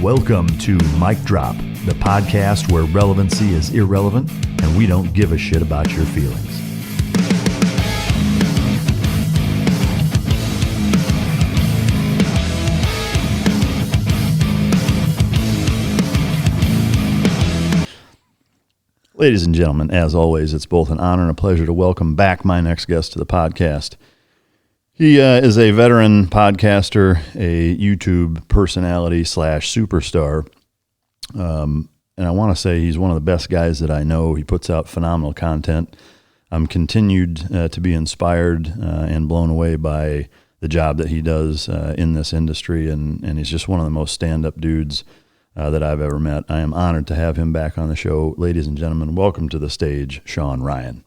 Welcome to Mic Drop, the podcast where relevancy is irrelevant and we don't give a shit about your feelings. Ladies and gentlemen, as always, it's both an honor and a pleasure to welcome back my next guest to the podcast. He is a veteran podcaster, a YouTube personality / superstar, and I want to say he's one of the best guys that I know. He puts out phenomenal content. I'm continued to be inspired and blown away by the job that he does in this industry, and he's just one of the most stand-up dudes that I've ever met. I am honored to have him back on the show. Ladies and gentlemen, welcome to the stage, Shawn Ryan.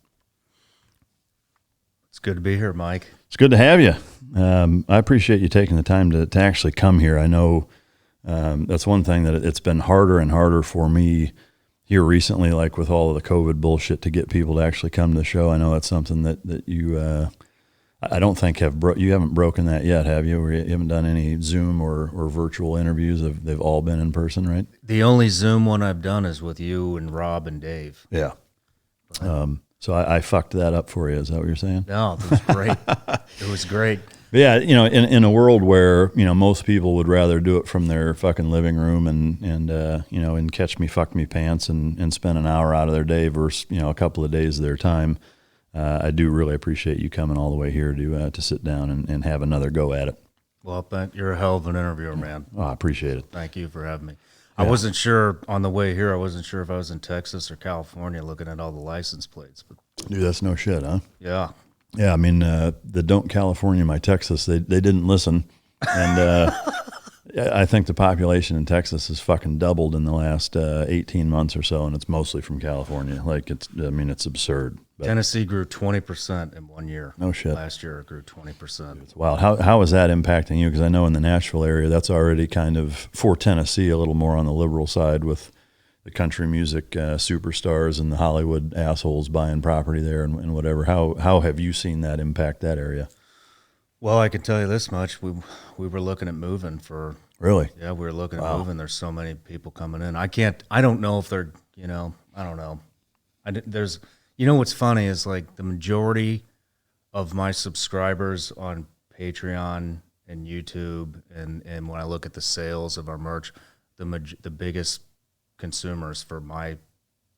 It's good to be here, Mike. It's good to have you. I appreciate you taking the time to actually come here. I know that's one thing that it's been harder and harder for me here recently, like with all of the COVID bullshit, to get people to actually come to the show. I know that's something that you, I don't think you haven't broken that yet, have you? Or you haven't done any Zoom or virtual interviews. They've all been in person, right? The only Zoom one I've done is with you and Rob and Dave. Yeah. So I fucked that up for you. Is that what you're saying? No, it was great. It was great. But yeah, in a world where, most people would rather do it from their fucking living room and catch me, fuck me pants and spend an hour out of their day versus, a couple of days of their time. I do really appreciate you coming all the way here to sit down and have another go at it. Well, you're a hell of an interviewer, man. Oh, I appreciate it. Thank you for having me. Yeah. I wasn't sure on the way here. I wasn't sure if I was in Texas or California looking at all the license plates. But dude, that's no shit, huh? Yeah. Yeah, I mean, the Don't California My Texas, they didn't listen. And I think the population in Texas has fucking doubled in the last 18 months or so, and it's mostly from California. Like, it's absurd. But Tennessee grew 20% in 1 year. No shit. Last year it grew 20%. It's wild. How is that impacting you? Because I know in the Nashville area, that's already kind of, for Tennessee, a little more on the liberal side with the country music superstars and the Hollywood assholes buying property there and whatever. How have you seen that impact that area? Well, I can tell you this much. We were looking at moving for... Really? Yeah, we were looking at moving. There's so many people coming in. I don't know if they're, I don't know. What's funny is like the majority of my subscribers on Patreon and YouTube and when I look at the sales of our merch, the biggest consumers for my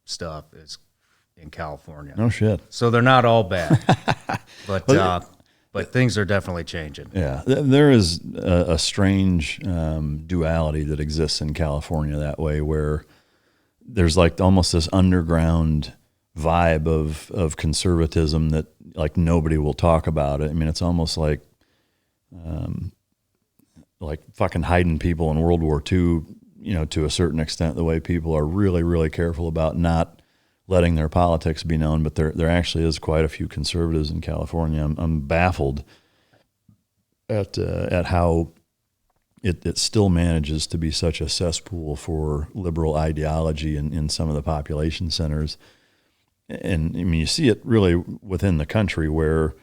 stuff is in California. No shit. So they're not all bad, but things are definitely changing. Yeah, there is a strange duality that exists in California that way, where there's like almost this underground vibe of conservatism that like nobody will talk about it. I mean, it's almost like fucking hiding people in World War II, to a certain extent, the way people are really, really careful about not letting their politics be known. But there actually is quite a few conservatives in California. I'm baffled at how it still manages to be such a cesspool for liberal ideology in some of the population centers. And I mean, you see it really within the country, where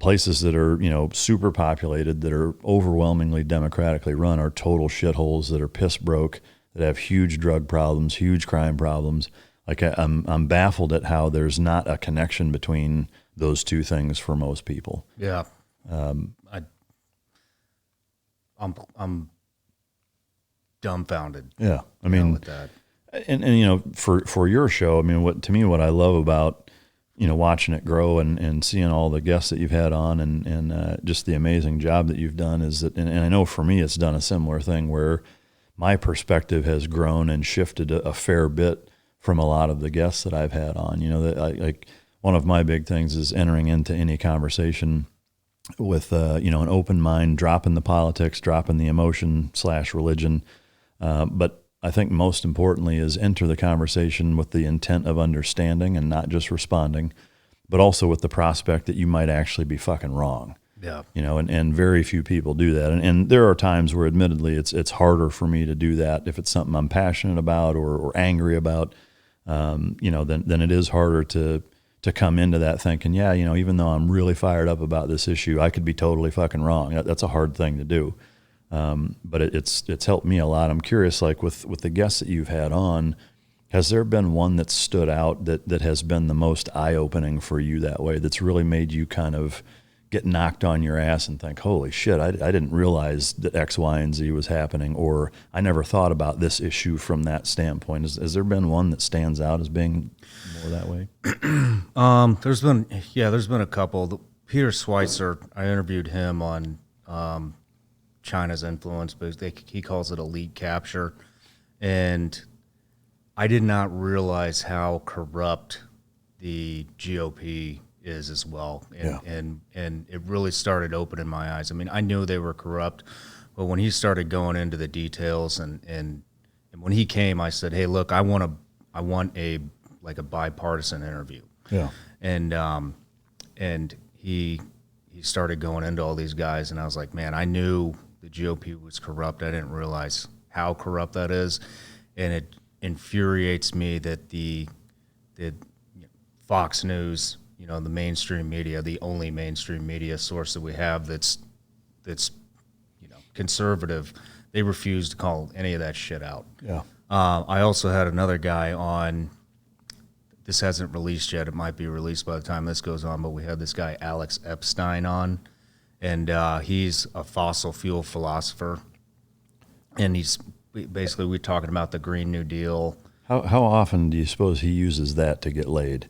places that are, super populated, that are overwhelmingly democratically run, are total shitholes that are piss broke, that have huge drug problems, huge crime problems. Like I'm baffled at how there's not a connection between those two things for most people. Yeah. I'm dumbfounded. Yeah. I mean, with that. And for your show, I mean, what I love about, watching it grow and seeing all the guests that you've had on and just the amazing job that you've done is that, and I know for me, it's done a similar thing where my perspective has grown and shifted a fair bit from a lot of the guests that I've had on. Like one of my big things is entering into any conversation with, an open mind, dropping the politics, dropping the emotion / religion. But I think most importantly is enter the conversation with the intent of understanding and not just responding, but also with the prospect that you might actually be fucking wrong. Yeah. And very few people do that. And there are times where admittedly it's harder for me to do that if it's something I'm passionate about or angry about, then it is harder to come into that thinking, even though I'm really fired up about this issue, I could be totally fucking wrong. That's a hard thing to do. But it's helped me a lot. I'm curious, like with the guests that you've had on, has there been one that stood out that has been the most eye-opening for you that way, that's really made you kind of get knocked on your ass and think, holy shit, I didn't realize that X, Y, and Z was happening, or I never thought about this issue from that standpoint? Has there been one that stands out as being more that way? There's been a couple. Peter Schweitzer, I interviewed him on China's influence, but he calls it elite capture. And I did not realize how corrupt the GOP is as well. And it really started opening my eyes. I mean, I knew they were corrupt, but when he started going into the details and when he came, I said, hey, look, I want a bipartisan interview. Yeah. And he started going into all these guys, and I was like, man, I knew the GOP was corrupt. I didn't realize how corrupt that is. And it infuriates me that the Fox News, the mainstream media, the only mainstream media source that we have that's conservative, they refuse to call any of that shit out. Yeah. I also had another guy on. This hasn't released yet. It might be released by the time this goes on, but we had this guy Alex Epstein on, and he's a fossil fuel philosopher, and we're talking about the Green New Deal. How often do you suppose he uses that to get laid?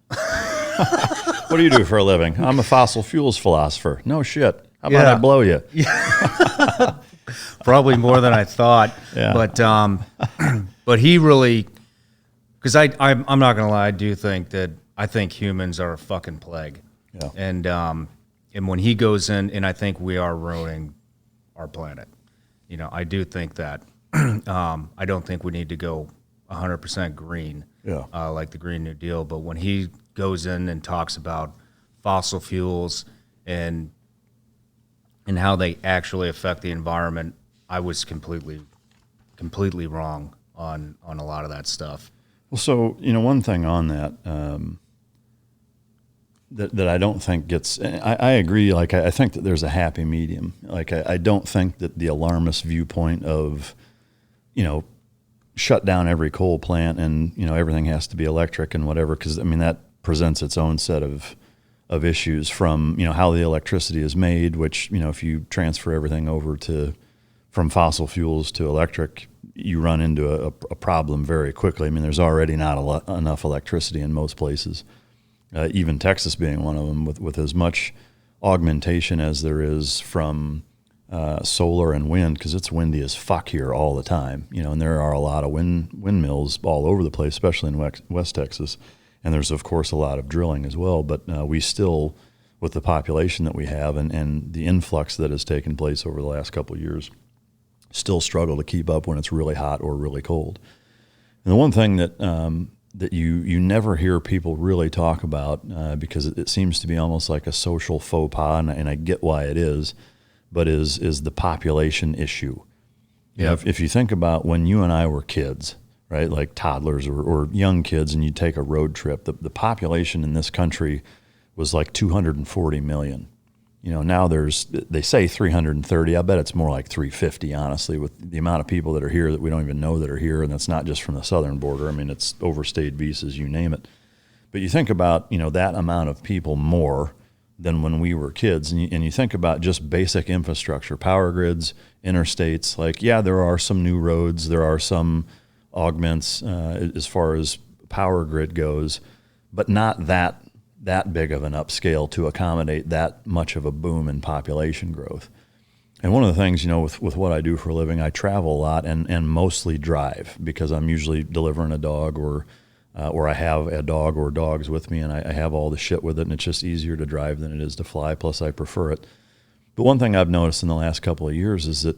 What do you do for a living? I'm a fossil fuels philosopher. No shit. How about I blow you? Probably more than I thought. Yeah. But he really, because I'm not gonna lie, I think humans are a fucking plague. Yeah. And when he goes in, and I think we are ruining our planet. I do think that. I don't think we need to go 100% green, like the Green New Deal. But when he goes in and talks about fossil fuels and how they actually affect the environment, I was completely wrong on a lot of that stuff. Well, so, one thing on that, that I don't think gets, I agree, like, I think that there's a happy medium. Like, I don't think that the alarmist viewpoint of, shut down every coal plant and, everything has to be electric and whatever, because, that presents its own set of issues from, how the electricity is made, which, if you transfer everything over from fossil fuels to electric, you run into a problem very quickly. There's already not enough electricity in most places, even Texas being one of them, with as much augmentation as there is from solar and wind, because it's windy as fuck here all the time, and there are a lot of windmills all over the place, especially in West Texas. And there's, of course, a lot of drilling as well. But we still, with the population that we have and the influx that has taken place over the last couple of years, still struggle to keep up when it's really hot or really cold. And the one thing that that you never hear people really talk about, because it seems to be almost like a social faux pas, and I get why it is, but is the population issue. Yeah. If you think about when you and I were kids, right, like toddlers or young kids, and you take a road trip, the population in this country was like 240 million. Now they say 330. I bet it's more like 350, honestly, with the amount of people that are here that we don't even know that are here, and that's not just from the southern border. It's overstayed visas, you name it. But you think about, that amount of people more than when we were kids, and you think about just basic infrastructure, power grids, interstates. Like, there are some new roads, there are some augments as far as power grid goes, but not that big of an upscale to accommodate that much of a boom in population growth. And one of the things, with what I do for a living, I travel a lot and mostly drive, because I'm usually delivering a dog or I have a dog or dogs with me, and I have all the shit with it, and it's just easier to drive than it is to fly, plus I prefer it. But one thing I've noticed in the last couple of years is that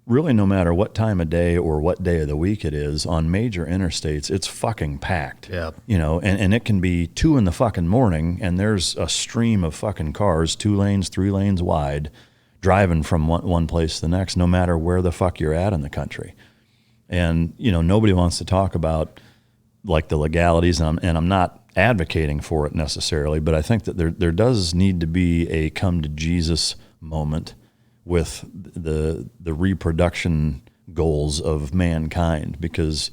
really, no matter what time of day or what day of the week it is, on major interstates, it's fucking packed. Yeah. And it can be 2 a.m, and there's a stream of fucking cars, 2 lanes, 3 lanes wide, driving from one place to the next, no matter where the fuck you're at in the country. And, nobody wants to talk about, like, the legalities, and I'm not advocating for it necessarily, but I think that there does need to be a come to Jesus moment with the reproduction goals of mankind, because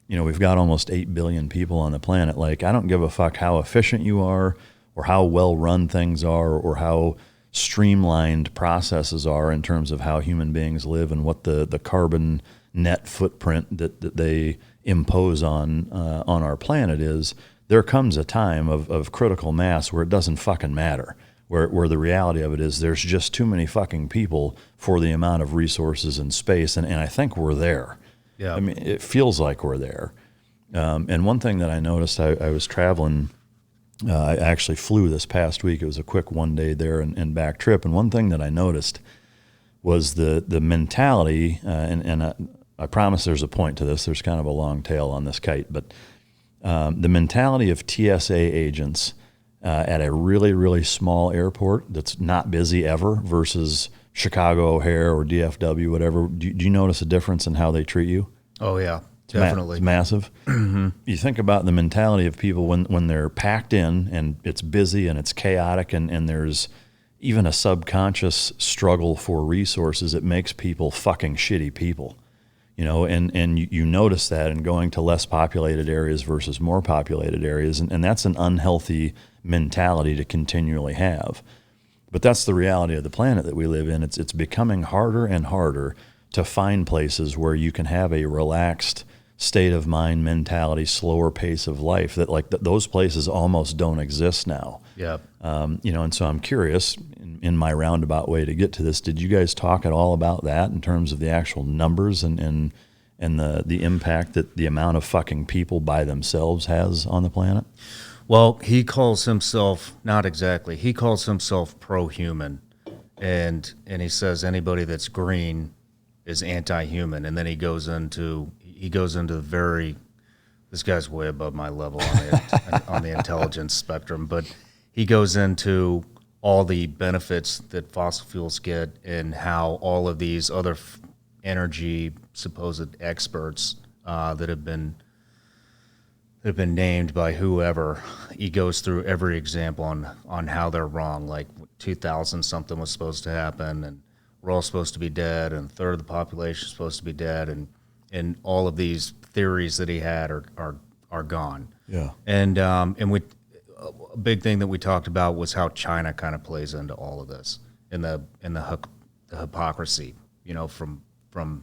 we've got almost 8 billion people on the planet. Like, I don't give a fuck how efficient you are or how well run things are or how streamlined processes are in terms of how human beings live and what the carbon net footprint that they impose on our planet is. There comes a time of critical mass where it doesn't fucking matter, where the reality of it is there's just too many fucking people for the amount of resources and space, and I think we're there. Yeah. I mean, it feels like we're there. And one thing that I noticed, I was traveling, I actually flew this past week. It was a quick one-day there and back trip, and one thing that I noticed was the mentality, and I promise there's a point to this. There's kind of a long tail on this kite, but the mentality of TSA agents at a really, really small airport that's not busy ever versus Chicago O'Hare or DFW, whatever. Do you notice a difference in how they treat you? Oh, yeah, definitely. It's massive. Mm-hmm. You think about the mentality of people when they're packed in and it's busy and it's chaotic and there's even a subconscious struggle for resources. It makes people fucking shitty people. And you notice that in going to less populated areas versus more populated areas, and that's an unhealthy mentality to continually have. But that's the reality of the planet that we live in. It's becoming harder and harder to find places where you can have a relaxed state of mind, mentality, slower pace of life. Those places almost don't exist now. Yeah. And so I'm curious, in my roundabout way to get to this, did you guys talk at all about that in terms of the actual numbers and the impact that the amount of fucking people by themselves has on the planet? Well, he calls himself, not exactly, he calls himself pro-human, and he says anybody that's green is anti-human, and then he goes into this guy's way above my level on the intelligence spectrum, but he goes into all the benefits that fossil fuels get and how all of these other energy supposed experts that have been named by whoever, he goes through every example on how they're wrong. Like 2000 something was supposed to happen, and we're all supposed to be dead, and a third of the population is supposed to be dead, and all of these theories that he had are gone. Yeah. And a big thing that we talked about was how China kind of plays into all of this, and the hypocrisy, from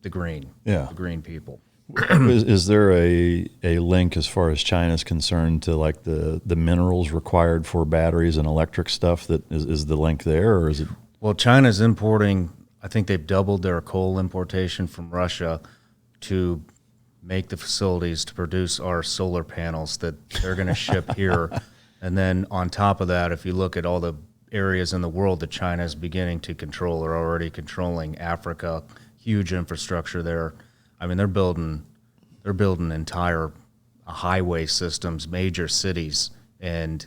the green people. Is there a link as far as China is concerned to like the minerals required for batteries and electric stuff? That is the link there, or is it? Well, China's importing. I think they've doubled their coal importation from Russia to make the facilities to produce our solar panels that they're going to ship here. And then on top of that, if you look at all the areas in the world that China is beginning to control or already controlling, Africa, huge infrastructure there. I mean, they're building entire highway systems, major cities, and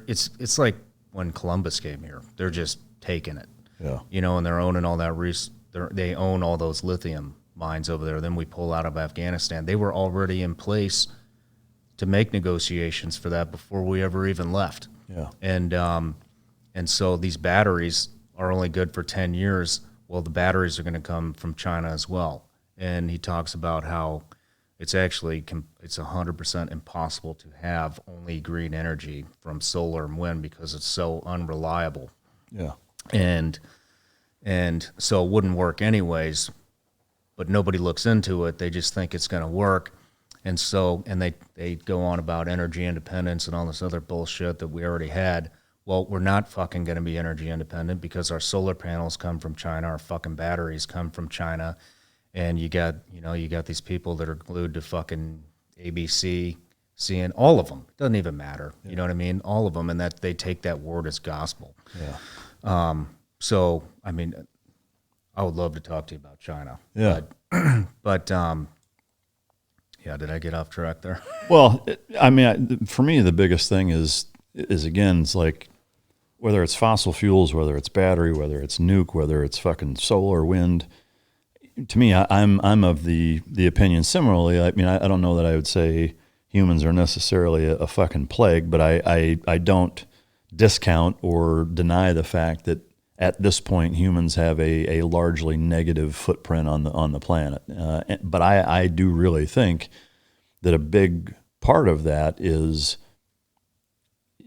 it's like when Columbus came here. They're just taking it, and they're owning all that. They own all those lithium mines over there. Then we pull out of Afghanistan. They were already in place to make negotiations for that before we ever even left. Yeah, and so these batteries are only good for 10 years. Well, the batteries are going to come from China as well. And he talks about how it's 100% impossible to have only green energy from solar and wind because it's so unreliable. Yeah. And so it wouldn't work anyways, but nobody looks into it. They just think it's going to work. And they go on about energy independence and all this other bullshit that we already had. Well, we're not fucking going to be energy independent because our solar panels come from China, our fucking batteries come from China. And you got these people that are glued to fucking ABC, seeing all of them. It doesn't even matter. Yeah. You know what I mean? All of them, and that they take that word as gospel. Yeah. So, I mean, I would love to talk to you about China. Yeah. But did I get off track there? Well, for me, the biggest thing is again, it's like whether it's fossil fuels, whether it's battery, whether it's nuke, whether it's fucking solar, wind. To me, I'm of the opinion similarly. I mean, I don't know that I would say humans are necessarily a fucking plague, but I don't discount or deny the fact that at this point, humans have a largely negative footprint on the planet. But I do really think that a big part of that is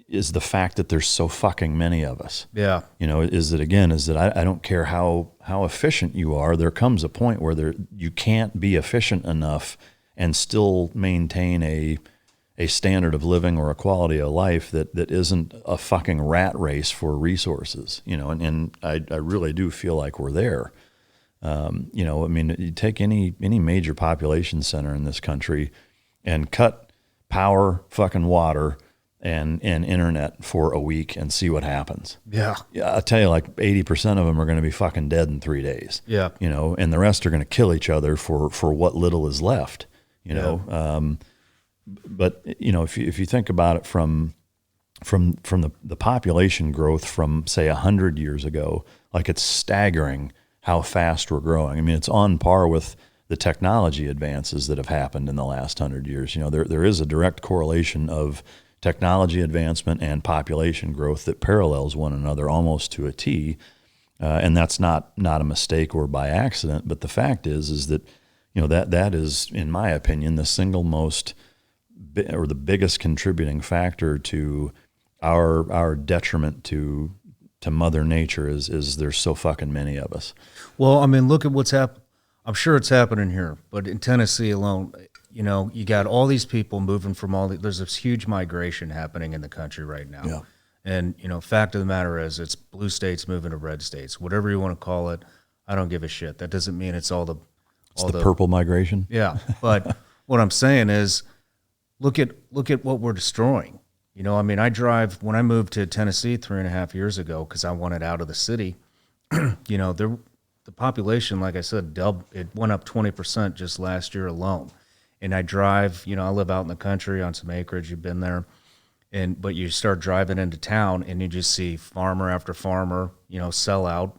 the fact that there's so fucking many of us. Yeah. Is that I don't care how efficient you are, there comes a point where you can't be efficient enough and still maintain a standard of living or a quality of life that isn't a fucking rat race for resources, and I really do feel like we're there. You take any major population center in this country and cut power, fucking water, and internet for a week and see what happens. Yeah. I'll tell you, like 80% of them are going to be fucking dead in 3 days. Yeah. And the rest are going to kill each other for what little is left, But if you think about it from the population growth from say 100 years ago, like it's staggering how fast we're growing. I mean, it's on par with the technology advances that have happened in the last 100 years. There is a direct correlation of technology advancement and population growth that parallels one another almost to a T, and that's not a mistake or by accident. But the fact is that that is, in my opinion, the single most or the biggest contributing factor to our detriment to Mother Nature is there's so fucking many of us. Well, I mean, look at what's happened. I'm sure it's happening here, but in Tennessee alone, you got all these people moving from there's this huge migration happening in the country right now. Yeah. And, fact of the matter is it's blue states moving to red states, whatever you want to call it. I don't give a shit. That doesn't mean it's all the purple migration. Yeah. But what I'm saying is look at what we're destroying. When I moved to Tennessee 3.5 years ago, cause I wanted out of the city, the population, like I said, it went up 20% just last year alone. And I drive, I live out in the country on some acreage. You've been there. But you start driving into town and you just see farmer after farmer, sell out.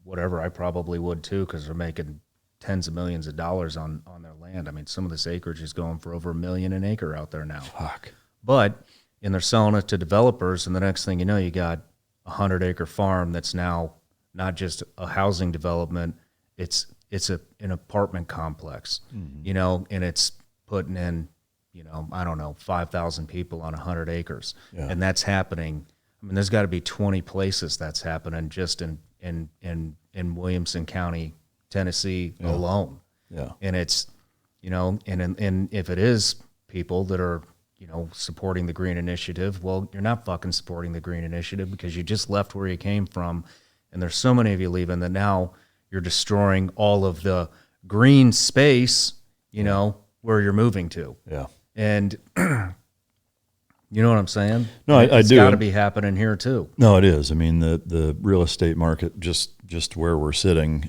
Whatever, I probably would too, because they're making tens of millions of dollars on their land. I mean, some of this acreage is going for over $1 million an acre out there now. Fuck. And they're selling it to developers, and the next thing you know, you got a 100-acre farm that's now not just a housing development, it's an apartment complex, and it's putting in, 5,000 people on 100 acres. Yeah. And that's happening. I mean, there's got to be 20 places that's happening just in Williamson County, Tennessee alone. Yeah. And it's, and if it is people that are, supporting the Green Initiative, well, you're not fucking supporting the Green Initiative because you just left where you came from. And there's so many of you leaving that now you're destroying all of the green space, where you're moving to. Yeah. And you know what I'm saying? No, I do. It's got to be happening here too. No, it is. I mean, the real estate market, just where we're sitting,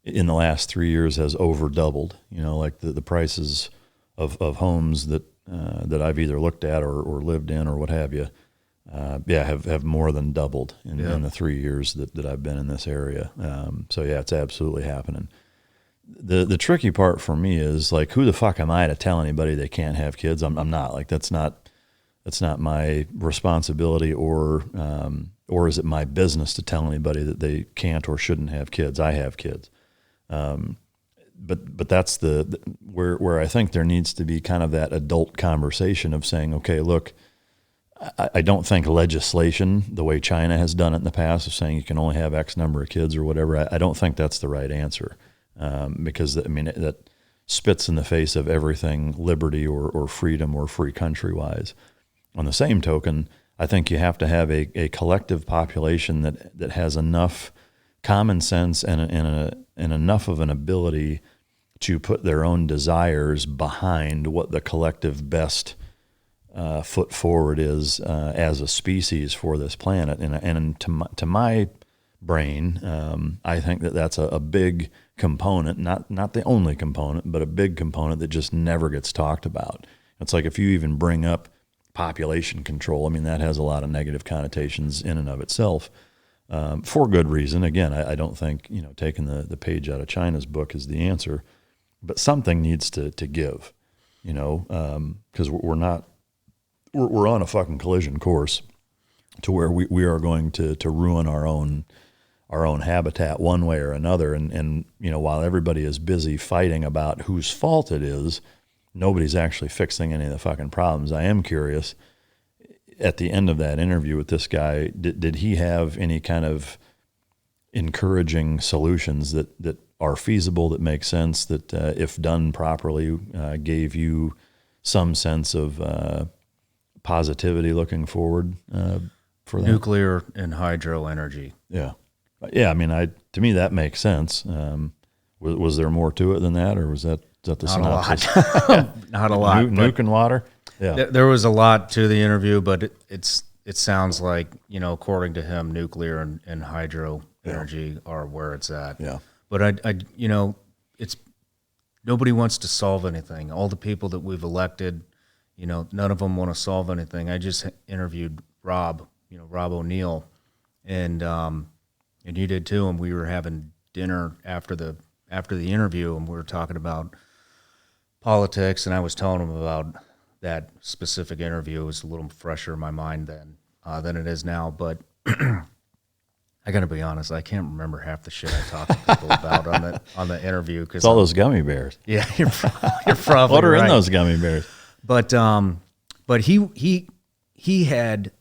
in the last 3 years has over doubled. Like the prices of homes that I've either looked at or lived in or what have you, have more than doubled in the 3 years that I've been in this area. So yeah, it's absolutely happening. The tricky part for me is like, who the fuck am I to tell anybody they can't have kids? I'm not. Like that's not my responsibility, or is it my business to tell anybody that they can't or shouldn't have kids? I have kids. But that's where I think there needs to be kind of that adult conversation of saying, okay, look, I don't think legislation, the way China has done it in the past, of saying you can only have X number of kids or whatever, I don't think that's the right answer, because that spits in the face of everything liberty or freedom or free country wise. On the same token, I think you have to have a collective population that has enough common sense and enough of an ability to put their own desires behind what the collective best foot forward is as a species for this planet. And to my brain, I think that's a big component, not the only component, but a big component that just never gets talked about. It's like if you even bring up population control, I mean, that has a lot of negative connotations in and of itself. For good reason. Again, I don't think taking the page out of China's book is the answer, but something needs to give, because we're on a fucking collision course. to where we are going to ruin our own habitat one way or another. And while everybody is busy fighting about whose fault it is, nobody's actually fixing any of the fucking problems. I am curious, at the end of that interview with this guy, did he have any kind of encouraging solutions that are feasible, that make sense, that if done properly gave you some sense of positivity looking forward for that? Nuclear and hydro energy. Yeah. I mean, to me, that makes sense. Was there more to it than that, or was that the synopsis? Not a lot. Not a lot. Nuke and water? Yeah. There was a lot to the interview, but it sounds like, according to him, nuclear and hydro energy are where it's at. Yeah. But it's nobody wants to solve anything. All the people that we've elected, none of them want to solve anything. I just interviewed Rob O'Neill, and you did too. And we were having dinner after the interview, and we were talking about politics, and I was telling him about that specific interview. It was a little fresher in my mind than it is now. But I got to be honest, I can't remember half the shit I talked to people about on the interview. It's all those gummy bears. Yeah, you're probably what are right. in those gummy bears? But he had.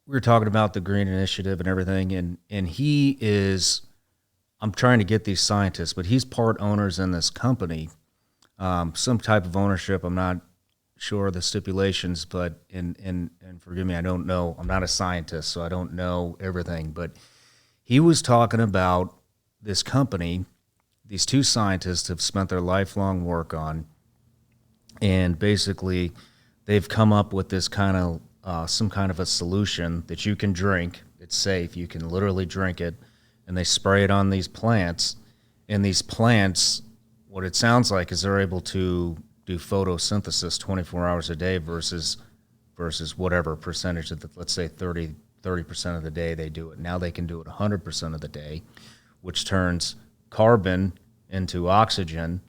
We were talking about the Green Initiative and everything, and he is. I'm trying to get these scientists, but he's part owners in this company, some type of ownership. I'm not sure of the stipulations, but and forgive me, I don't know. I'm not a scientist, so I don't know everything. But he was talking about this company. These two scientists have spent their lifelong work on, and basically, they've come up with this kind of some kind of a solution that you can drink. It's safe. You can literally drink it. And they spray it on these plants, and these plants, what it sounds like is they're able to do photosynthesis 24 hours a day versus whatever percentage of let's say 30% of the day they do it. Now they can do it 100% of the day, which turns carbon into oxygen.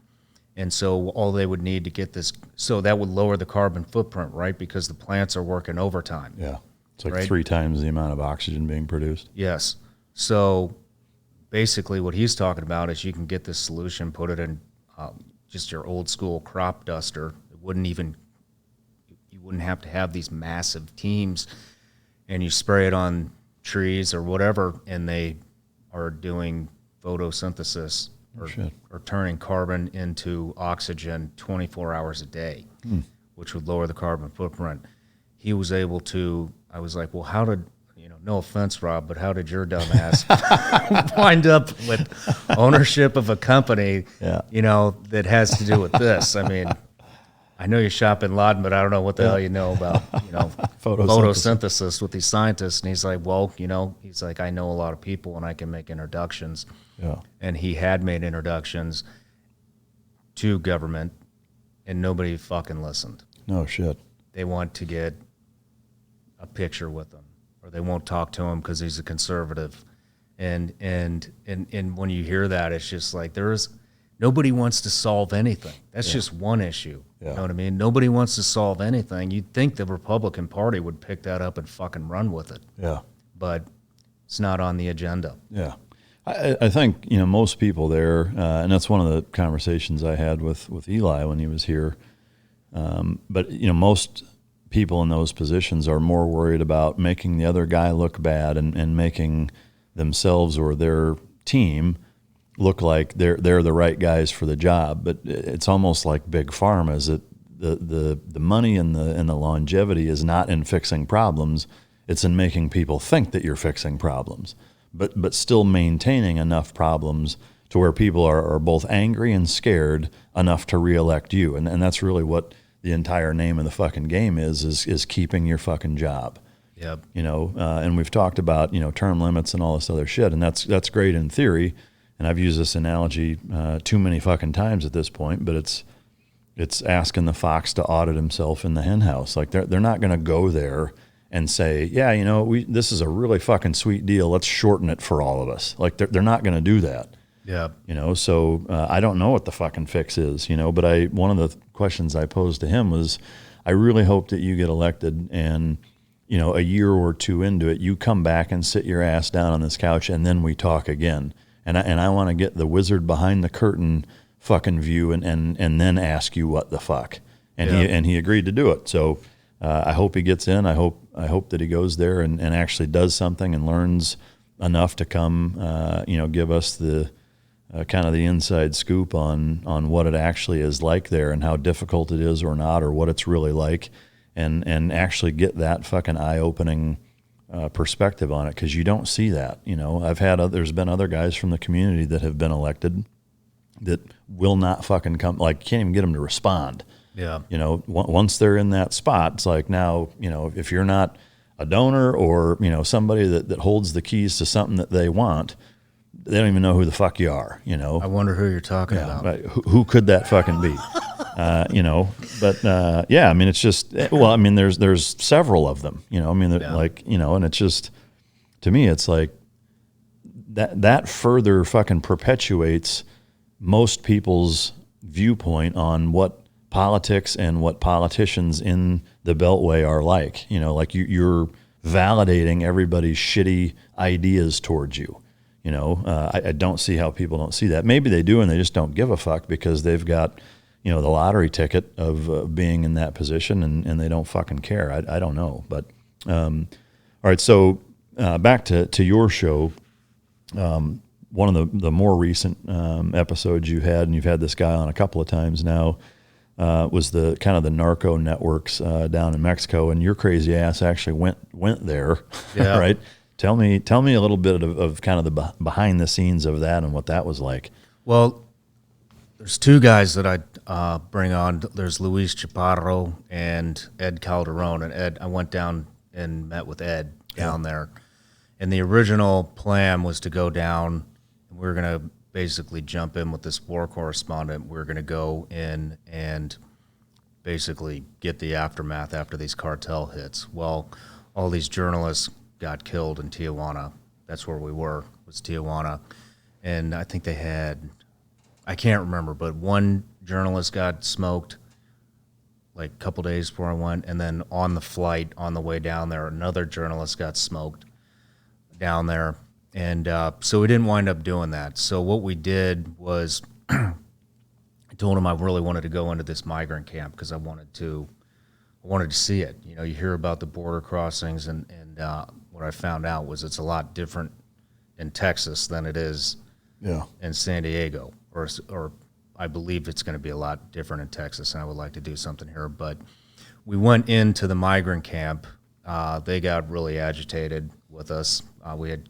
And so all they would need to get this, so that would lower the carbon footprint, right? Because the plants are working overtime. Yeah. It's like right? 3 times the amount of oxygen being produced. Yes. So basically what he's talking about is you can get this solution, put it in just your old school crop duster. You wouldn't have to have these massive teams, and you spray it on trees or whatever, and they are doing photosynthesis or turning carbon into oxygen 24 hours a day, which would lower the carbon footprint. He was able to, I was like, well, how did, no offense, Rob, but how did your dumb ass wind up with ownership of a company, that has to do with this? I mean, I know you shop in Laden, but I don't know what the hell you know about, photosynthesis with these scientists. And he's like, well, he's like, I know a lot of people and I can make introductions. Yeah. And he had made introductions to government, and nobody fucking listened. No shit. They want to get a picture with him, or they won't talk to him because he's a conservative. And when you hear that, it's just like nobody wants to solve anything. That's just one issue. Yeah. You know what I mean? Nobody wants to solve anything. You'd think the Republican Party would pick that up and fucking run with it. Yeah. But it's not on the agenda. Yeah. I think, most people there, and that's one of the conversations I had with Eli when he was here. But, most people in those positions are more worried about making the other guy look bad and making themselves or their team look like they're the right guys for the job. But it's almost like big pharma, is that the money and the longevity is not in fixing problems. It's in making people think that you're fixing problems, but still maintaining enough problems to where people are both angry and scared enough to reelect you. And that's really what the entire name of the fucking game is keeping your fucking job. Yep. And we've talked about, term limits and all this other shit. And that's great in theory. And I've used this analogy too many fucking times at this point, but it's asking the fox to audit himself in the hen house. Like they're not going to go there and say, yeah, this is a really fucking sweet deal. Let's shorten it for all of us. Like they're not going to do that. Yeah. So I don't know what the fucking fix is, but one of the questions I posed to him was, I really hope that you get elected and a year or two into it, you come back and sit your ass down on this couch, and then we talk again. And I want to get the wizard behind the curtain fucking view, and then ask you what the fuck. And he agreed to do it. So I hope he gets in. I hope that he goes there and actually does something and learns enough to come, give us the kind of the inside scoop on what it actually is like there and how difficult it is or not, or what it's really like, and actually get that fucking eye-opening perspective on it, because you don't see that. There's been other guys from the community that have been elected that will not fucking come, like, can't even get them to respond. Yeah. Once they're in that spot, it's like, now, if you're not a donor or, somebody that holds the keys to something that they want, they don't even know who the fuck you are, I wonder who you're talking about. Right. Who could that fucking be? I mean, it's just, there's several of them, and it's just, to me, it's like that further fucking perpetuates most people's viewpoint on what politics and what politicians in the Beltway are like. You're validating everybody's shitty ideas towards you. I don't see how people don't see that. Maybe they do, and they just don't give a fuck because they've got, the lottery ticket of being in that position, and they don't fucking care. I don't know. But all right, so back to your show. One of the more recent episodes you had, and you've had this guy on a couple of times now, was the kind of the narco networks down in Mexico, and your crazy ass actually went there, yeah. Right? Tell me a little bit of kind of the behind the scenes of that and what that was like. Well, there's two guys that I bring on. There's Luis Chaparro and Ed Calderon. And Ed, I went down and met with Ed down there. And the original plan was to go down, and we were going to basically jump in with this war correspondent. We were going to go in and basically get the aftermath after these cartel hits. Well, all these journalists got killed in Tijuana. That's where we were, was Tijuana. And I think they had, I can't remember, but one journalist got smoked like a couple days before I went. And then on the flight, on the way down there, another journalist got smoked down there. And so we didn't wind up doing that. So what we did was I told him I really wanted to go into this migrant camp because I wanted to see it. You hear about the border crossings, and what I found out was it's a lot different in Texas than it is in San Diego, or I believe it's going to be a lot different in Texas, and I would like to do something here. But we went into the migrant camp. They got really agitated with us. We had,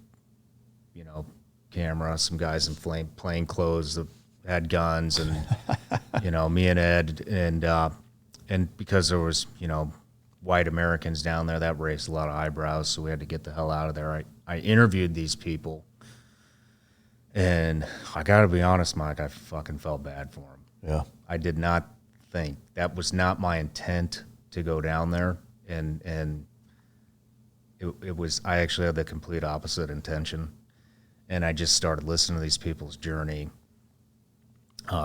camera, some guys in plain clothes that had guns, and, me and Ed, and because there was, white Americans down there, that raised a lot of eyebrows, so we had to get the hell out of there. I interviewed these people, and I got to be honest, Mike, I fucking felt bad for them. Yeah. I did not think, that was not my intent to go down there, and it was, I actually had the complete opposite intention, and I just started listening to these people's journey.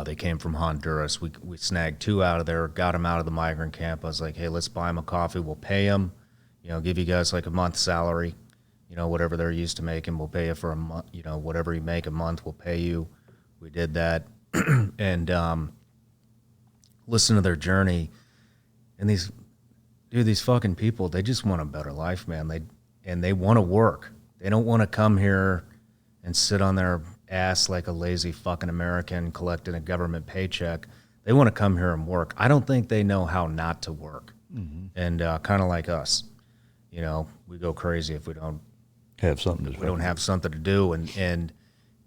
They came from Honduras. We snagged two out of there, got them out of the migrant camp. I was like, hey, let's buy them a coffee. We'll pay them, give you guys like a month's salary, whatever they're used to making. We'll pay you for a month, whatever you make a month, we'll pay you. We did that. And listen to their journey. And these fucking people, they just want a better life, man. They want to work. They don't want to come here and sit on their ass like a lazy fucking American collecting a government paycheck. They want to come here and work. I don't think they know how not to work. Mm-hmm. And kind of like us, we go crazy if we don't have something to do. We don't have something to do, and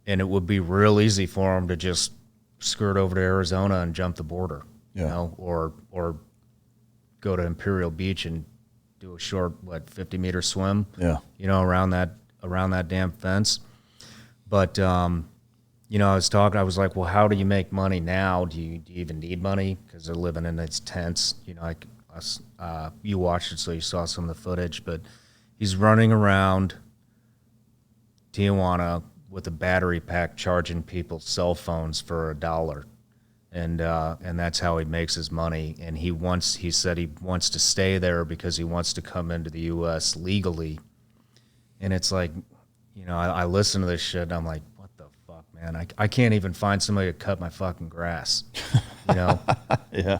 it would be real easy for them to just skirt over to Arizona and jump the border, or go to Imperial Beach and do a short 50-meter swim, around that damn fence. But, I was like, well, how do you make money now? Do you even need money? Because they're living in these tents. You watched it, so you saw some of the footage. But he's running around Tijuana with a battery pack charging people's cell phones for $1. and that's how he makes his money. And he said he wants to stay there because he wants to come into the U.S. legally. And it's like, I listen to this shit and I'm like, what the fuck, man? I can't even find somebody to cut my fucking grass, Yeah.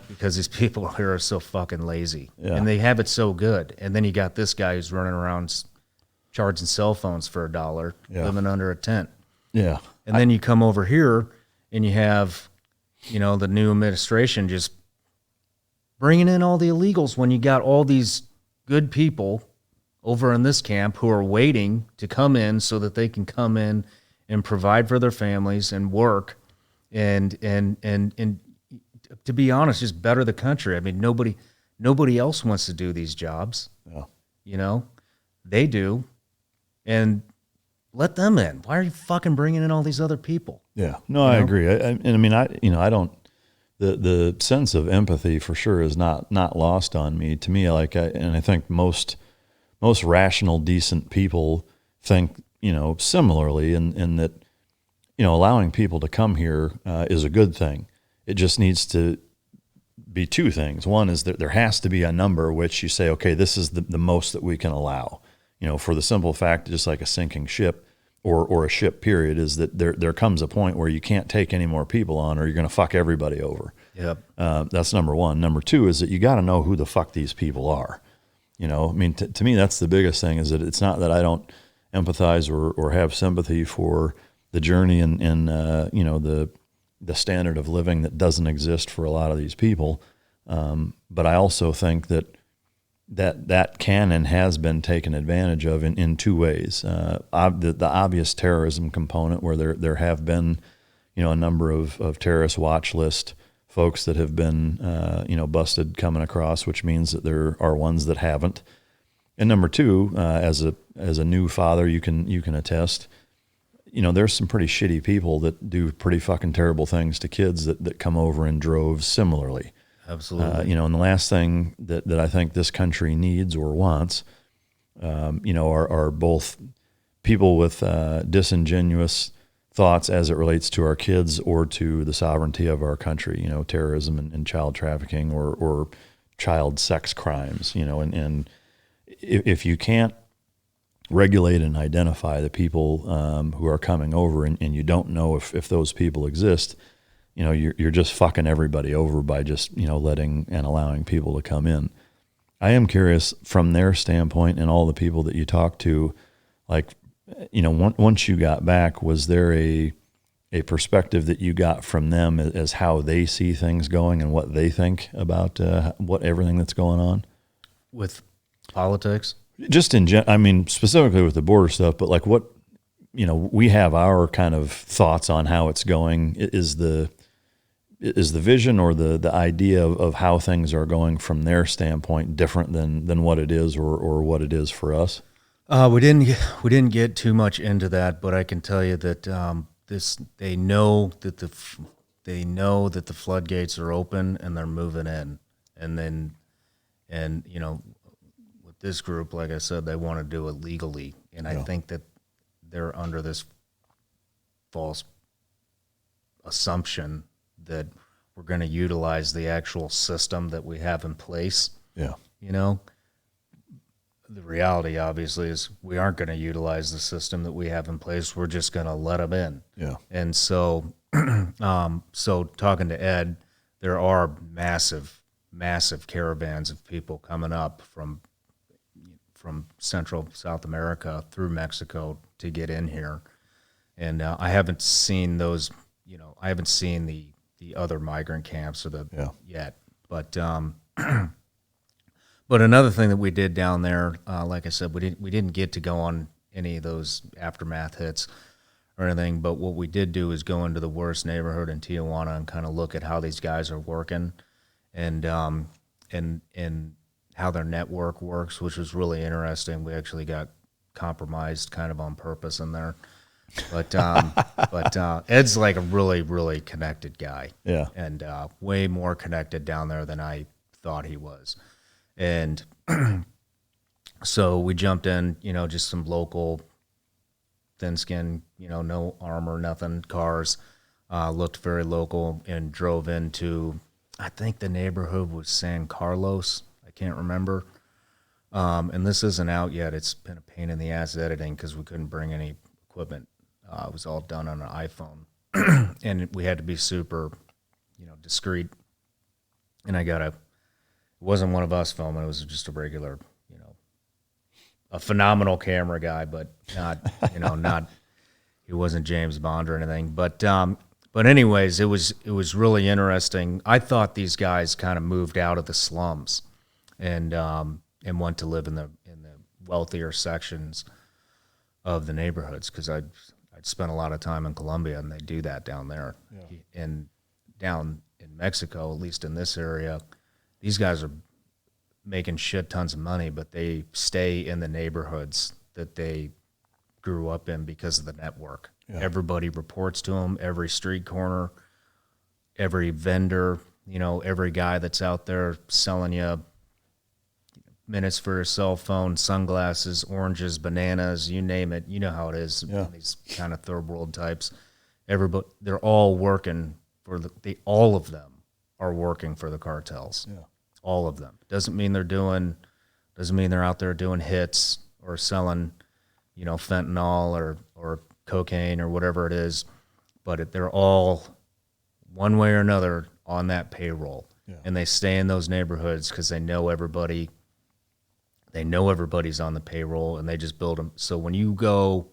because these people here are so fucking lazy, Yeah. and they have it so good. And then you got this guy who's running around charging cell phones for $1, living under a tent. Yeah. And then you come over here and you have, the new administration just bringing in all the illegals when you got all these good people over in this camp who are waiting to come in so that they can come in and provide for their families and work and to be honest, just better the country. I mean, nobody else wants to do these jobs. Yeah. They do. And let them in. Why are you fucking bringing in all these other people? Yeah, no, I agree. I mean, I don't. The sense of empathy for sure is not lost on me. To me, and I think most rational, decent people think similarly, in that allowing people to come here is a good thing. It just needs to be two things. One is that there has to be a number which you say, okay, this is the most that we can allow. For the simple fact, just like a sinking ship or a ship period, is that there comes a point where you can't take any more people on or you're going to fuck everybody over. Yep. That's number one. Number two is that you got to know who the fuck these people are. I mean, to me, that's the biggest thing, is that it's not that I don't empathize or have sympathy for the journey and the standard of living that doesn't exist for a lot of these people. But I also think that can and has been taken advantage of in two ways. The obvious terrorism component, where there have been, a number of terrorist watch list folks that have been, busted coming across, which means that there are ones that haven't. And number two, as a new father, you can attest, there's some pretty shitty people that do pretty fucking terrible things to kids that come over in droves similarly. Absolutely. And the last thing that I think this country needs or wants, are both people with disingenuous thoughts as it relates to our kids or to the sovereignty of our country, terrorism and child trafficking or child sex crimes, and if you can't regulate and identify the people who are coming over and you don't know if those people exist, you're just fucking everybody over by just, letting and allowing people to come in. I am curious from their standpoint and all the people that you talk to, like, once you got back, was there a perspective that you got from them as how they see things going and what they think about everything that's going on? With politics? Just I mean, specifically with the border stuff, but like what, we have our kind of thoughts on how it's going. Is the vision or the idea of how things are going from their standpoint different than what it is or what it is for us? We didn't get too much into that, but I can tell you that they know that the floodgates are open and they're moving in, and with this group, like I said, they want to do it legally, and I think that they're under this false assumption that we're going to utilize the actual system that we have in place. Yeah. The reality, obviously, is we aren't going to utilize the system that we have in place. We're just going to let them in. Yeah. And so, so talking to Ed, there are massive caravans of people coming up from Central South America through Mexico to get in here. And I haven't seen those, I haven't seen the other migrant camps yet. But another thing that we did down there, like I said, we didn't get to go on any of those aftermath hits or anything. But what we did do is go into the worst neighborhood in Tijuana and kind of look at how these guys are working, and how their network works, which was really interesting. We actually got compromised kind of on purpose in there. But Ed's like a really, really connected guy. Yeah. And way more connected down there than I thought he was. And so we jumped in, just some local thin skin, no armor, nothing, cars. looked very local, and drove into, I think the neighborhood was San Carlos. I can't remember. And this isn't out yet. It's been a pain in the ass editing because we couldn't bring any equipment. It was all done on an iPhone, and we had to be super, discreet. And it wasn't one of us filming. It was just a regular, a phenomenal camera guy, but not, he wasn't James Bond or anything. But anyways, it was really interesting. I thought these guys kind of moved out of the slums and went to live in the wealthier sections of the neighborhoods, because I'd spent a lot of time in Colombia, and they do that down there. Yeah. And down in Mexico, at least in this area, these guys are making shit tons of money, but they stay in the neighborhoods that they grew up in because of the network. Yeah. Everybody reports to them, every street corner, every vendor, every guy that's out there selling you minutes for your cell phone, sunglasses, oranges, bananas, you name it. You know how it is. Yeah. These kind of third world types. Everybody, they're all working for all of them are working for the cartels. Yeah. All of them. Doesn't mean they're out there doing hits or selling, fentanyl or cocaine or whatever it is, but they're all one way or another on that payroll. Yeah. And they stay in those neighborhoods because they know everybody. They know everybody's on the payroll, and they just build them. So when you go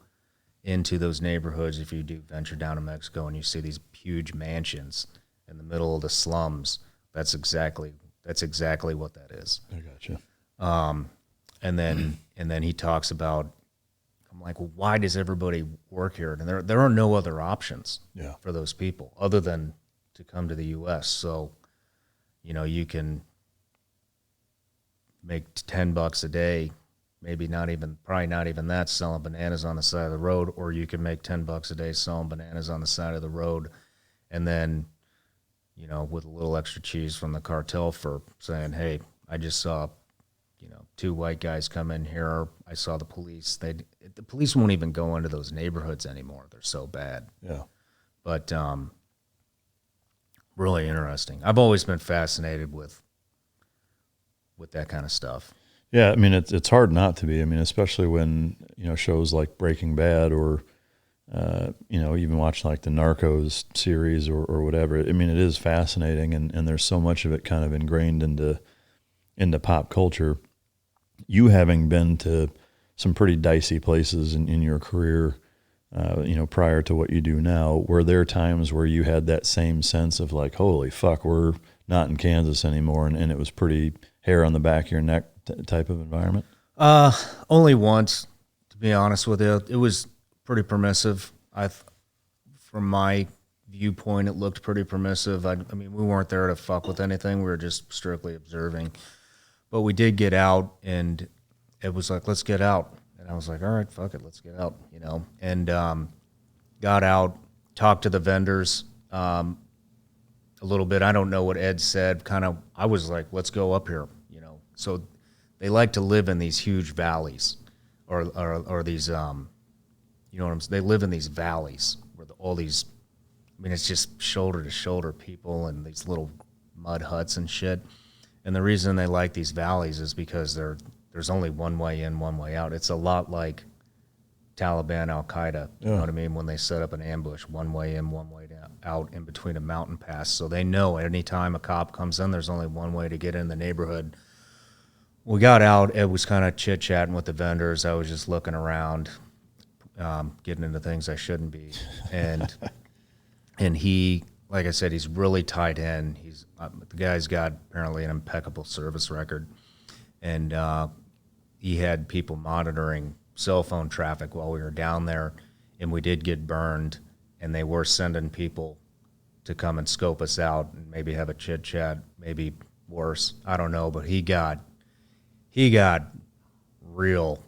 into those neighborhoods, if you do venture down to Mexico and you see these huge mansions in the middle of the slums, that's exactly what that is. I gotcha. And then he talks about, I'm like, well, why does everybody work here? And there are no other options for those people other than to come to the U.S. So, you can make $10 a day, probably not even that, selling bananas on the side of the road, or you can make $10 a day selling bananas on the side of the road, and then, with a little extra cheese from the cartel for saying, hey, I just saw, 2 white guys come in here. I saw the police. The police won't even go into those neighborhoods anymore. They're so bad. Yeah. But really interesting. I've always been fascinated with that kind of stuff. Yeah, I mean, it's hard not to be. I mean, especially when, shows like Breaking Bad or, even watch like the Narcos series or whatever. I mean, it is fascinating, and there's so much of it kind of ingrained into pop culture. You having been to some pretty dicey places in your career, prior to what you do now, were there times where you had that same sense of like, holy fuck, we're not in Kansas anymore, and it was pretty hair on the back of your neck type of environment? Only once, to be honest with you. It was pretty permissive. From my viewpoint, it looked pretty permissive. I mean, we weren't there to fuck with anything. We were just strictly observing. But we did get out, and it was like, let's get out. And I was like, all right, fuck it, let's get out, And got out, talked to the vendors a little bit. I don't know what Ed said. I was like, let's go up here, So they like to live in these huge valleys, or these, they live in these valleys where all these, it's just shoulder to shoulder people and these little mud huts and shit. And the reason they like these valleys is because there's only one way in, one way out. It's a lot like Taliban, Al-Qaeda, you know what I mean? When they set up an ambush, one way in, one way out in between a mountain pass. So they know anytime a cop comes in, there's only one way to get in the neighborhood. We got out. It was kind of chit-chatting with the vendors. I was just looking around, getting into things I shouldn't be. And he, like I said, he's really tied in. The guy's got apparently an impeccable service record. And he had people monitoring cell phone traffic while we were down there, and we did get burned, and they were sending people to come and scope us out and maybe have a chit chat, maybe worse, I don't know. But he got real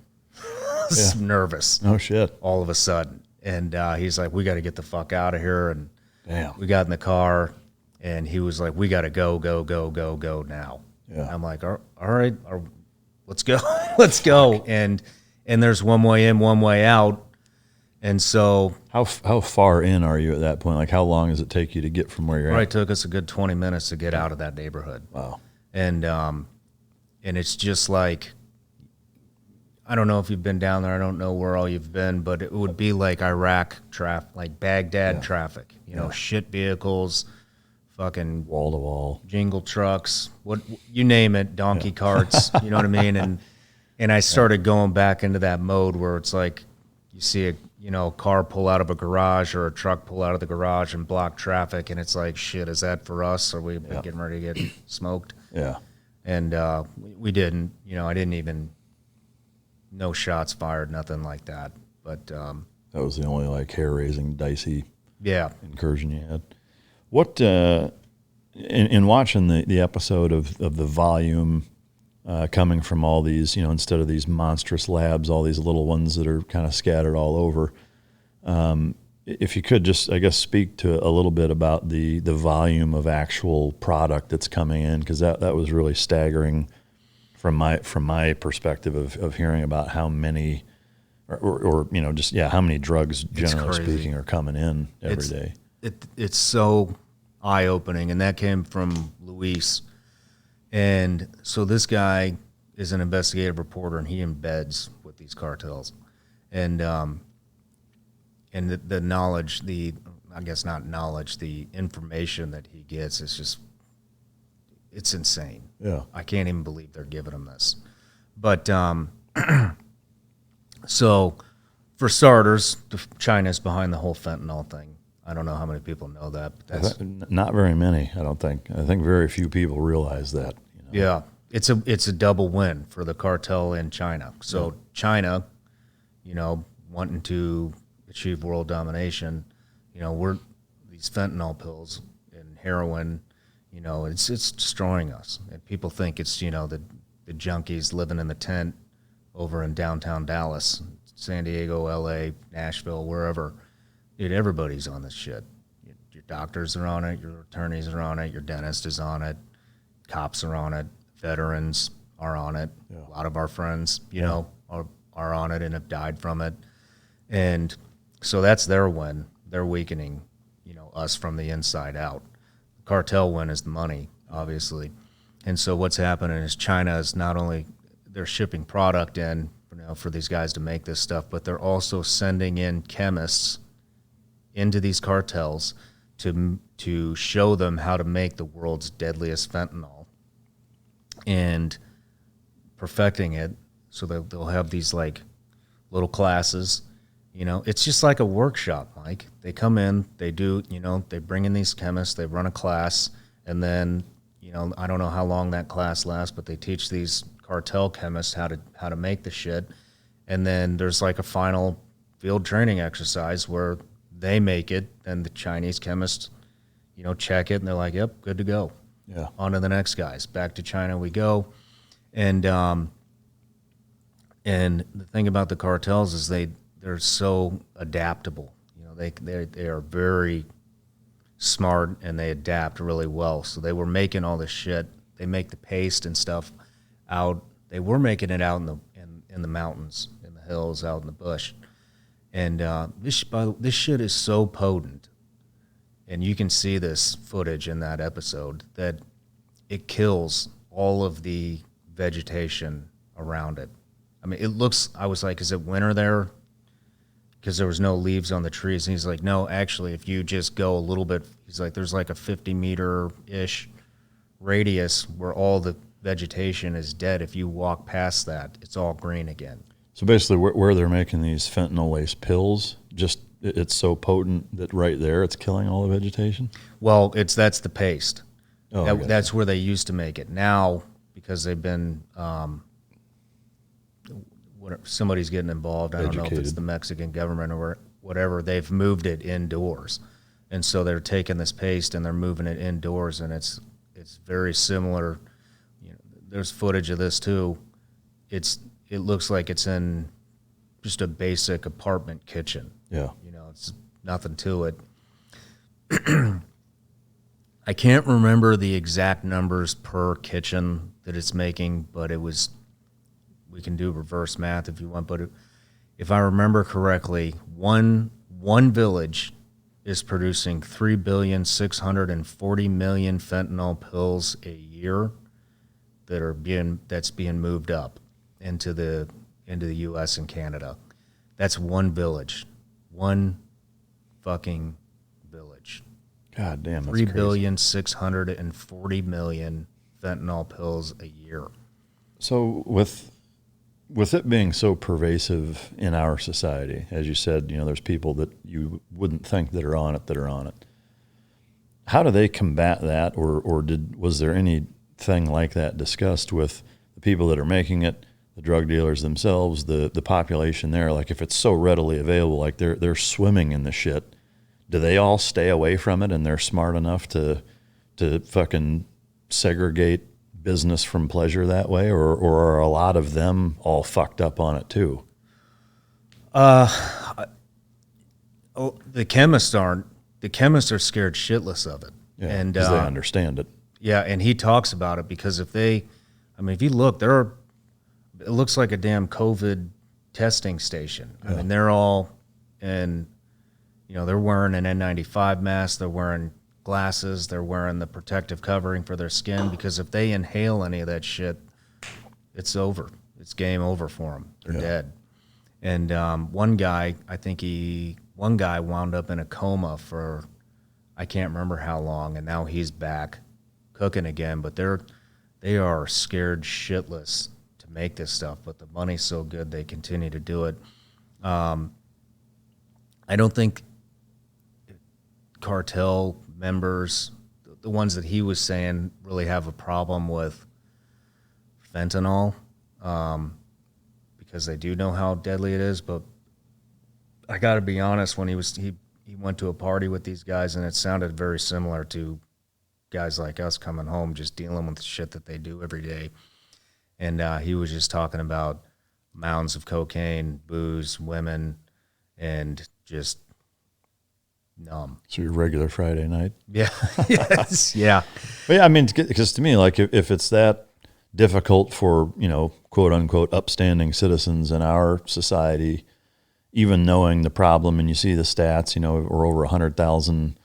nervous. Oh shit! All of a sudden, and he's like, "We got to get the fuck out of here." And damn, we got in the car, and he was like, "We got to go now." Yeah. I'm like, all right, let's go, let's go. And there's one way in, one way out. And so How far in are you at that point? Like, how long does it take you to get from where you're Right, at? took us a good 20 minutes to get out of that neighborhood. Wow. And it's just like, I don't know if you've been down there. I don't know where all you've been, but it would be like Iraq traffic, like Baghdad traffic. You know, shit vehicles, fucking Wall to wall. jingle trucks, what you name it, donkey carts. You know what I mean? And I started going back into that mode where it's like you see a car pull out of a garage or a truck pull out of the garage and block traffic, and it's like, shit, is that for us? Are we getting ready to get smoked? Yeah. And we didn't. I didn't even. No shots fired, nothing like that. But That was the only like hair-raising, dicey incursion you had. What in watching the episode of the volume coming from all these, instead of these monstrous labs, all these little ones that are kind of scattered all over. If you could just, I guess, speak to a little bit about the volume of actual product that's coming in, because that was really staggering from my perspective of hearing about how many, or just how many drugs, generally speaking, are coming in every day. It's so eye-opening, and that came from Luis. And so this guy is an investigative reporter, and he embeds with these cartels. And the knowledge, I guess not knowledge, the information that he gets is just, it's insane. Yeah. I can't even believe they're giving him this. But so for starters, China's behind the whole fentanyl thing. I don't know how many people know that. But that's not very many, I don't think. I think very few people realize that. Yeah, it's a double win for the cartel in China. So China, wanting to achieve world domination, we're these fentanyl pills and heroin. It's destroying us. And people think it's the junkies living in the tent over in downtown Dallas, San Diego, L.A., Nashville, wherever. Dude, everybody's on this shit. Your doctors are on it. Your attorneys are on it. Your dentist is on it. Cops are on it. Veterans are on it. Yeah. A lot of our friends, are on it and have died from it. And so that's their win. They're weakening, us from the inside out. The cartel win is the money, obviously. And so what's happening is China is not only they're shipping product in, for these guys to make this stuff, but they're also sending in chemists into these cartels to show them how to make the world's deadliest fentanyl and perfecting it so that they'll have these like little classes. It's just like a workshop, Mike. They come in, they do, they bring in these chemists, they run a class, and then, I don't know how long that class lasts, but they teach these cartel chemists how to make the shit. And then there's like a final field training exercise where they make it, and the Chinese chemists, check it, and they're like, yep, good to go. Yeah. On to the next guys. Back to China we go. And the thing about the cartels is they're so adaptable. They are very smart, and they adapt really well. So they were making all this shit. They make the paste and stuff out. They were making it out in the mountains, in the hills, out in the bush. And this shit is so potent, and you can see this footage in that episode, that it kills all of the vegetation around it. I mean, it looks, I was like, is it winter there? Because there was no leaves on the trees. And he's like, no, actually, if you just go a little bit, he's like, there's like a 50-meter-ish radius where all the vegetation is dead. If you walk past that, it's all green again. So basically, where they're making these fentanyl-laced pills, just it's so potent that right there it's killing all the vegetation? Well, that's the paste. Oh, That's where they used to make it. Now, because they've been somebody's getting involved. I don't know if it's the Mexican government or whatever. They've moved it indoors, and so they're taking this paste and they're moving it indoors, and it's very similar. There's footage of this too. It looks like it's in just a basic apartment kitchen. Yeah. It's nothing to it. I can't remember the exact numbers per kitchen that it's making, but we can do reverse math if you want, but if I remember correctly, one village is producing 3,640,000,000 fentanyl pills a year that's being moved up into the U.S. and Canada. That's one village, one fucking village. God damn, that's 3,640,000,000 fentanyl pills a year. So with it being so pervasive in our society, as you said, there's people that you wouldn't think that are on it. How do they combat that, or was there anything like that discussed with the people that are making it, the drug dealers themselves, the population there? Like, if it's so readily available, like they're swimming in the shit, do they all stay away from it and they're smart enough to fucking segregate business from pleasure that way, or are a lot of them all fucked up on it too? The chemists aren't. The chemists are scared shitless of it. Yeah, and because they understand it. Yeah, and he talks about it because if you look, it looks like a damn COVID testing station. Yeah. I mean, they're all, and they're wearing an N95 mask, they're wearing glasses, they're wearing the protective covering for their skin, because if they inhale any of that shit, it's over. It's game over for them. They're dead. And one guy wound up in a coma for, I can't remember how long, and now he's back cooking again. But they are scared shitless to make this stuff, but the money's so good they continue to do it. I don't think cartel members, the ones that he was saying, really have a problem with fentanyl, because they do know how deadly it is. But I got to be honest, when he went to a party with these guys, and it sounded very similar to guys like us coming home, just dealing with shit that they do every day. And he was just talking about mounds of cocaine, booze, women, and just numb. So your regular Friday night? Yeah. Yes. Yeah. But yeah, I mean, because to me, like, if it's that difficult for, quote unquote, upstanding citizens in our society, even knowing the problem, and you see the stats, we're over 100,000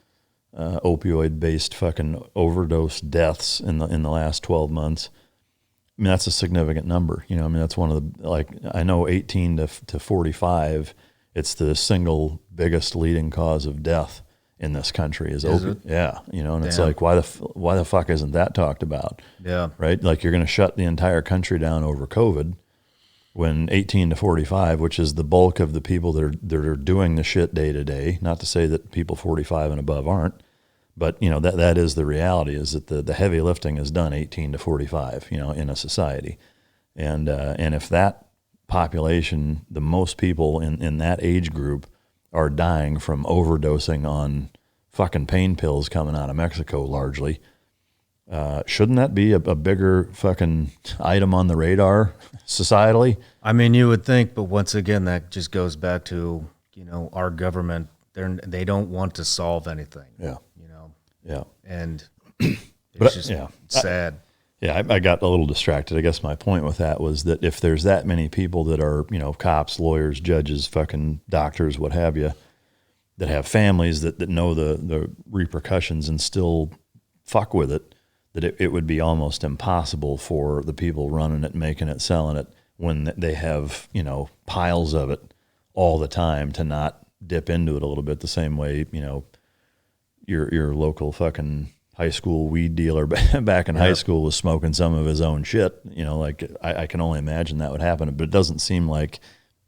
opioid-based fucking overdose deaths in the last 12 months. I mean, that's a significant number. That's one of the, like, I know 18 to 45, it's the single biggest leading cause of death in this country is opiate. Yeah, and Damn. It's like, why the fuck isn't that talked about? Yeah. Right? Like, you're going to shut the entire country down over COVID when 18 to 45, which is the bulk of the people that are doing the shit day to day, not to say that people 45 and above aren't, but that is the reality, is that the heavy lifting is done 18 to 45, in a society. And if that population, the most people in that age group are dying from overdosing on fucking pain pills coming out of Mexico largely, shouldn't that be a bigger fucking item on the radar societally? I mean, you would think, but once again, that just goes back to, our government. They don't want to solve anything. Yeah. Yeah. And it's just sad. I got a little distracted. I guess my point with that was that if there's that many people that are, cops, lawyers, judges, fucking doctors, what have you, that have families that know the repercussions and still fuck with it, that it would be almost impossible for the people running it, making it, selling it, when they have, piles of it all the time, to not dip into it a little bit the same way, your local fucking high school weed dealer back in high school was smoking some of his own shit. Like, I can only imagine that would happen, but it doesn't seem like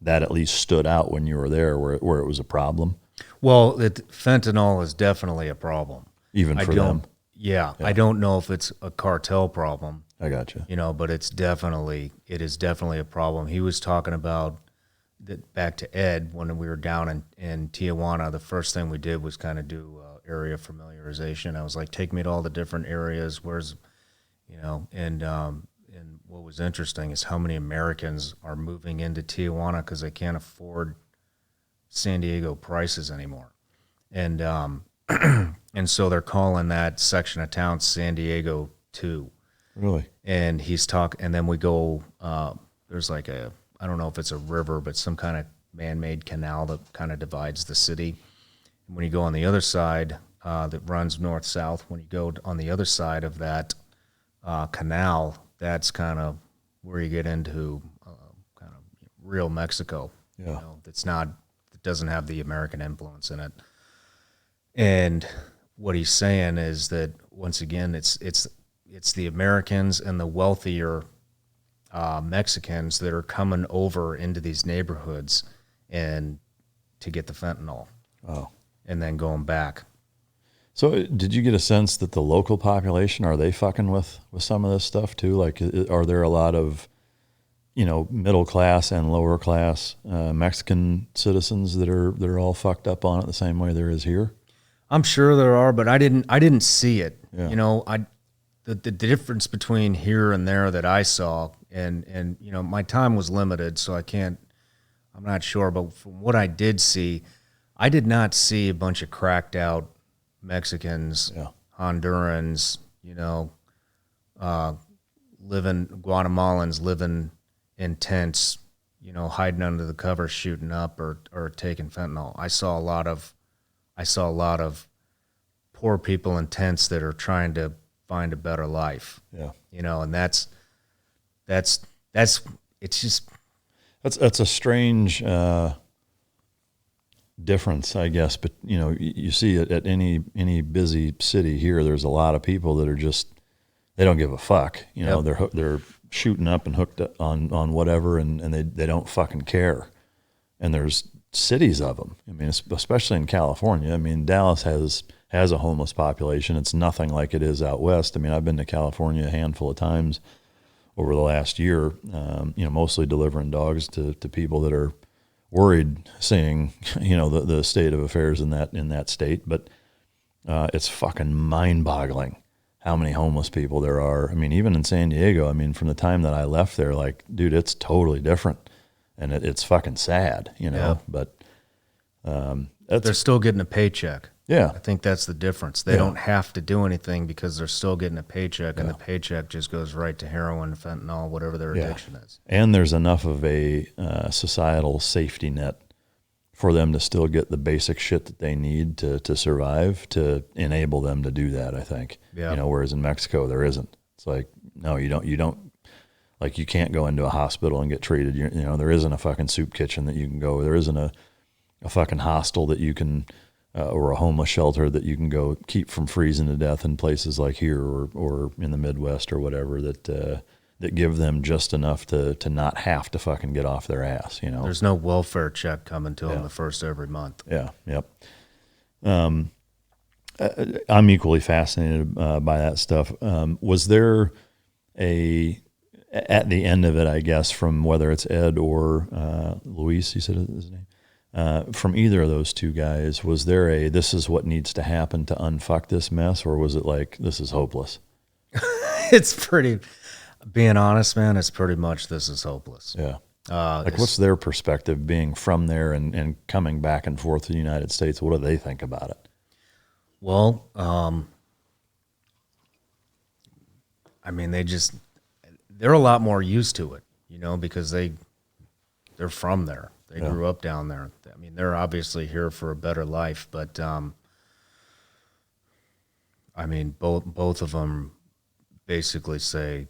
that at least stood out when you were there where it was a problem. Well, fentanyl is definitely a problem. Even for them. Yeah. I don't know if it's a cartel problem. I got you. But it is definitely a problem. He was talking about that back to Ed when we were down in Tijuana. The first thing we did was kind of do area familiarization. I was like, take me to all the different areas. And what was interesting is how many Americans are moving into Tijuana because they can't afford San Diego prices anymore. And and so they're calling that section of town San Diego 2. Really? And he's and then we go, there's like I don't know if it's a river, but some kind of man-made canal that kind of divides the city. And when you go on the other side, that runs north-south, when you go on the other side of that canal, that's kind of where you get into kind of real Mexico. Yeah. You know, that doesn't have the American influence in it. And what he's saying is that once again, it's the Americans and the wealthier Mexicans that are coming over into these neighborhoods and to get the fentanyl. Oh. And then going back. So did you get a sense that the local population, are they fucking with some of this stuff too? Like, are there a lot of, you know, middle class and lower class Mexican citizens that are all fucked up on it the same way there is here? I'm sure there are, but I didn't see it. Yeah. You know, the difference between here and there that I saw, and you know, my time was limited, so I'm not sure, but from what I did see, I did not see a bunch of cracked out Mexicans, Yeah. Hondurans, you know, Guatemalans living in tents, you know, hiding under the covers, shooting up or taking fentanyl. I saw a lot of poor people in tents that are trying to find a better life. Yeah. You know, and that's it's just That's a strange difference, I guess. But you know, you see it at any busy city here. There's a lot of people that are just, they don't give a fuck. You know, Yep. they're shooting up and hooked on whatever, and they don't fucking care. And there's cities of them. I mean, especially in California. I mean, Dallas has a homeless population. It's nothing like it is out west. I mean, I've been to California a handful of times over the last year, you know, mostly delivering dogs to people that are worried, seeing, you know, the state of affairs in that state. But it's fucking mind-boggling how many homeless people there are. I mean, even in San Diego, I mean, from the time that I left there, like, dude, it's totally different, and it's fucking sad, you know. Yeah. But they're still getting a paycheck. yeah, I think that's the difference. They don't have to do anything because they're still getting a paycheck, and the paycheck just goes right to heroin, fentanyl, whatever their addiction is. And there's enough of a societal safety net for them to still get the basic shit that they need to survive, to enable them to do that, I think. Yeah. You know, whereas in Mexico there isn't. It's like, no, you don't like, you can't go into a hospital and get treated. You know, there isn't a fucking soup kitchen that you can go. There isn't a fucking hostel that you can or a homeless shelter that you can go keep from freezing to death in places like here or in the Midwest or whatever, that give them just enough to not have to fucking get off their ass, you know. There's no welfare check coming to them the first every month. Yeah, yep. I'm equally fascinated by that stuff. Was there at the end of it, I guess, from whether it's Ed or Luis, you said his name, from either of those two guys, was there this is what needs to happen to unfuck this mess, or was it like, this is hopeless? It's pretty, being honest, man, it's pretty much this is hopeless. Yeah. Like, what's their perspective being from there and coming back and forth to the United States? What do they think about it? Well, I mean, they're a lot more used to it, you know, because they're from there. They grew up down there. I mean, they're obviously here for a better life, but I mean, both of them basically say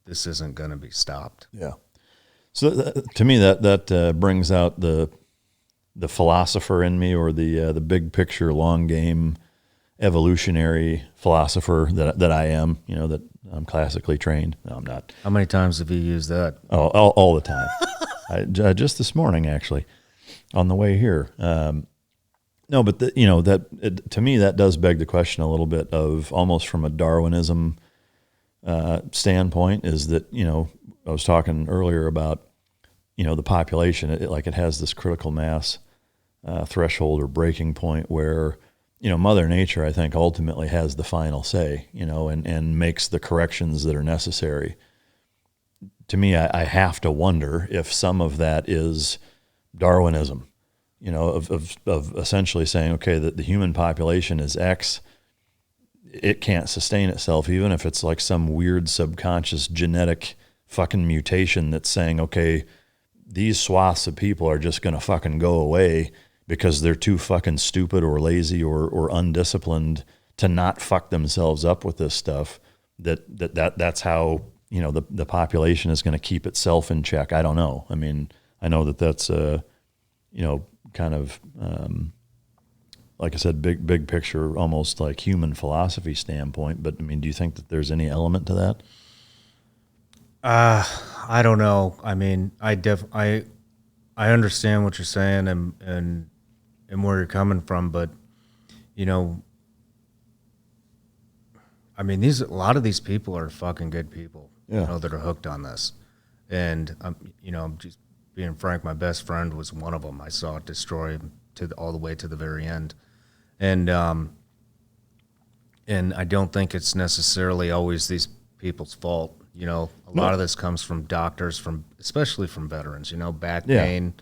this isn't going to be stopped. Yeah. So to me, that brings out the philosopher in me, or the big picture, long game, evolutionary philosopher that I am. You know, that I'm classically trained. No, I'm not. How many times have you used that? Oh, all the time. Just this morning, actually, on the way here. No, but to me, that does beg the question a little bit, of almost from a Darwinism standpoint, is that, you know, I was talking earlier about, you know, the population, it has this critical mass threshold or breaking point where, you know, Mother Nature, I think, ultimately has the final say, you know, and makes the corrections that are necessary. To me, I have to wonder if some of that is Darwinism, you know, of essentially saying, okay, that the human population is X, it can't sustain itself, even if it's like some weird subconscious genetic fucking mutation that's saying, okay, these swaths of people are just going to fucking go away because they're too fucking stupid or lazy or undisciplined to not fuck themselves up with this stuff. That's how, you know, the population is going to keep itself in check. I don't know. I mean, I know that's you know, kind of like I said, big picture, almost like human philosophy standpoint. But I mean, do you think that there's any element to that? I don't know. I mean, I understand what you're saying and where you're coming from, but you know, I mean, a lot of these people are fucking good people, Yeah. you know, that are hooked on this. And you know, just being frank, my best friend was one of them. I saw it destroy him all the way to the very end. And I don't think it's necessarily always these people's fault. You know, a lot of this comes from doctors, especially from veterans, you know, back pain.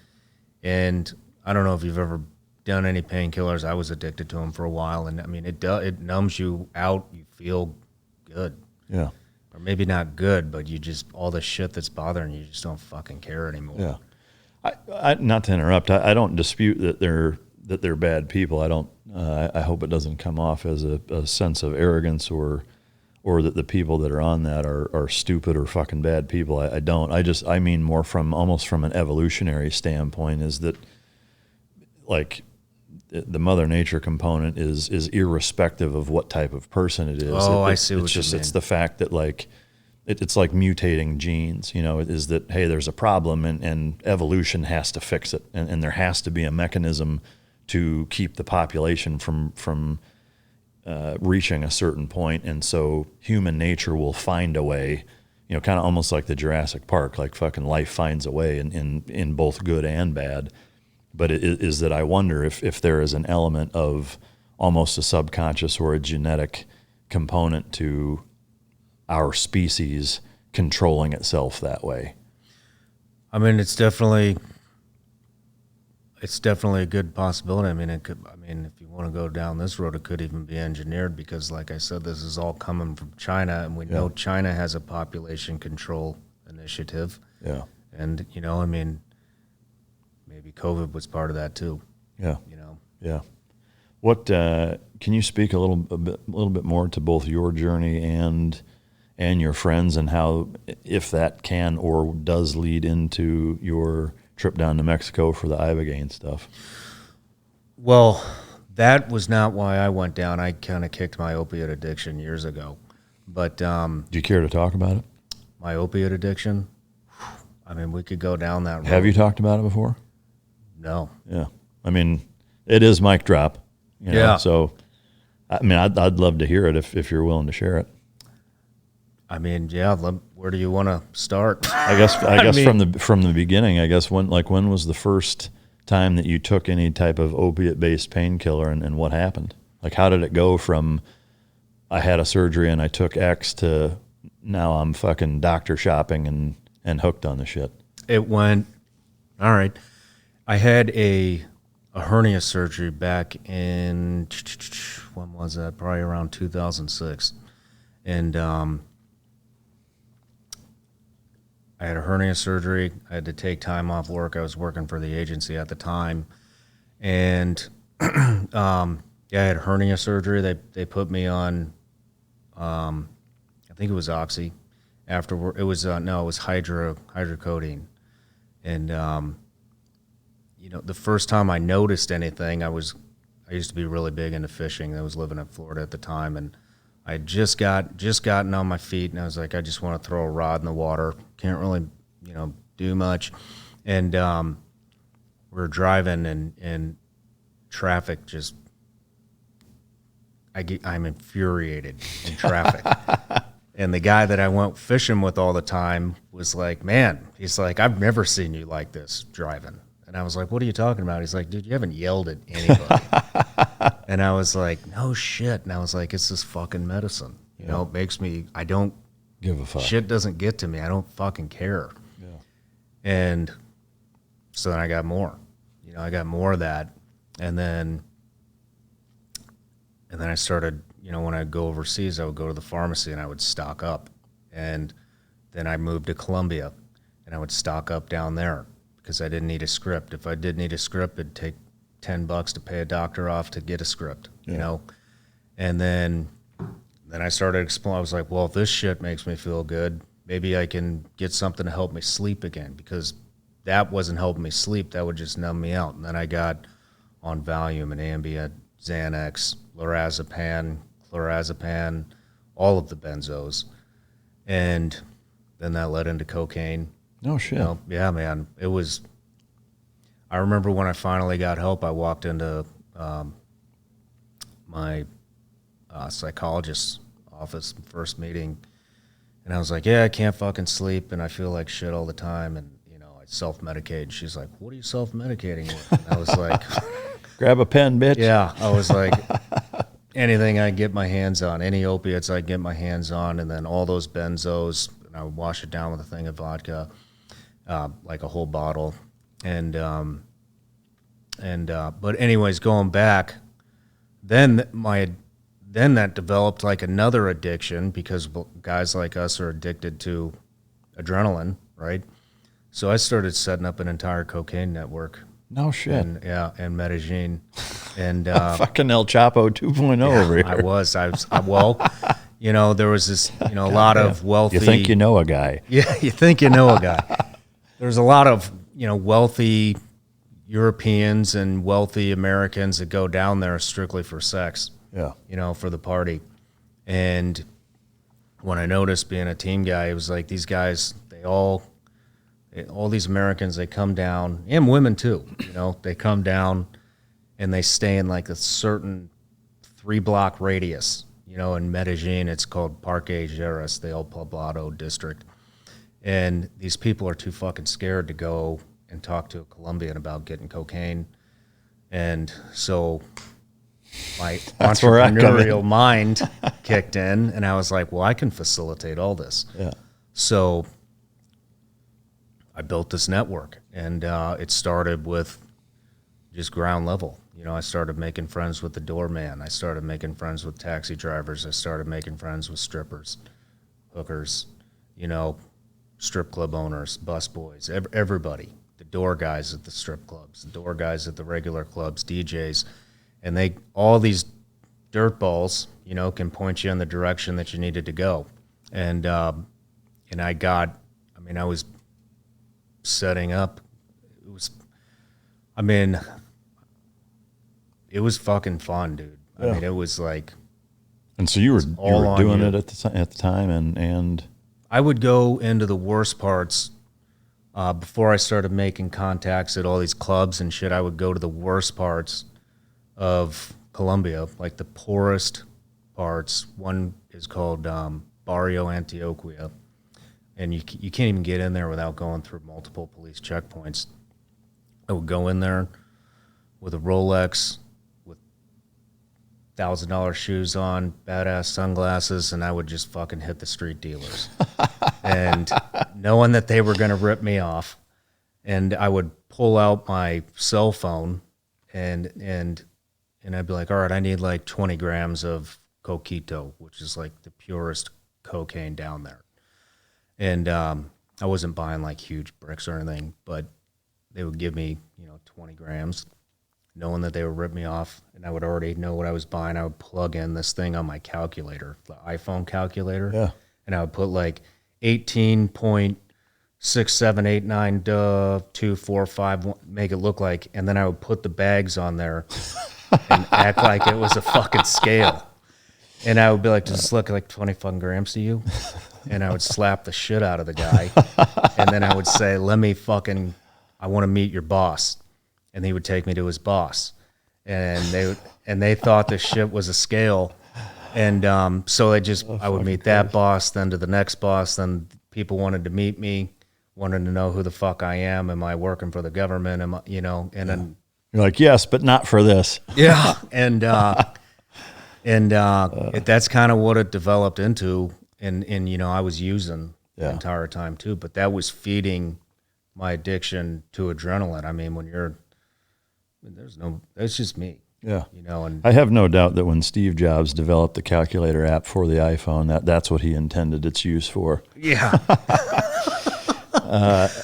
And I don't know if you've ever done any painkillers. I was addicted to them for a while. And I mean, it numbs you out. You feel good. Yeah. Or maybe not good, but you just, all the shit that's bothering you, just don't fucking care anymore. Yeah. I not to interrupt, I don't dispute that they're bad people. I don't, I hope it doesn't come off as a sense of arrogance or that the people that are on that are stupid or fucking bad people. I don't. I mean more almost from an evolutionary standpoint, is that like the Mother Nature component is irrespective of what type of person it is. I see what you mean. It's the fact that like it's like mutating genes, you know, is that, hey, there's a problem and evolution has to fix it. And there has to be a mechanism to keep the population from reaching a certain point. And so human nature will find a way, you know, kind of almost like the Jurassic Park, like fucking life finds a way in both good and bad. But it is that I wonder if there is an element of almost a subconscious or a genetic component to our species controlling itself that way. I mean, it's definitely a good possibility. I mean, if you want to go down this road, it could even be engineered because, like I said, this is all coming from China, and we know China has a population control initiative. Yeah. And, you know, I mean, maybe COVID was part of that too. Yeah. You know? Yeah. What, can you speak a little bit more to both your journey and your friends, and how, if that can or does lead into your trip down to Mexico for the Ibogaine stuff? Well, that was not why I went down. I kind of kicked my opiate addiction years ago. But do you care to talk about it? My opiate addiction? I mean, we could go down that road. Have you talked about it before? No. Yeah. I mean, it is mic drop. You know, yeah. So, I mean, I'd love to hear it if you're willing to share it. I mean, yeah. Where do you want to start? I guess from the beginning. I guess when was the first time that you took any type of opiate-based painkiller, and what happened? Like, how did it go from I had a surgery and I took X to now I'm fucking doctor shopping and hooked on the shit? It went, all right. I had a hernia surgery back in, when was that? Probably around 2006. And I had a hernia surgery. I had to take time off work. I was working for the agency at the time. And I had hernia surgery. They put me on, I think it was Oxy. Afterward, it was hydrocodone. And you know, the first time I noticed anything, I used to be really big into fishing. I was living in Florida at the time, and I had just gotten on my feet, and I was like, I just want to throw a rod in the water. Can't really, you know, do much. And we were driving, and traffic just, I'm infuriated in traffic. And the guy that I went fishing with all the time was like, man, he's like, I've never seen you like this driving. And I was like, what are you talking about? He's like, dude, you haven't yelled at anybody. And I was like, no shit. And I was like, it's this fucking medicine. You know, it makes me, I don't give a fuck. Shit doesn't get to me. I don't fucking care. Yeah. And so then I got more. You know, I got more of that. And then I started, you know, when I'd go overseas, I would go to the pharmacy and I would stock up. And then I moved to Colombia and I would stock up down there. because I didn't need a script. If I did need a script, it'd take $10 to pay a doctor off to get a script, you know? And then I started exploring. I was like, well, if this shit makes me feel good, maybe I can get something to help me sleep again, because that wasn't helping me sleep. That would just numb me out. And then I got on Valium and Ambien, Xanax, clorazepam, all of the benzos. And then that led into cocaine. No shit. You know, yeah, man. It was, I remember when I finally got help, I walked into my psychologist's office, first meeting, and I was like, yeah, I can't fucking sleep, and I feel like shit all the time, and, you know, I self-medicate. She's like, what are you self-medicating with? And I was like, grab a pen, bitch. yeah, I was like, anything I get my hands on, any opiates I get my hands on, and then all those benzos, and I would wash it down with a thing of vodka, like a whole bottle. But anyways, going back, then that developed like another addiction, because guys like us are addicted to adrenaline, right? So I started setting up an entire cocaine network. No shit. And Medellin. And fucking El Chapo 2.0 over here. I was, well, you know, there was this, you know, a lot of wealthy. You think you know a guy. Yeah, you think you know a guy. There's a lot of, you know, wealthy Europeans and wealthy Americans that go down there strictly for sex. Yeah. You know, for the party. And when I noticed, being a team guy, it was like these guys, all these Americans, they come down, and women too, you know, they come down and they stay in like a certain 3-block radius. You know, in Medellin, it's called Parque Lleras, the El Poblado district. And these people are too fucking scared to go and talk to a Colombian about getting cocaine. And so my entrepreneurial mind kicked in, and I was like, well, I can facilitate all this. Yeah. So I built this network, and it started with just ground level. You know, I started making friends with the doorman. I started making friends with taxi drivers. I started making friends with strippers, hookers, you know, strip club owners, bus boys, everybody, the door guys at the strip clubs, the door guys at the regular clubs, DJs. And all these dirtballs, you know, can point you in the direction that you needed to go. And I was setting up. It was fucking fun, dude. Yeah. I mean, it was like. And so you were doing it at the time, and I would go into the worst parts before I started making contacts at all these clubs and shit. I would go to the worst parts of Colombia, like the poorest parts. One is called Barrio Antioquia, and you can't even get in there without going through multiple police checkpoints. I would go in there with a Rolex, with $1,000 shoes on, badass sunglasses, and I would just fucking hit the street dealers. And knowing that they were going to rip me off, and I would pull out my cell phone and I'd be like, all right, I need like 20 grams of coquito, which is like the purest cocaine down there. And I wasn't buying like huge bricks or anything, but they would give me, 20 grams, knowing that they would rip me off, and I would already know what I was buying. I would plug in this thing on my calculator, the iPhone calculator, yeah, and I would put like 18.6789 make it look like, and then I would put the bags on there and act like it was a fucking scale. And I would be like, does this look like 20 fucking grams to you? And I would slap the shit out of the guy. And then I would say, I want to meet your boss. And he would take me to his boss. And they thought this shit was a scale. And so I would meet that boss, then to the next boss. Then people wanted to meet me, wanted to know who the fuck I am. Am I working for the government? Then you're like, yes, but not for this. Yeah. That's kind of what it developed into. And I was using the entire time too, but that was feeding my addiction to adrenaline. I mean, it's just me. Yeah. And I have no doubt that when Steve Jobs developed the calculator app for the iPhone, that's what he intended its use for. Yeah.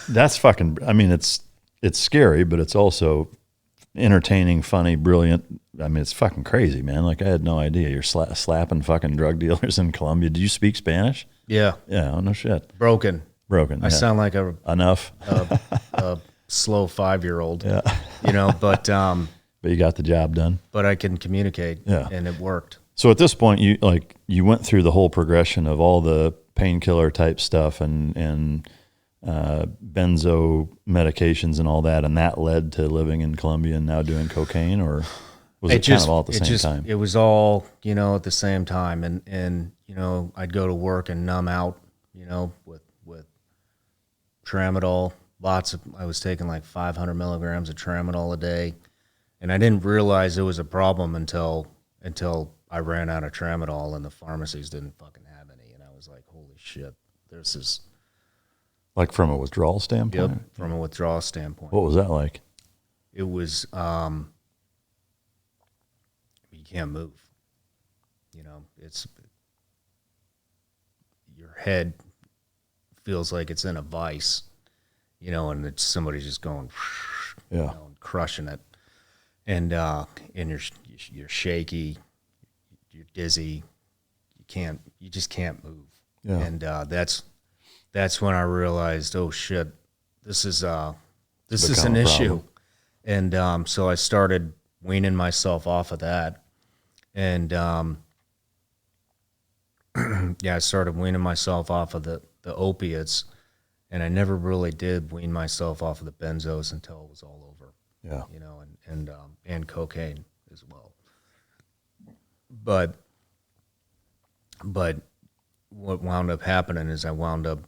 That's fucking, it's it's scary, but it's also entertaining, funny, brilliant. I mean, it's fucking crazy, man. Like, I had no idea you're slapping fucking drug dealers in Colombia. Do you speak Spanish? Yeah. Yeah, oh, no shit. Broken. I sound like a enough. slow 5-year-old. Yeah. You know, but But you got the job done. but I can communicate. Yeah. And it worked. So at this point, you went through the whole progression of all the painkiller type stuff and benzo medications and all that, and that led to living in Colombia and now doing cocaine, or was it kind of all at the same time? It was all, you know, at the same time, and you know, I'd go to work and numb out, you know, with tramadol. I was taking like 500 milligrams of tramadol a day, and I didn't realize it was a problem until I ran out of tramadol and the pharmacies didn't fucking have any, and I was like, holy shit, this is. Like from a withdrawal standpoint? Yep, from a withdrawal standpoint. What was that like? It was, you can't move. You know, your head feels like it's in a vice, you know, and it's somebody's just going, Yeah. you know, and crushing it. And you're shaky, you're dizzy, you just can't move. Yeah. And that's when I realized, oh shit, this is an issue. And so I started weaning myself off of that. And yeah, I started weaning myself off of the opiates, and I never really did wean myself off of the benzos until it was all over. Yeah. You know, and cocaine as well. But what wound up happening is I wound up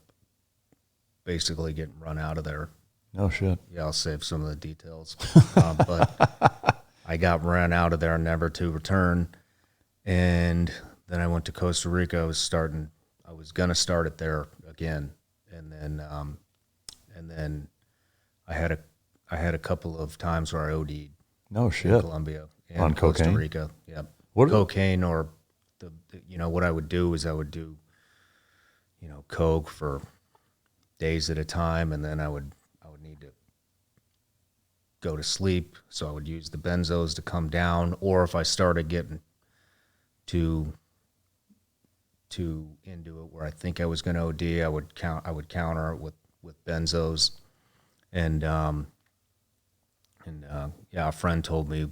basically getting run out of there. No shit. Yeah, I'll save some of the details. But I got run out of there, never to return. And then I went to Costa Rica. I was going to start it there again. And then I had a couple of times where I OD'd. No shit. In Colombia and On Costa cocaine? Rica. Yep. What- Cocaine, or you know, what I would do is I would do, you know, coke for days at a time, and then I would need to go to sleep, so I would use the benzos to come down. Or if I started getting too into it where I think I was going to OD, I would counter it with benzos. And yeah, a friend told me,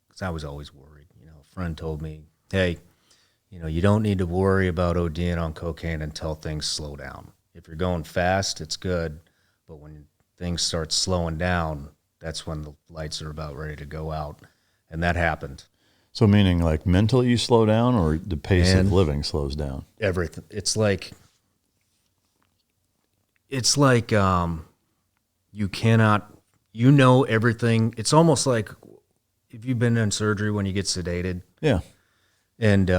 because I was always worried, you know, a friend told me, hey, you know, you don't need to worry about ODing on cocaine until things slow down. If you're going fast, it's good, but when things start slowing down, that's when the lights are about ready to go out. And that happened. So meaning like mentally you slow down, or the pace of living slows down? Everything. It's like you cannot, you know, everything. It's almost like if you've been in surgery when you get sedated. Yeah. And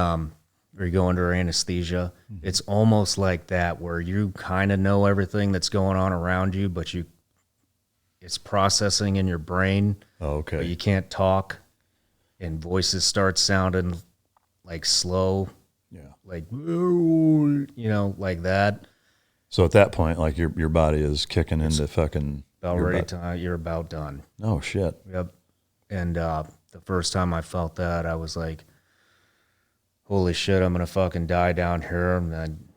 or you go under anesthesia. Mm-hmm. It's almost like that, where you kind of know everything that's going on around you, but it's processing in your brain. Oh, okay. But you can't talk, and voices start sounding like slow. Yeah. Like, you know, like that. So at that point, like your body is kicking into fucking. You're about done. Oh shit. Yep. And the first time I felt that, I was like, holy shit, I'm going to fucking die down here. And then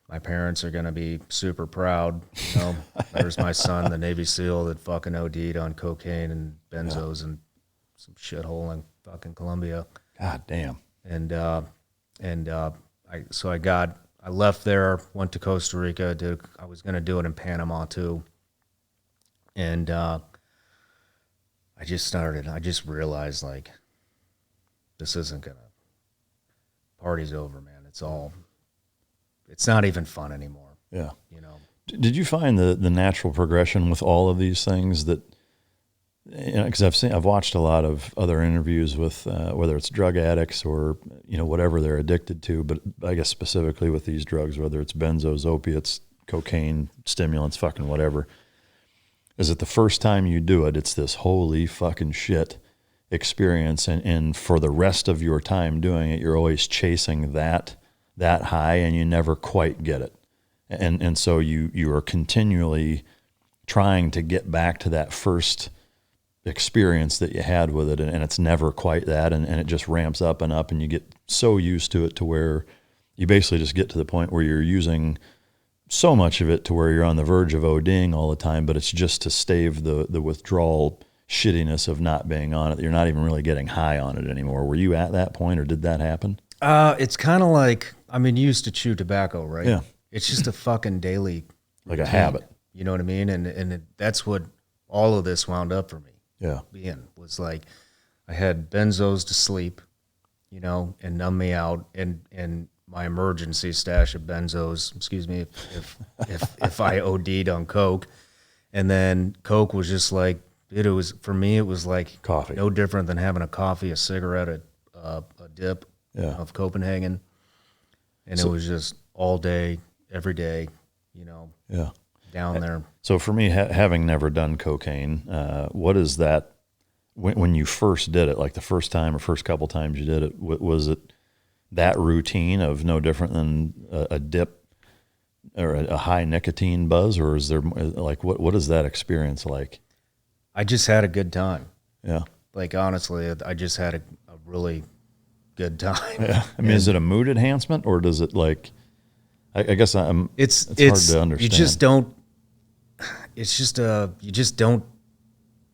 my parents are going to be super proud. You know, there's my son, the Navy SEAL that fucking OD'd on cocaine and benzos and some shithole in fucking Colombia. God damn. I left there, went to Costa Rica. I was going to do it in Panama too. And I just realized, like, this isn't going to, party's over, man. It's not even fun anymore. Yeah. You know. Did you find the natural progression with all of these things that, you know, because I've watched a lot of other interviews with whether it's drug addicts or, you know, whatever they're addicted to, but I guess specifically with these drugs, whether it's benzos, opiates, cocaine, stimulants, fucking whatever, is it the first time you do it, it's this holy fucking shit experience, and for the rest of your time doing it, you're always chasing that high, and you never quite get it, and so you are continually trying to get back to that first experience that you had with it, and it's never quite that, and it just ramps up, and you get so used to it to where you basically just get to the point where you're using so much of it to where you're on the verge of ODing all the time, but it's just to stave the withdrawal shittiness of not being on it. You're not even really getting high on it anymore. Were you at that point, or did that happen? It's kind of like, I mean, you used to chew tobacco, right? Yeah. It's just a fucking daily Like a routine, habit. You know what I mean? And that's what all of this wound up for me. Yeah. Was like, I had benzos to sleep, you know, and numb me out, and my emergency stash of benzos, excuse me, if I OD'd on Coke. And then Coke was just like, it was, for me, it was like Coffee. no different than having a coffee, a cigarette, a dip of Copenhagen. And it was just all day, every day, you know, down there. So for me, having never done cocaine, what is that, when you first did it, like the first time or first couple times you did it, was it that routine of no different than a dip or a high nicotine buzz, or is there, like, what is that experience like? I just had a good time. Yeah. Like, honestly, I just had a really good time. Yeah. I mean, is it a mood enhancement, or does it, like, I guess it's hard to understand. You just don't, it's just you just don't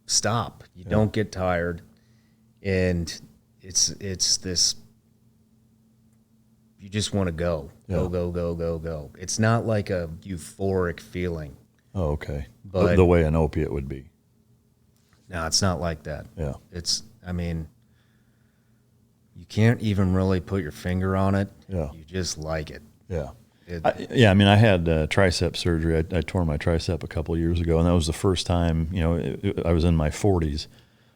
stop. You don't get tired. And it's this, you just want to go. Go. It's not like a euphoric feeling. Oh, okay. But the way an opiate would be. No, it's not like that. Yeah. It's, I mean, you can't even really put your finger on it. Yeah. You just like it. Yeah. I mean, I had tricep surgery. I tore my tricep a couple of years ago, and that was the first time, you know, I was in my 40s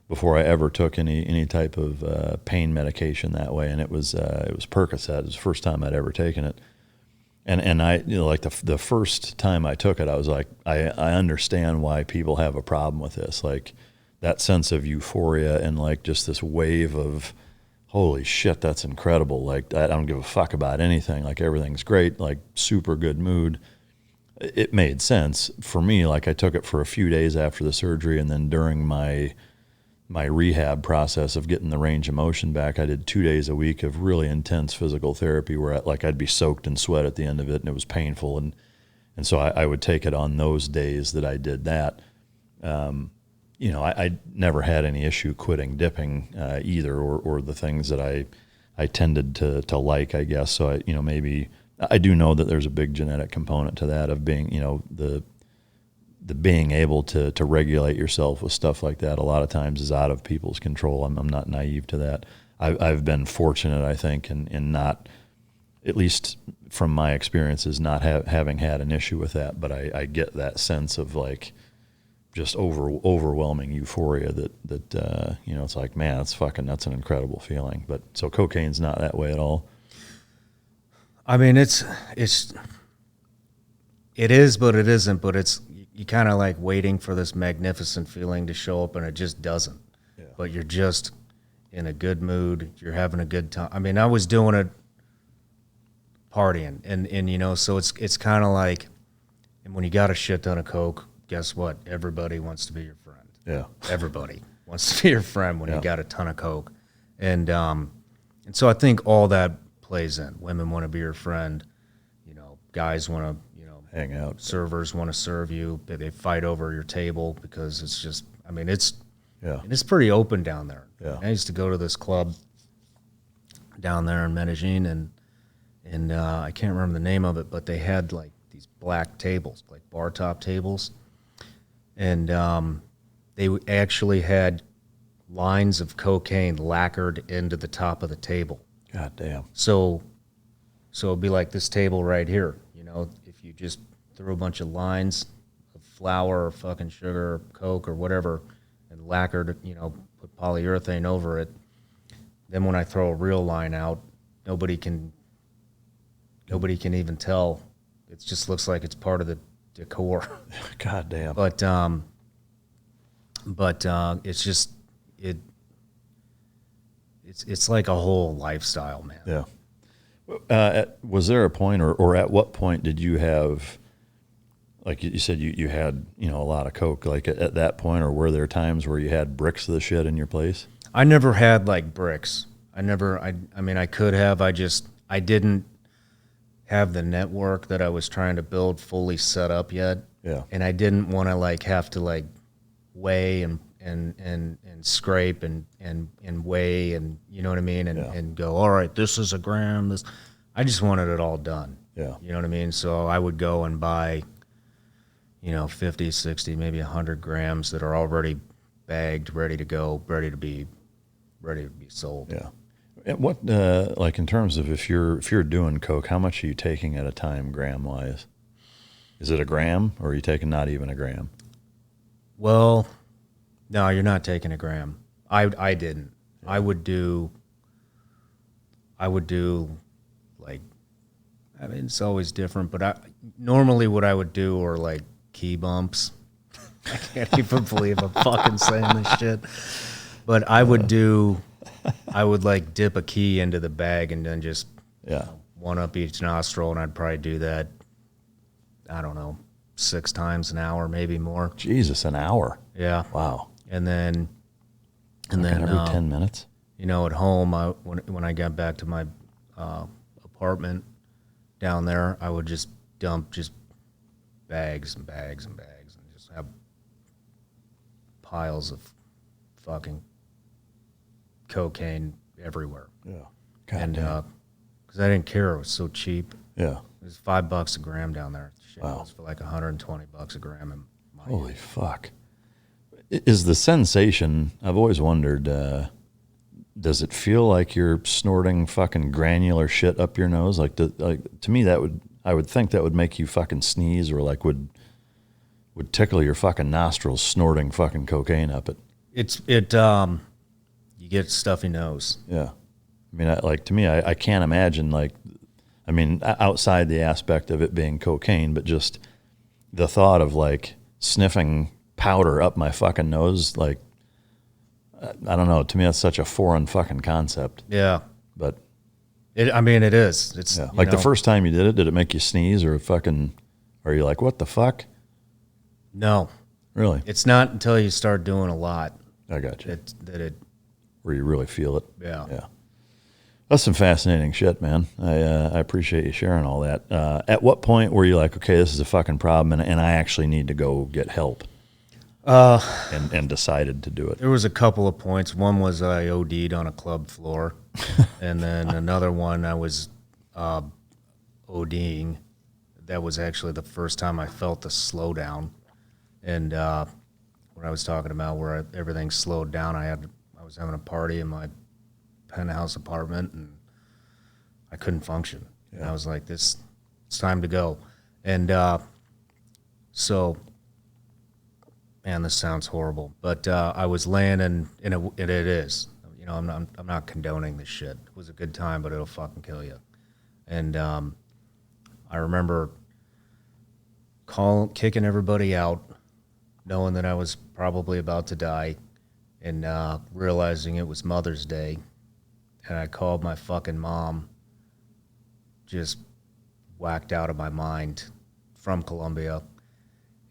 before I ever took any type of pain medication that way, and it was Percocet. It was the first time I'd ever taken it. And I, you know, like the first time I took it, I was like, I understand why people have a problem with this. Like, that sense of euphoria and like just this wave of, holy shit, that's incredible. Like, I don't give a fuck about anything. Like, everything's great, like super good mood. It made sense for me. Like, I took it for a few days after the surgery, and then during my rehab process of getting the range of motion back, I did 2 days a week of really intense physical therapy where I'd be soaked in sweat at the end of it, and it was painful. And so I would take it on those days that I did that. You know, I never had any issue quitting dipping either, or the things that I tended to like, I guess. So maybe I do know that there's a big genetic component to that, of being, you know, the being able to regulate yourself with stuff like that a lot of times is out of people's control. I'm not naive to that. I've been fortunate, I think, in not, at least from my experiences, not having had an issue with that. But I get that sense of like just overwhelming euphoria that you know, it's like, man, that's an incredible feeling. But so cocaine's not that way at all. I mean, it is, but it isn't. But it's, you kind of like waiting for this magnificent feeling to show up, and it just doesn't. Yeah. But you're just in a good mood. You're having a good time. I mean, I was doing it partying, and you know, so it's kind of like, and when you got a shit ton of coke, guess what? Everybody wants to be your friend. Yeah. Everybody wants to be your friend when you got a ton of coke. And so I think all that plays in. Women want to be your friend. You know, guys want to, you know, hang out. Servers want to serve you. They fight over your table because it's just, I mean, it's pretty open down there. Yeah. I used to go to this club down there in Medellin, and I can't remember the name of it, but they had like these black tables, like bar top tables. And they actually had lines of cocaine lacquered into the top of the table. God damn. So it'd be like this table right here. You know, if you just threw a bunch of lines of flour or fucking sugar or coke or whatever and lacquered, you know, put polyurethane over it, then when I throw a real line out, nobody can even tell. It just looks like it's part of the decor. God damn. But it's just, it's like a whole lifestyle, man. Yeah. Was there a point, or at what point did you have like you said, you had, a lot of coke. Like at that point, or were there times where you had bricks of the shit in your place? I never had like bricks. I mean, I could have. I didn't have the network that I was trying to build fully set up yet. Yeah. And I didn't want to like have to like weigh and scrape and weigh and you know what I mean and go, all right, this is a gram. I just wanted it all done. Yeah. You know what I mean? So I would go and buy, 50, 60, maybe 100 grams that are already bagged, ready to go, ready to be sold. Yeah. And what, like in terms of if you're doing coke, how much are you taking at a time, gram wise? Is it a gram, or are you taking not even a gram? Well, no, you're not taking a gram. I didn't. Yeah. I would do like, I mean, it's always different, but normally what I would do are like key bumps. I can't even believe I'm fucking saying this shit. But I would like dip a key into the bag and then just one up each nostril, and I'd probably do that, I don't know, 6 times an hour, maybe more. Jesus, an hour? Yeah. Wow. And then every 10 minutes? At home, when I got back to my apartment down there, I would just dump just bags and bags and bags and just have piles of fucking cocaine everywhere. Yeah. God damn. Because I didn't care. It was so cheap. Yeah. It was $5 a gram down there. Shit, wow. It was for like $120 a gram. In my Holy fuck. Is the sensation, I've always wondered, does it feel like you're snorting fucking granular shit up your nose? Like to me, I would think that would make you fucking sneeze, or like would tickle your fucking nostrils snorting fucking cocaine up it. You get stuffy nose. Yeah. I mean, to me, I can't imagine, outside the aspect of it being cocaine, but just the thought of like sniffing powder up my fucking nose, like, I don't know. To me, that's such a foreign fucking concept. Yeah. But it is. It's like the first time you did it make you sneeze, or fucking, are you like, what the fuck? No. Really? It's not until you start doing a lot. I got you. Where you really feel it. Yeah. Yeah. That's some fascinating shit, man. I appreciate you sharing all that. At what point were you like, okay, this is a fucking problem, and I actually need to go get help? And decided to do it. There was a couple of points. One was I OD'd on a club floor, and then another one I was ODing. That was actually the first time I felt the slowdown. And what I was talking about, where everything slowed down, I was having a party in my penthouse apartment, and I couldn't function. Yeah. And I was like, it's time to go. And so, man, this sounds horrible, but I was laying and it is. I'm not condoning this shit. It was a good time, but it'll fucking kill you. And I remember kicking everybody out, knowing that I was probably about to die, and realizing it was Mother's Day. And I called my fucking mom, just whacked out of my mind, from Colombia.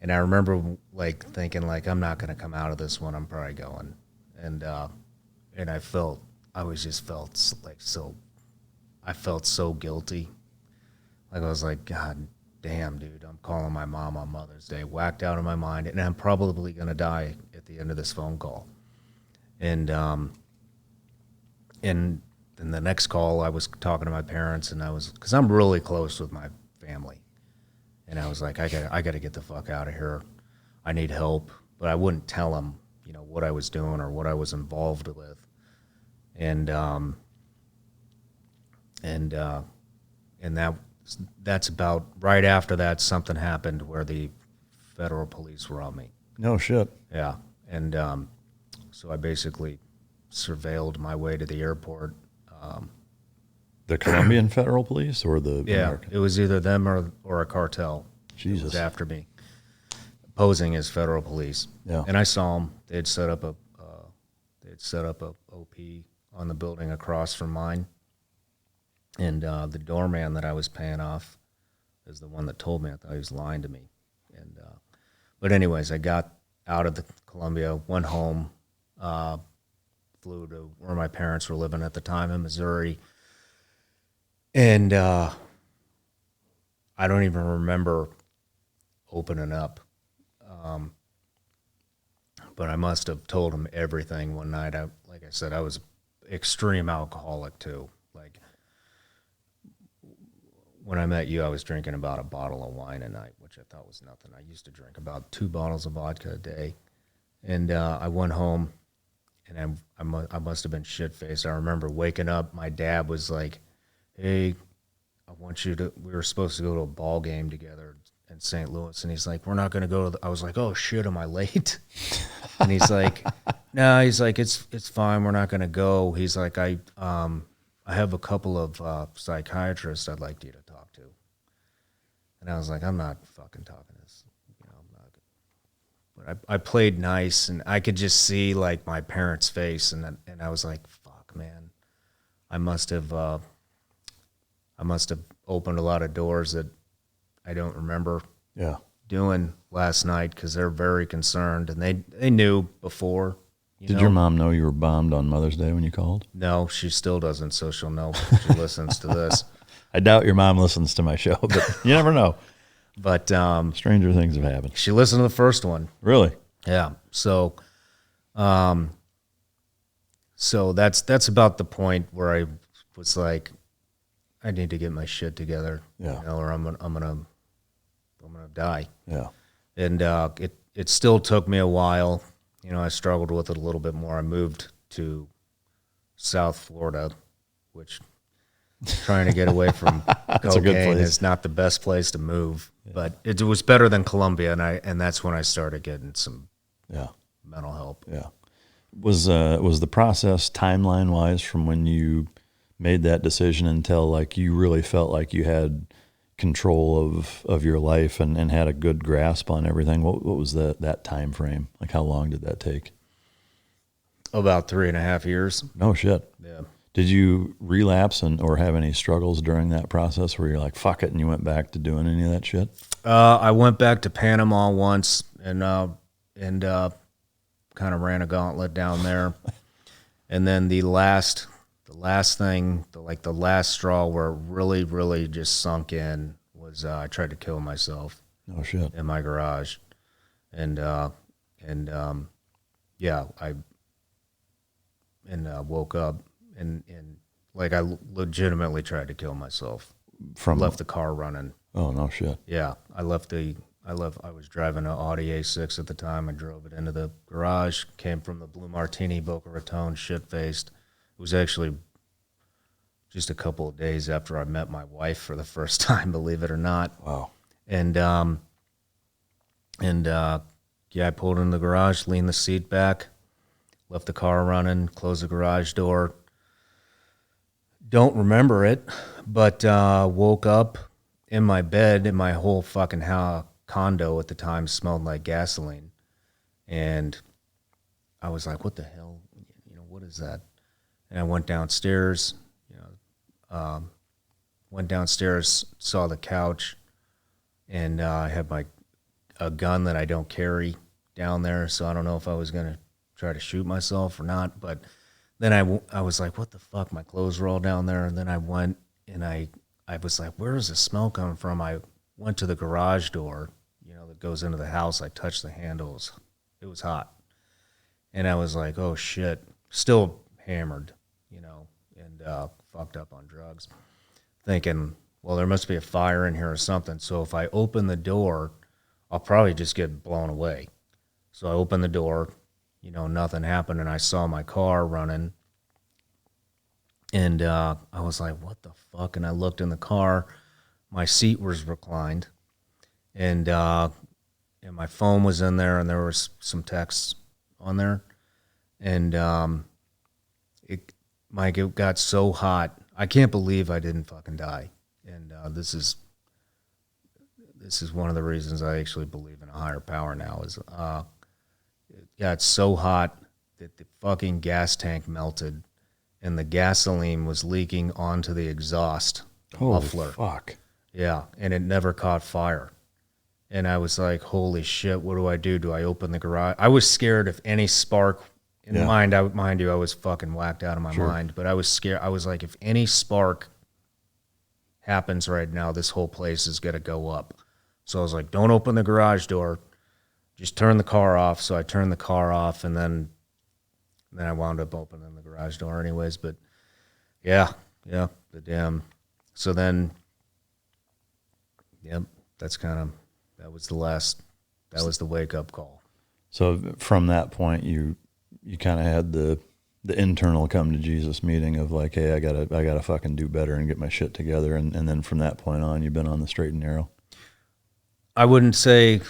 And I remember like thinking like, I'm not going to come out of this one. I'm probably going. And I felt so guilty. Like I was like, God damn, dude, I'm calling my mom on Mother's Day, whacked out of my mind, and I'm probably going to die at the end of this phone call. And in the next call, I was talking to my parents, and because I'm really close with my family. And I was like, I got to get the fuck out of here. I need help. But I wouldn't tell them, what I was doing or what I was involved with. And that's about right after that, something happened where the federal police were on me. No shit. Yeah. And so I basically surveilled my way to the airport. The Colombian federal police or the American? It was either them or a cartel. Jesus. It was after me, posing as federal police. Yeah. And I saw them. They had set up a OP on the building across from mine. And the doorman that I was paying off is the one that told me. I thought he was lying to me. And but anyways, I got out of the Colombia, went home, flew to where my parents were living at the time in Missouri, and I don't even remember opening up. But I must have told him everything one night. Like I said, I was extreme alcoholic too. Like when I met you, I was drinking about a bottle of wine a night, which I thought was nothing. I used to drink about 2 bottles of vodka a day. And I went home, and I must have been shit-faced. I remember waking up. My dad was like, hey, I want you to, we were supposed to go to a ball game together in St. Louis. And he's like, we're not going to go to I was like, oh, shit, am I late? And he's like, no, he's like, it's fine. We're not going to go. He's like, I have a couple of psychiatrists I'd like you to talk to. And I was like, I'm not fucking talking to this. You know, I'm not. But I played nice, and I could just see like my parents' face, and I was like, fuck, man, I must have opened a lot of doors that I don't remember. Yeah. Doing last night, because they're very concerned, and they knew before. Did your mom know you were bombed on Mother's Day when you called? No, she still doesn't, so she'll know if she listens to this. I doubt your mom listens to my show, but you never know. But stranger things have happened. she listened to the first one. Really? Yeah. So so that's about the point where I was like, I need to get my shit together, Yeah. you know, or I'm gonna die. Yeah. And it still took me a while. You know, I struggled with it a little bit more. I moved to South Florida, which trying to get away from That's a good cocaine place. is not the best place to move. Yeah. But it was better than Colombia, and that's when I started getting some mental help. Yeah. Was the process timeline wise from when you made that decision until like you really felt like you had control of your life and had a good grasp on everything? What was that time frame? Like how long did that take? About 3.5 years. No shit. Yeah. Did you relapse or have any struggles during that process where you're like, fuck it, and you went back to doing any of that shit? I went back to Panama once and kind of ran a gauntlet down there. And then the last thing, the last straw where it really, really just sunk in was I tried to kill myself. Oh shit. In my garage. And I woke up and like I legitimately tried to kill myself. Left the car running. Oh no shit. Yeah, I was driving an Audi A6 at the time. I drove it into the garage, came from the Blue Martini, Boca Raton, shit-faced. It was actually just a couple of days after I met my wife for the first time, believe it or not. Wow. And I pulled in the garage, leaned the seat back, left the car running, closed the garage door. Don't remember it, but woke up in my bed, and my whole fucking condo at the time smelled like gasoline. And I was like, what the hell? You know, what is that? And I went downstairs, saw the couch, and I had a gun that I don't carry down there, so I don't know if I was going to try to shoot myself or not. But then I was like, what the fuck? My clothes were all down there. And then I went and I was like, where is the smell coming from? I went to the garage door, that goes into the house. I touched the handles. It was hot. And I was like, oh shit, still hammered, and fucked up on drugs. Thinking, well, there must be a fire in here or something. So if I open the door, I'll probably just get blown away. So I opened the door, nothing happened, and I saw my car running. And I was like, what the fuck? And I looked in the car. My seat was reclined. And my phone was in there, and there was some texts on there. And it got so hot. I can't believe I didn't fucking die. And this is one of the reasons I actually believe in a higher power now. Is it got so hot that the fucking gas tank melted, and the gasoline was leaking onto the exhaust muffler. Fuck. Yeah, and it never caught fire. And I was like, holy shit, what do I do? Do I open the garage? I was scared if any spark in mind you, I was fucking whacked out of my mind. But I was scared. I was like, if any spark happens right now, this whole place is going to go up. So I was like, don't open the garage door. Just turn the car off. So I turned the car off, and then I wound up opening the garage door anyways. But yeah, the damn. So then, that's kind of, that was the wake up call. So from that point, you kind of had the internal come to Jesus meeting of like, hey, I gotta fucking do better and get my shit together. And then from that point on, you've been on the straight and narrow. I wouldn't say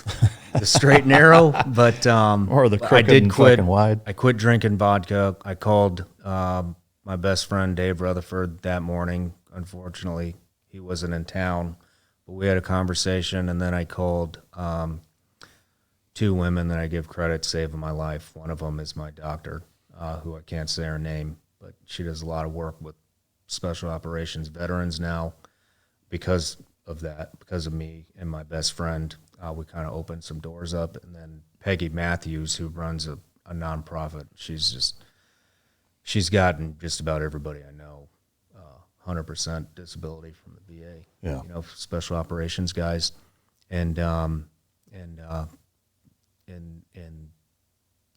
the straight and narrow, but or the crooked I did and quit. Fucking wide. I quit drinking vodka. I called my best friend Dave Rutherford that morning. Unfortunately, he wasn't in town, but we had a conversation, and then I called two women that I give credit saving my life. One of them is my doctor, who I can't say her name, but she does a lot of work with special operations veterans now. Because of that, because of me and my best friend, we kind of opened some doors up. And then Peggy Matthews, who runs a nonprofit, she's gotten just about everybody I know 100% disability from the VA. Yeah, special operations guys, and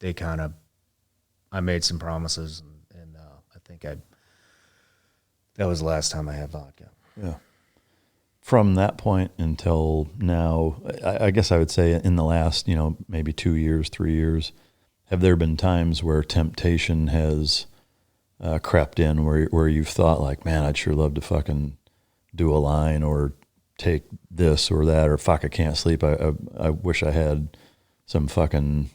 they kind of, I made some promises, and I think that was the last time I had vodka. Yeah. From that point until now, I guess I would say in the last, maybe 2 years, 3 years, have there been times where temptation has crept in where you've thought like, man, I'd sure love to fucking do a line or take this or that, or fuck, I can't sleep. I wish I had some fucking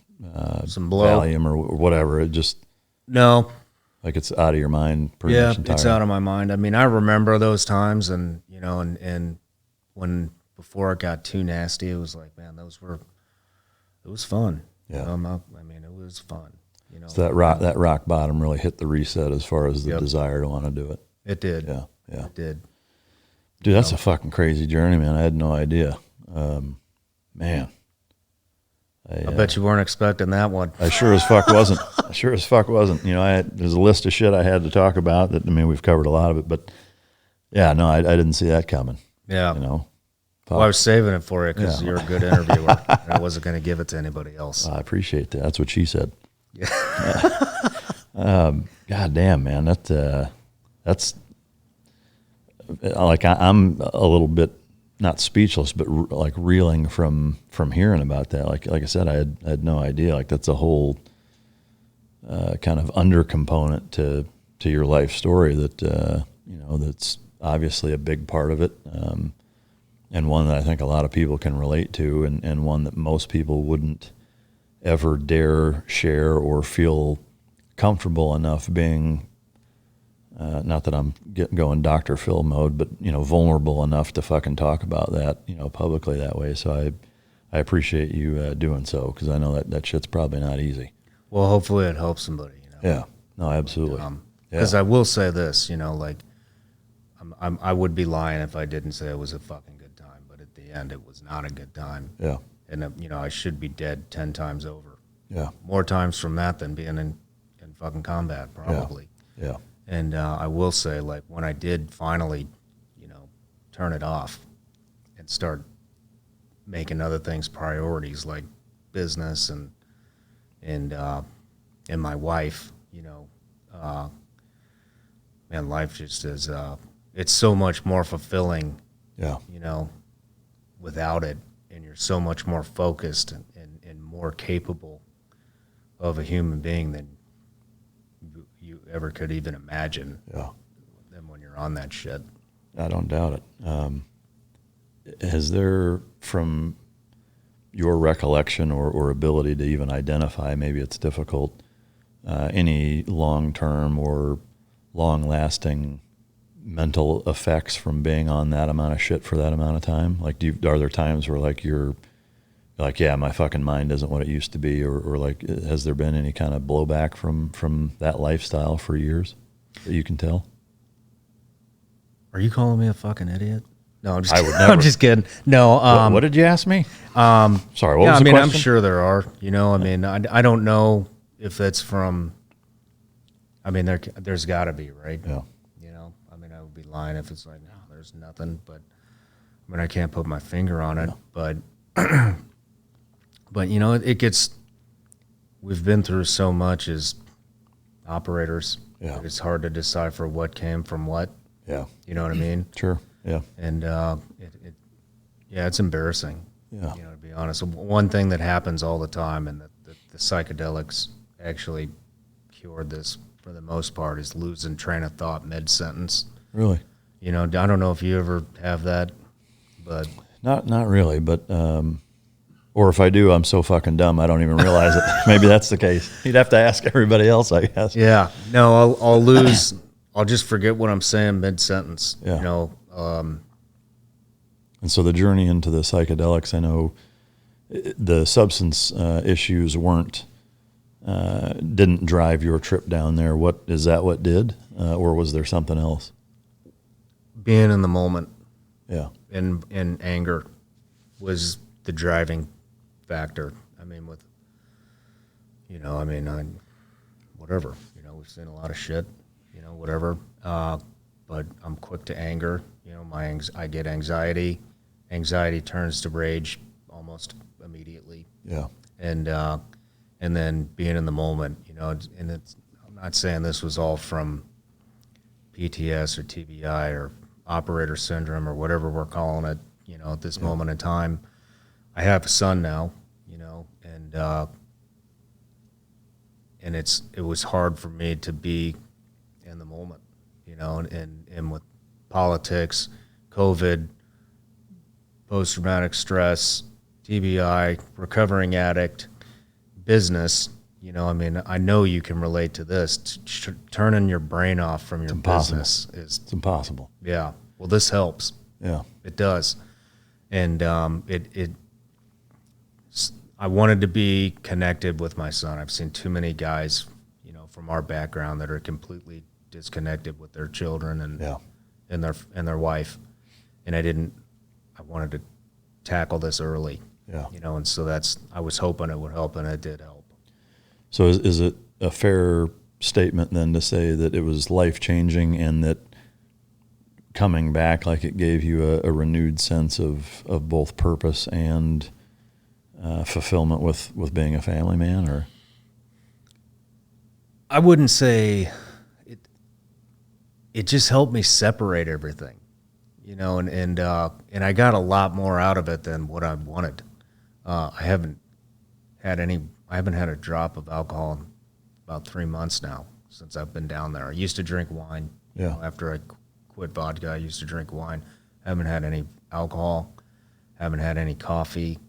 some blow. Valium or whatever. It just, no, like it's out of your mind pretty much entirely. It's out of my mind. I mean, I remember those times, and and when before it got too nasty, it was like, man, it was fun. Yeah. It was fun. So that rock bottom really hit the reset as far as the desire to want to do it. It did. Yeah. It did. Dude, that's a fucking crazy journey, man. I had no idea. Man. I bet you weren't expecting that one. I sure as fuck wasn't. There's a list of shit I had to talk about that, we've covered a lot of it, but yeah, no, I didn't see that coming. Yeah. Well, I was saving it for you because you're a good interviewer. And I wasn't going to give it to anybody else. I appreciate that. That's what she said. Yeah. God damn, man. That's like, I'm a little bit, not speechless, but like reeling from hearing about that. Like I said, I had no idea. Like that's a whole kind of undercomponent to your life story that that's obviously a big part of it, and one that I think a lot of people can relate to, and one that most people wouldn't ever dare share or feel comfortable enough being. Not that I'm going Dr. Phil mode, but vulnerable enough to fucking talk about that, publicly that way. So I appreciate you doing so, because I know that shit's probably not easy. Well, hopefully it helps somebody. Yeah. No, absolutely. Because I will say this, like I would be lying if I didn't say it was a fucking good time, but at the end it was not a good time. Yeah. And I should be dead 10 times over. Yeah. More times from that than being in fucking combat, probably. Yeah. And I will say, like, when I did finally, turn it off and start making other things priorities, like business and my wife, man, life just is, it's so much more fulfilling, Yeah. Without it. And you're so much more focused and more capable of a human being than you ever could even imagine. Yeah. Than when you're on that shit. I don't doubt it. Has there, from your recollection or ability to even identify, maybe it's difficult, any long-term or long-lasting mental effects from being on that amount of shit for that amount of time? Like, are there times where like you're like, yeah, my fucking mind isn't what it used to be, or like, has there been any kind of blowback from that lifestyle for years that you can tell? Are you calling me a fucking idiot? No, I'm just I kidding. would never. I'm just kidding. No. What did you ask me? Sorry, what Yeah, was I the mean, I'm question? sure there are. You know, I mean, I don't know if that's from. I mean, there's got to be, right? Yeah. You know, I mean, I would be lying if it's like, no, there's nothing. But I mean, I can't put my finger on it. But but you know, it gets. We've been through so much as operators. Yeah. That it's hard to decipher what came from what. Yeah. You know what I mean? Sure. Yeah. And it's embarrassing. Yeah. You know, to be honest, one thing that happens all the time, and the psychedelics actually cured this for the most part, is losing train of thought mid sentence. Really? You know, I don't know if you ever have that, but Not really, but or if I do, I'm so fucking dumb I don't even realize it. Maybe that's the case. You'd have to ask everybody else, I guess. yeah, no, I'll lose. I'll just forget what I'm saying mid sentence. Yeah. You know, And so the journey into the psychedelics, I know the substance issues didn't drive your trip down there. What is that? What did, or was there something else? being in the moment Yeah. and anger was the driving factor. I mean, whatever, we've seen a lot of shit, whatever. But I'm quick to anger. I get anxiety. Anxiety turns to rage almost immediately. Yeah. And then being in the moment, and I'm not saying this was all from PTS or TBI or operator syndrome or whatever we're calling it, at this moment in time. I have a son now, and it was hard for me to be in the moment, and with politics, COVID, post-traumatic stress, TBI, recovering addict, business, I know you can relate to this. Turning your brain off from your business it's impossible. Yeah. Well, this helps. Yeah. It does. And I wanted to be connected with my son. I've seen too many guys, from our background that are completely disconnected with their children and their wife. And I wanted to tackle this early. Yeah. And so I was hoping it would help, and it did help. So is it a fair statement then to say that it was life-changing and that coming back, like, it gave you a renewed sense of both purpose and fulfillment with being a family man? Or I wouldn't say it just helped me separate everything, and I got a lot more out of it than what I wanted. I haven't had a drop of alcohol in about 3 months now since I've been down there. I used to drink wine. Yeah. After I quit vodka, I used to drink wine. Haven't had any alcohol. Haven't had any coffee.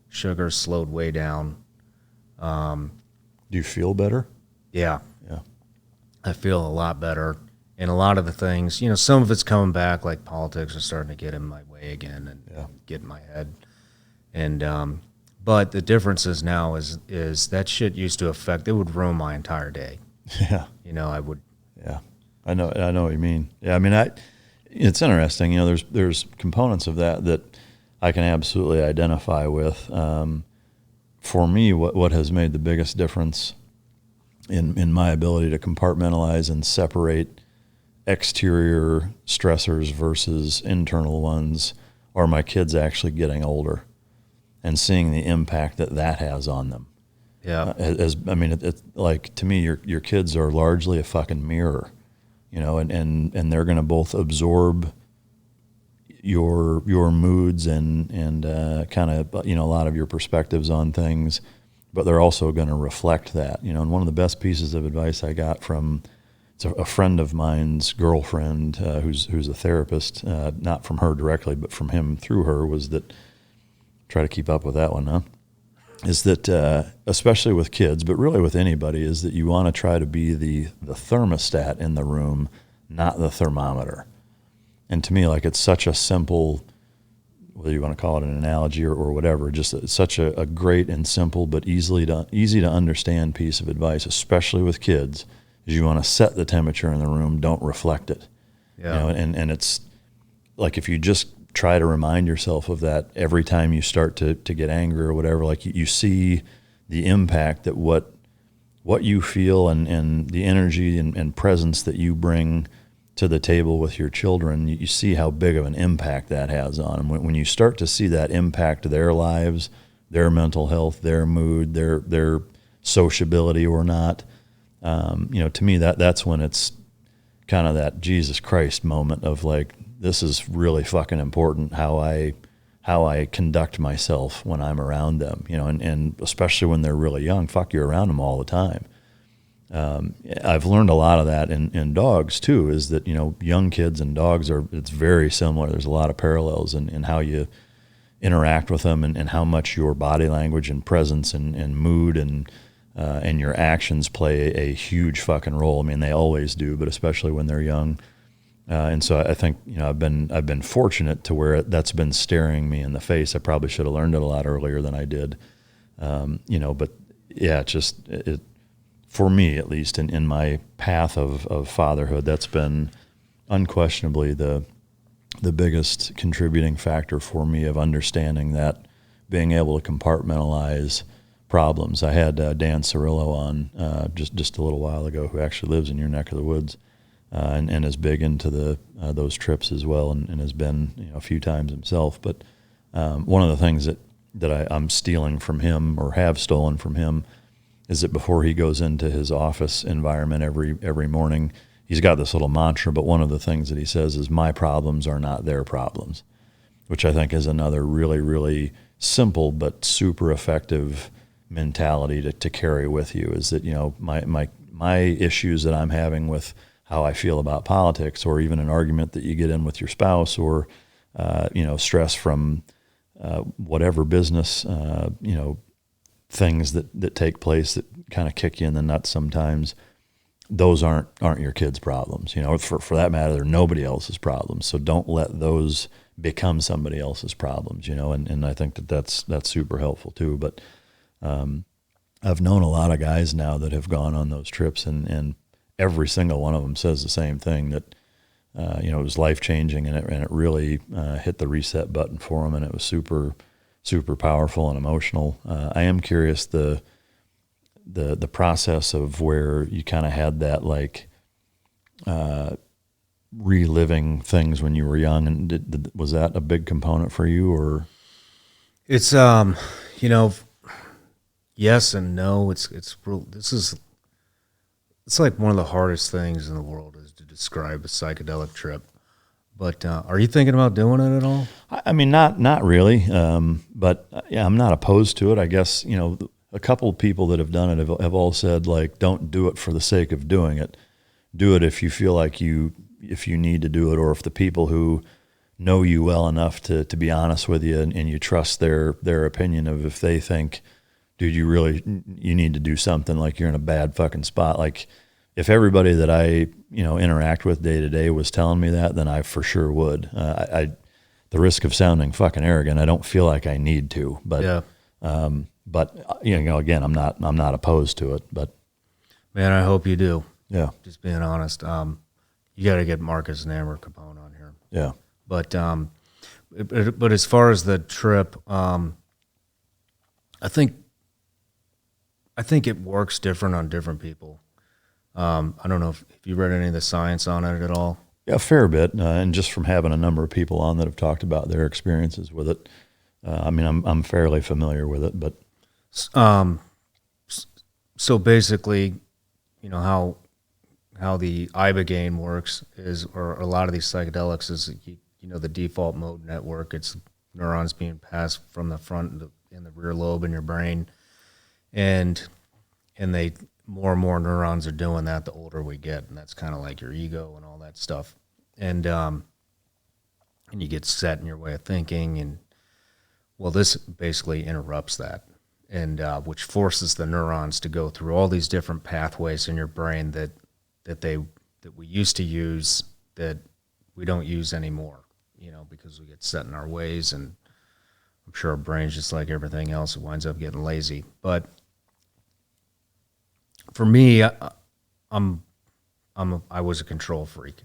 Sugar slowed way down. do you feel better? Yeah. Yeah. I feel a lot better. And a lot of the things, some of it's coming back, like politics are starting to get in my way again and get in my head. And but the difference is now is that shit used to it would ruin my entire day. Yeah. I would. Yeah. I know what you mean. Yeah. I mean, it's interesting, there's components of that I can absolutely identify with. For me, what has made the biggest difference in my ability to compartmentalize and separate exterior stressors versus internal ones are my kids actually getting older and seeing the impact that has on them. Yeah. It's like, to me, your kids are largely a fucking mirror, and they're going to both absorb your moods and kind of, a lot of your perspectives on things, but they're also going to reflect that, and one of the best pieces of advice I got from a friend of mine's girlfriend, who's a therapist, not from her directly, but from him through her, was that, try to keep up with that one, huh? Is that, especially with kids, but really with anybody, is that you want to try to be the thermostat in the room, not the thermometer. And to me, like, it's such a simple, whether you want to call it an analogy or whatever, just such a great and simple but easy to understand piece of advice, especially with kids, is you want to set the temperature in the room, don't reflect it. Yeah. And it's like, if you just try to remind yourself of that every time you start to get angry or whatever. Like you see the impact that what you feel and the energy and presence that you bring to the table with your children, you see how big of an impact that has on them. When you start to see that impact their lives, their mental health, their mood, their sociability or not, to me that's when it's kind of that Jesus Christ moment of like, this is really fucking important how I conduct myself when I'm around them, and especially when they're really young. Fuck, you're around them all the time. I've learned a lot of that in dogs too, is that, young kids and dogs it's very similar. There's a lot of parallels in how you interact with them and how much your body language and presence and mood and your actions play a huge fucking role. I mean, they always do, but especially when they're young. And so I think, I've been fortunate to where that's been staring me in the face. I probably should have learned it a lot earlier than I did. But yeah, it for me, at least in my path of fatherhood, that's been unquestionably the biggest contributing factor for me of understanding that, being able to compartmentalize problems. I had Dan Cirillo on just a little while ago, who actually lives in your neck of the woods, and is big into those trips as well, and has been a few times himself. But one of the things that I'm stealing from him, or have stolen from him, is that before he goes into his office environment every morning, he's got this little mantra, but one of the things that he says is, my problems are not their problems, which I think is another really, really simple but super effective mentality to carry with you, is that, my issues that I'm having with how I feel about politics, or even an argument that you get in with your spouse, or, stress from whatever business, things that take place that kind of kick you in the nuts sometimes, those aren't your kids' problems. For that matter, they're nobody else's problems. So don't let those become somebody else's problems, and I think that's super helpful too. But I've known a lot of guys now that have gone on those trips, and every single one of them says the same thing, that it was life-changing, and it really hit the reset button for them, and it was super, super powerful and emotional. I am curious the process of where you kind of had that, like, reliving things when you were young, and was that a big component for you, or? It's yes and no. It's like one of the hardest things in the world is to describe a psychedelic trip. But are you thinking about doing it at all? I mean, not really. But yeah, I'm not opposed to it. I guess, a couple of people that have done it have all said, like, don't do it for the sake of doing it. Do it if you feel like if you need to do it, or if the people who know you well enough to be honest with you, and you trust their opinion of, if they think, dude, you need to do something, like you're in a bad fucking spot. Like, if everybody that I, interact with day to day was telling me that, then I for sure would. The risk of sounding fucking arrogant, I don't feel like I need to, but, yeah. But again, I'm not opposed to it, but man, I hope you do. Yeah. Just being honest. You got to get Marcus and Amber Capone on here. Yeah. But as far as the trip, I think it works different on different people. I don't know if you read any of the science on it at all. Yeah, a fair bit, and just from having a number of people on that have talked about their experiences with it, I'm fairly familiar with it. But so basically, how the ibogaine works is, or a lot of these psychedelics is, the default mode network. It's neurons being passed from the front in the rear lobe in your brain, and they more and more neurons are doing that the older we get, and that's kind of like your ego and all that stuff, and you get set in your way of thinking, and well, this basically interrupts that, and which forces the neurons to go through all these different pathways in your brain that we used to use that we don't use anymore, because we get set in our ways, and I'm sure our brain's just like everything else. It winds up getting lazy. But for me, I was a control freak.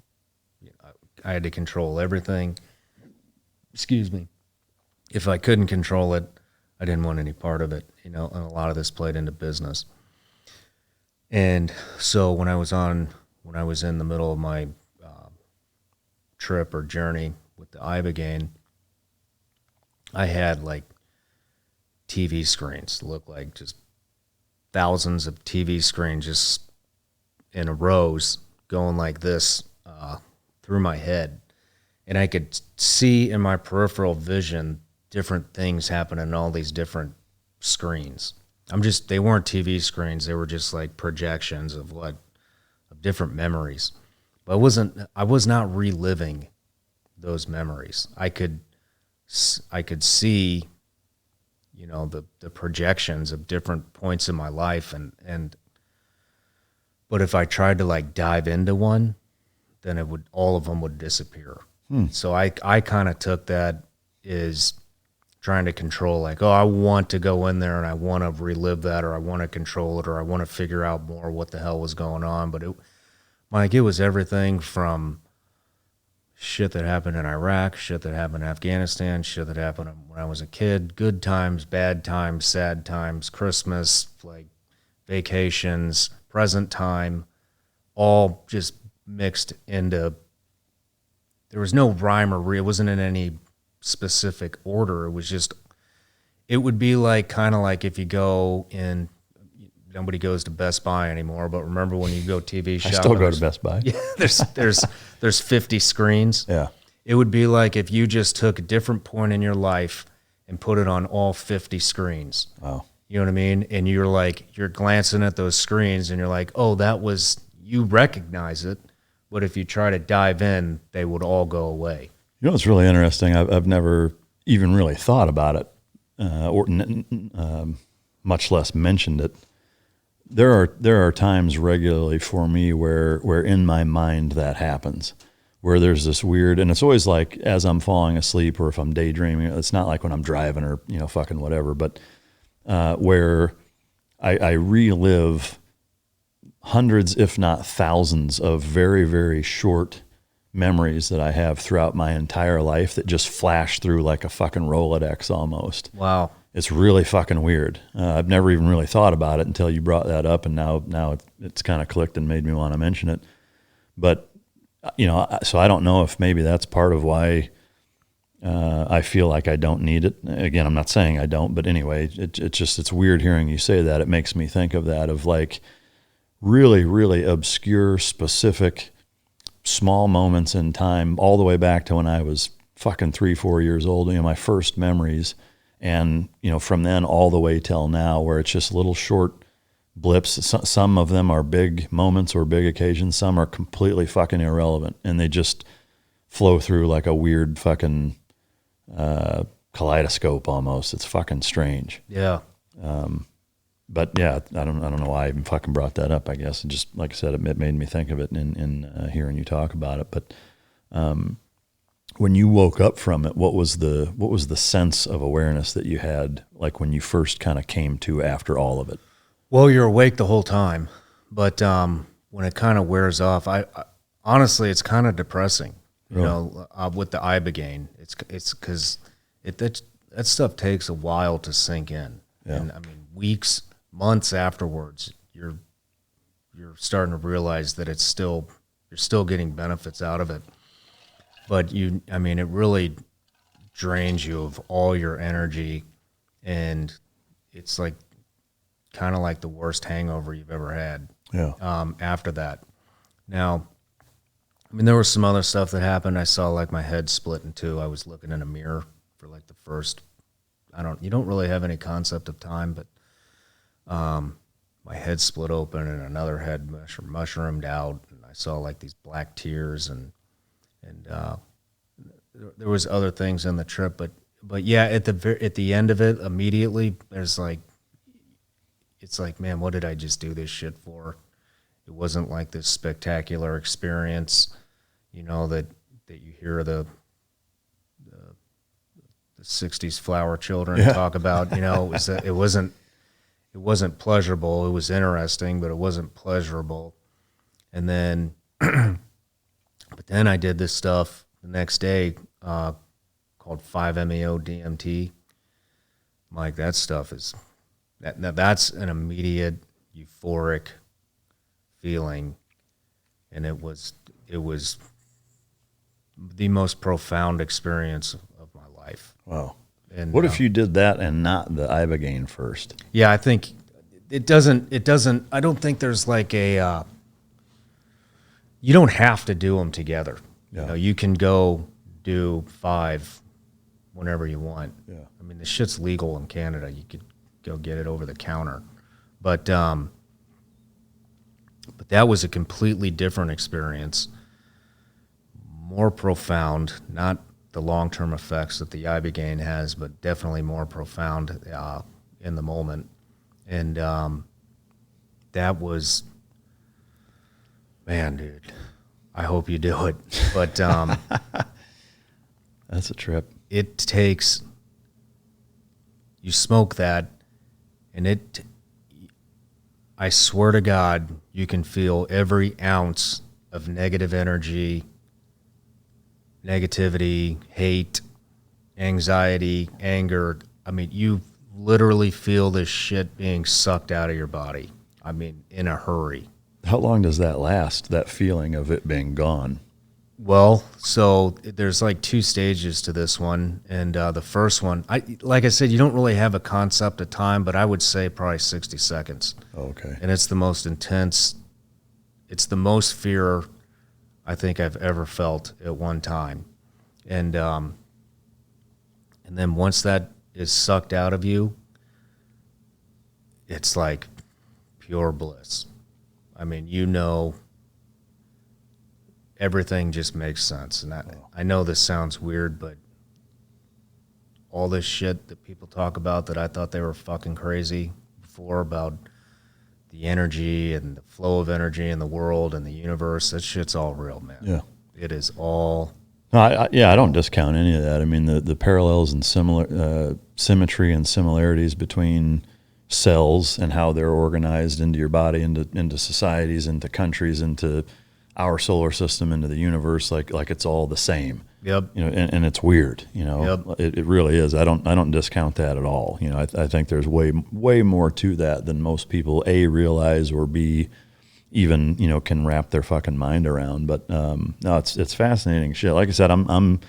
I had to control everything. excuse me, if I couldn't control it, I didn't want any part of it, and a lot of this played into business. And so when I was in the middle of my trip or journey with the Ibogaine, I had like TV screens, look like just thousands of TV screens just in a rows going like this through my head. And I could see in my peripheral vision different things happening on all these different screens. They weren't TV screens, they were just like projections of different memories. But I was not reliving those memories. I could see, the projections of different points in my life, but if I tried to like dive into one, then all of them would disappear. So I kind of took that as trying to control, like, oh, I want to go in there and I want to relive that, or I want to control it, or I want to figure out more what the hell was going on. But it was everything from shit that happened in Iraq, shit that happened in Afghanistan, shit that happened when I was a kid, good times, bad times, sad times, Christmas, like vacations, present time, all just mixed into, there was no rhyme or reason. It wasn't in any specific order. It would be like, kind of like if you go in, nobody goes to Best Buy anymore, but remember when you go TV shopping? I still go to Best Buy. Yeah, there's 50 screens. Yeah. It would be like if you just took a different point in your life and put it on all 50 screens. Wow. You know what I mean? And you're glancing at those screens and you're like, oh, you recognize it, but if you try to dive in, they would all go away. You know what's really interesting? I've never even really thought about it, or much less mentioned it. There are times regularly for me where in my mind that happens, where there's this weird, and it's always like as I'm falling asleep or if I'm daydreaming. It's not like when I'm driving or fucking whatever, but where I relive hundreds, if not thousands, of very, very short memories that I have throughout my entire life that just flash through like a fucking Rolodex almost. Wow. It's really fucking weird. I've never even really thought about it until you brought that up, and now it's kind of clicked and made me want to mention it. But, so I don't know if maybe that's part of why I feel like I don't need it. Again, I'm not saying I don't, but anyway, it's weird hearing you say that. It makes me think of that, of like really, really obscure, specific, small moments in time, all the way back to when I was fucking 3-4 years old, my first memories. And, from then all the way till now, where it's just little short blips. Some of them are big moments or big occasions. Some are completely fucking irrelevant, and they just flow through like a weird fucking kaleidoscope almost. It's fucking strange. Yeah. But yeah, I don't know why I even fucking brought that up. I guess, and just like I said, it made me think of it in hearing you talk about it. But when you woke up from it, what was the sense of awareness that you had, like when you first kind of came to after all of it? Well, you're awake the whole time, but when it kind of wears off, I honestly, it's kind of depressing. With the Ibogaine, it's because that stuff takes a while to sink in, and I mean weeks, months afterwards, you're starting to realize that you're still getting benefits out of it. But it really drains you of all your energy, and it's like kind of like the worst hangover you've ever had. Yeah. After that. Now, there was some other stuff that happened. I saw like my head split in two. I was looking in a mirror for like the first, you don't really have any concept of time, but my head split open and another head mushroomed out, and I saw like these black tears, and there was other things in the trip, but yeah, at the end of it, immediately it's like, man, what did I just do this shit for? It wasn't like this spectacular experience, that you hear the 60s flower children talk about. It wasn't pleasurable. It was interesting, but it wasn't pleasurable. And then, but then I did this stuff the next day called 5-MeO DMT. Mike, that stuff is that's an immediate euphoric feeling, and it was the most profound experience of my life. Wow. And what if you did that and not the Ibogaine first? Yeah, I think it doesn't. I don't think there's like a. You don't have to do them together. Yeah. You know, you can go do 5 whenever you want. Yeah. I mean, the shit's legal in Canada. You could go get it over the counter, but that was a completely different experience, more profound. Not the long-term effects that the Ibogaine has, but definitely more profound in the moment. And that was, man, dude, I hope you do it. But that's a trip. It takes, you smoke that, and I swear to God, you can feel every ounce of negative energy, negativity, hate, anxiety, anger. I mean, you literally feel this shit being sucked out of your body. I mean, in a hurry. How long does that last, that feeling of it being gone? Well, so there's like 2 stages to this one. And the first one, like I said, you don't really have a concept of time, but I would say probably 60 seconds. Okay. And it's the most intense, it's the most fear I think I've ever felt at one time. And then once that is sucked out of you, it's like pure bliss. I mean, you know, everything just makes sense. And I know this sounds weird, but all this shit that people talk about that I thought they were fucking crazy before about the energy and the flow of energy in the world and the universe, that shit's all real, man. Yeah. It is all. No, I don't discount any of that. I mean, the parallels and symmetry and similarities between cells and how they're organized into your body, into societies, into countries, into our solar system, into the universe, like it's all the same. Yep. You know, and it's weird. You know, Yep. it really is. I don't discount that at all. You know, I think there's way more to that than most people A, realize, or B, even, you know, can wrap their fucking mind around. But no, it's fascinating shit. Like I said, I'm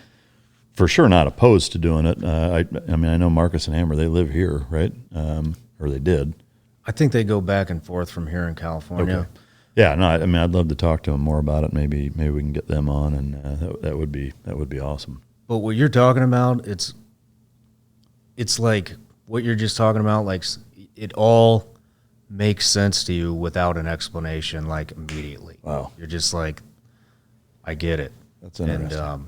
for sure not opposed to doing it. I mean, I know Marcus and Amber, they live here, right? Or they did. I think they go back and forth from here in California. Okay. Yeah, no, I mean, I'd love to talk to them more about it. Maybe we can get them on, and that would be awesome. But what you're talking about, it's like what you're just talking about, like it all makes sense to you without an explanation, like immediately. Wow. You're just like, I get it. That's interesting.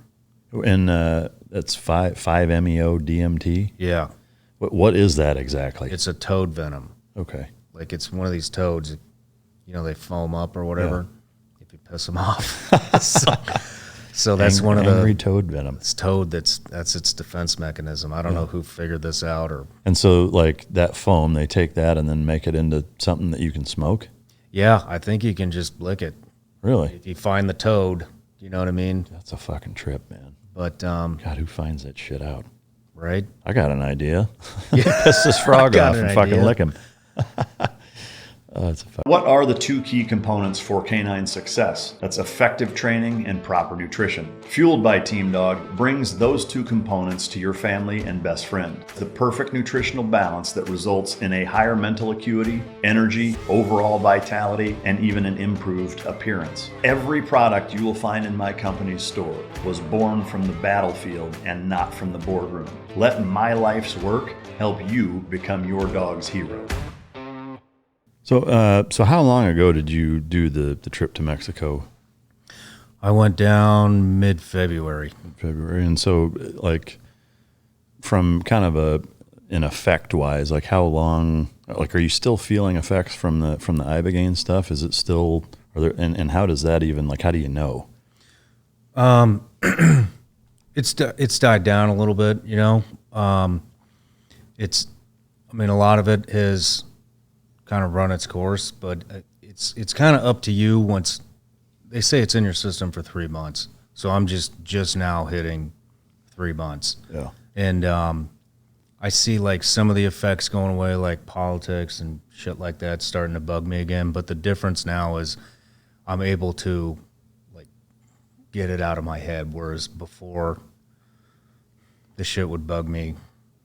And that's 5-MeO DMT? Yeah. What is that exactly? It's a toad venom. Okay. Like it's one of these toads, you know, they foam up or whatever if you piss them off. So that's one of the angry toad venom. It's toad. That's its defense mechanism. I don't know who figured this out, or. And so, like that foam, they take that and then make it into something that you can smoke. Yeah, I think you can just lick it. Really? If you find the toad, you know what I mean. That's a fucking trip, man. But God, who finds that shit out? Right? I got an idea. Piss this frog off and fucking lick him. What are the 2 key components for canine success? That's effective training and proper nutrition. Fueled by Team Dog brings those 2 components to your family and best friend. The perfect nutritional balance that results in a higher mental acuity, energy, overall vitality, and even an improved appearance. Every product you will find in my company's store was born from the battlefield and not from the boardroom. Let my life's work help you become your dog's hero. So how long ago did you do the trip to Mexico? I went down mid-February. February, and so like from kind of an effect wise, like how long? Like, are you still feeling effects from the Ibogaine stuff? Is it still? Are there? And how does that even? Like, how do you know? It's died down a little bit, you know. I mean, a lot of it has kind of run its course, but it's kind of up to you once they say it's in your system for 3 months. So I'm just now hitting 3 months. Yeah. And I see like some of the effects going away, like politics and shit like that starting to bug me again. But the difference now is I'm able to like get it out of my head, whereas before the shit would bug me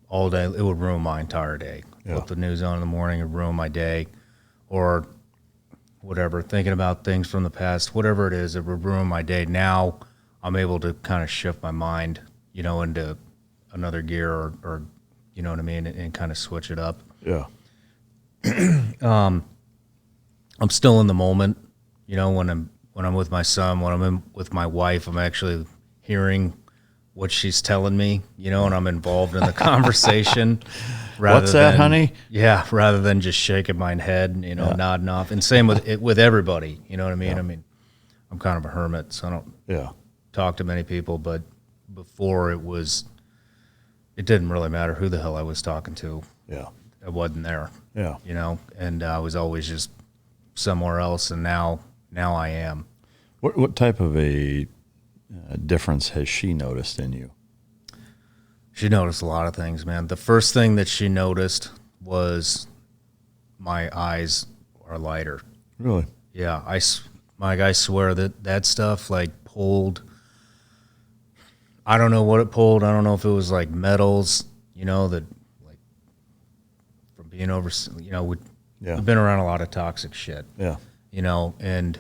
all day. It would ruin my entire day. Yeah. Put the news on in the morning, it would ruin my day, or whatever, thinking about things from the past, whatever it is, it would ruin my day. Now I'm able to kind of shift my mind, you know, into another gear or you know what I mean, and kind of switch it up. Yeah. I'm still in the moment, you know, when I'm with my son, when I'm with my wife, I'm actually hearing what she's telling me, you know, and I'm involved in the conversation. What's that, honey? Yeah, rather than just shaking my head, you know, nodding off. And same with everybody, you know what I mean? Yeah. I mean, I'm kind of a hermit, so I don't talk to many people, but before it didn't really matter who the hell I was talking to. Yeah. I wasn't there. Yeah. You know, and I was always just somewhere else, and now I am. What type of a difference has she noticed in you? She noticed a lot of things, man. The first thing that she noticed was my eyes are lighter. Really? Yeah, I swear that stuff like pulled. I don't know what it pulled. I don't know if it was like metals, you know, that like from being over, you know, we've been around a lot of toxic shit. Yeah. You know, and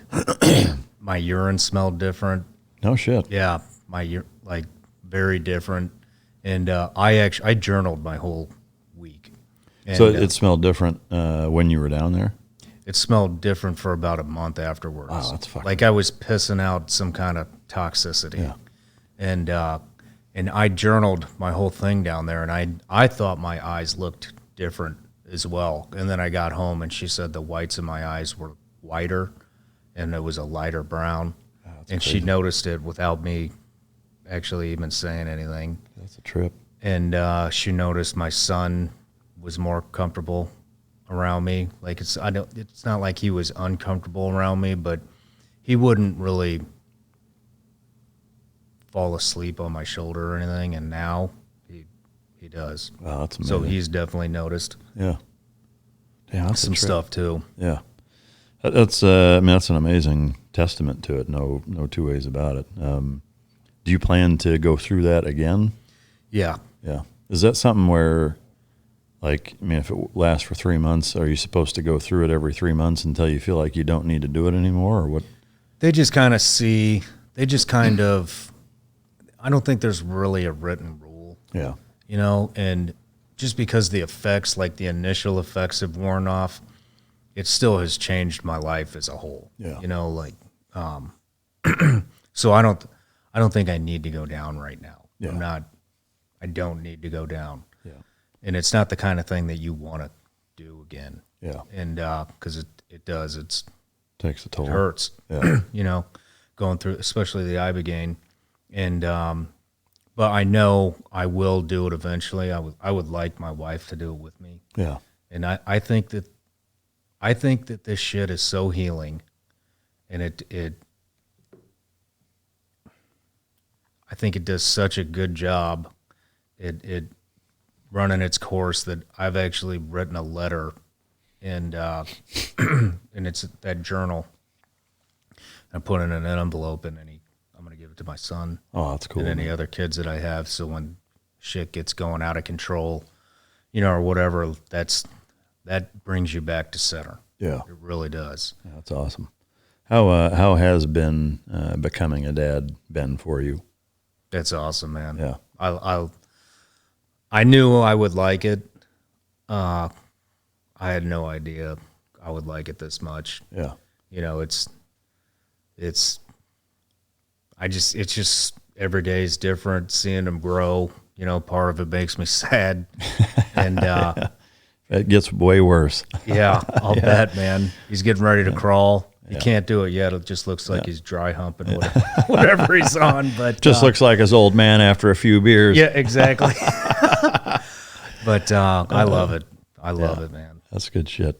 my urine smelled different. No shit. Yeah, like very different. And I journaled my whole week. And, so it smelled different when you were down there? It smelled different for about a month afterwards. Wow, that's fucking... Like I was pissing out some kind of toxicity. Yeah. And I journaled my whole thing down there, and I thought my eyes looked different as well. And then I got home, and she said the whites in my eyes were whiter, and it was a lighter brown. Oh, and crazy. She noticed it without me actually even saying anything. That's a trip. And she noticed my son was more comfortable around me. Like it's not like he was uncomfortable around me, but he wouldn't really fall asleep on my shoulder or anything, and now he does. Wow, that's amazing. So he's definitely noticed. Yeah. Yeah, that's some stuff too. Yeah. That's I mean, that's an amazing testament to it. No two ways about it. Do you plan to go through that again? Yeah. Yeah. Is that something where, like, I mean, if it lasts for 3 months, are you supposed to go through it every 3 months until you feel like you don't need to do it anymore, or what? They just kind of, I don't think there's really a written rule. Yeah. You know, and just because the effects, like the initial effects have worn off, it still has changed my life as a whole. Yeah. You know, like, so I don't think I need to go down right now. Yeah. I don't need to go down. Yeah. And it's not the kind of thing that you want to do again. Yeah. And, cause it does, Takes a toll. it hurts, Yeah. you know, going through, especially the Ibogaine. And, but I know I will do it eventually. I would like my wife to do it with me. Yeah. And I think that this shit is so healing, and I think it does such a good job it running its course that I've actually written a letter, and and it's that journal. I put it in an envelope, and then I'm going to give it to my son. Oh, that's cool. And any other kids that I have, so when shit gets going out of control, you know, or whatever, that brings you back to center. Yeah. It really does. Yeah, that's awesome. How has been becoming a dad been for you? That's awesome, man. Yeah. I knew I would like it. I had no idea I would like it this much. Yeah. You know, it's just every day is different. Seeing them grow, you know, part of it makes me sad, and it gets way worse. yeah, I'll bet, man. He's getting ready to crawl. He can't do it yet. It just looks like he's dry humping whatever he's on. But Just looks like his old man after a few beers. yeah, exactly. But I love it. I love it, man. That's good shit.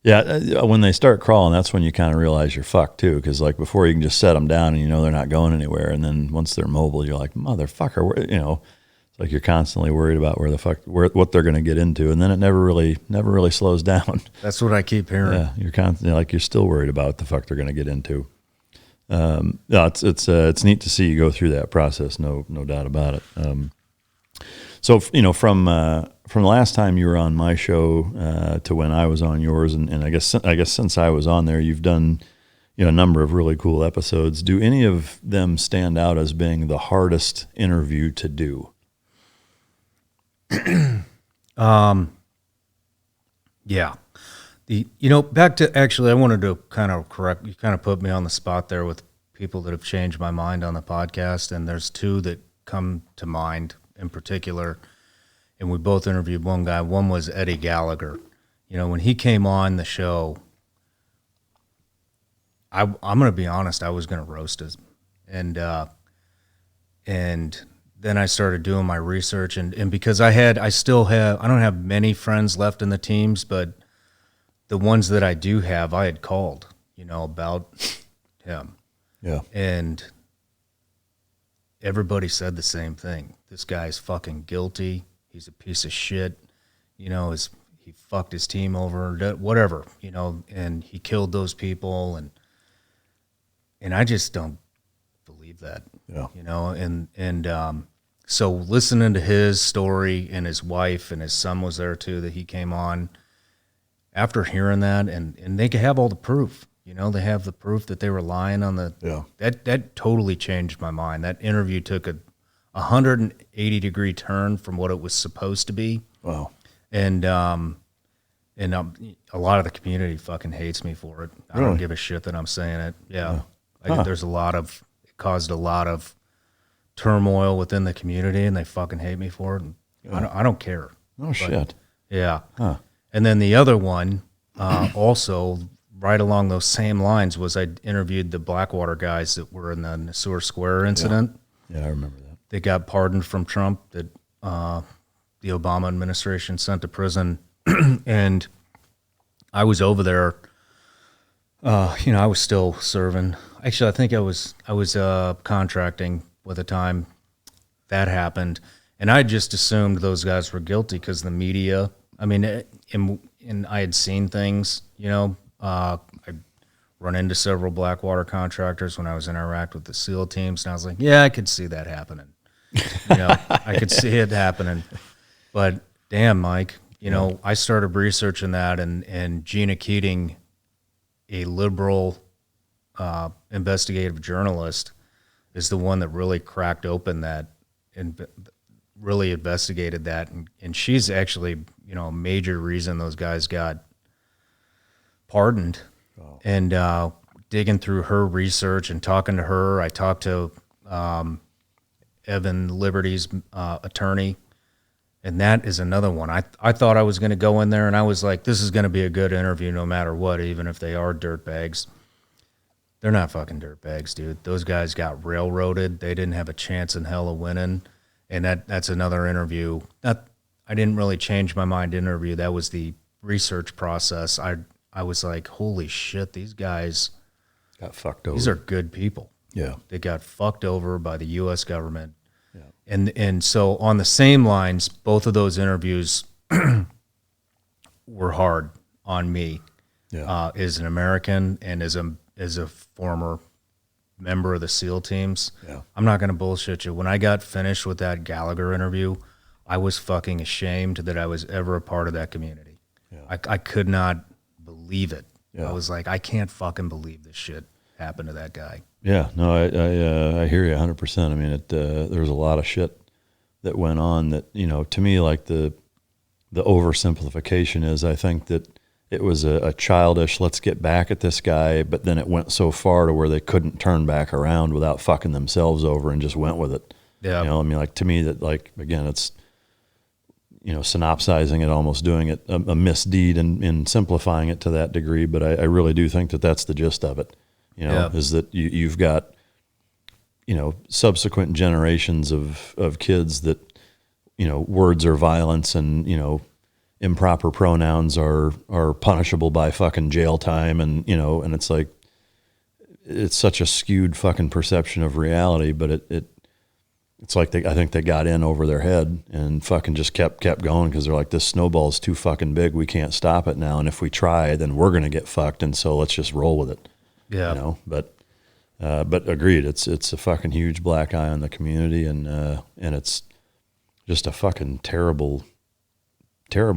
Yeah, when they start crawling, that's when you kind of realize you're fucked too. Because like before, you can just set them down and you know they're not going anywhere. And then once they're mobile, you're like, motherfucker, it's like you're constantly worried about what they're going to get into, and then it never really slows down. That's what I keep hearing. Yeah, you're constantly like you're still worried about what the fuck they're going to get into. No, it's neat to see you go through that process. No doubt about it. So from the last time you were on my show to when I was on yours, and I guess since I was on there, you've done a number of really cool episodes. Do any of them stand out as being the hardest interview to do? Yeah. Back to actually, I wanted to kind of correct. You kind of put me on the spot there with people that have changed my mind on the podcast, and there's two that come to mind in particular. And we both interviewed one guy. One was Eddie Gallagher. When he came on the show, I'm going to be honest, I was going to roast him. And then I started doing my research, and because I don't have many friends left in the teams, but the ones that I do have, I had called, about him. Yeah. And everybody said the same thing. This guy's fucking guilty. He's a piece of shit. He fucked his team over, whatever, and he killed those people. And I just don't believe that, so listening to his story, and his wife and his son was there too, that he came on after hearing that, and they could have all the proof, they have the proof that they were lying on that totally changed my mind. That interview took a 180-degree turn from what it was supposed to be. Wow. And a lot of the community fucking hates me for it. I don't give a shit that I'm saying it. Yeah. There's it caused a lot of turmoil within the community, and they fucking hate me for it. And I don't care. Shit. Yeah. Huh. And then the other one, also right along those same lines, was I interviewed the Blackwater guys that were in the Nassau Square incident. Yeah, I remember that. They got pardoned from Trump, that the Obama administration sent to prison. And I was over there. I was still serving. Actually, I think I was contracting by the time that happened, and I just assumed those guys were guilty because the media. I mean, and I had seen things. I run into several Blackwater contractors when I was in Iraq with the SEAL teams, and I was like, yeah, I could see that happening. I could see it happening, but damn, Mike, I started researching that, and Gina Keating, a liberal investigative journalist, is the one that really cracked open that and really investigated that. And she's actually, a major reason those guys got pardoned. Oh. And digging through her research and talking to her, I talked to Evan Liberty's attorney. And that is another one. I thought I was going to go in there, and I was like, this is going to be a good interview no matter what, even if they are dirtbags. They're not fucking dirtbags, dude. Those guys got railroaded. They didn't have a chance in hell of winning. And that's another interview. I didn't really change my mind interview. That was the research process. I was like, holy shit, these guys got fucked over. These are good people. Yeah. They got fucked over by the U.S. government. And so on the same lines, both of those interviews were hard on me as an American and as a former member of the SEAL teams. Yeah. I'm not going to bullshit you. When I got finished with that Gallagher interview, I was fucking ashamed that I was ever a part of that community. Yeah. I could not believe it. Yeah. I was like, I can't fucking believe this shit happened to that guy. Yeah, no, I hear you 100%. I mean, there was a lot of shit that went on that, to me, like the oversimplification is, I think that it was a childish, let's get back at this guy, but then it went so far to where they couldn't turn back around without fucking themselves over and just went with it. Yeah. I mean, like, to me, that, like, again, it's, synopsizing it, almost doing it a misdeed and simplifying it to that degree, but I really do think that that's the gist of it. Is that you've got, subsequent generations of kids that, words are violence and, improper pronouns are punishable by fucking jail time, and and it's like it's such a skewed fucking perception of reality, but it's like I think they got in over their head and fucking just kept going because they're like, this snowball's too fucking big, we can't stop it now, and if we try, then we're gonna get fucked, and so let's just roll with it. Yeah, but agreed, it's a fucking huge black eye on the community, and it's just a fucking terrible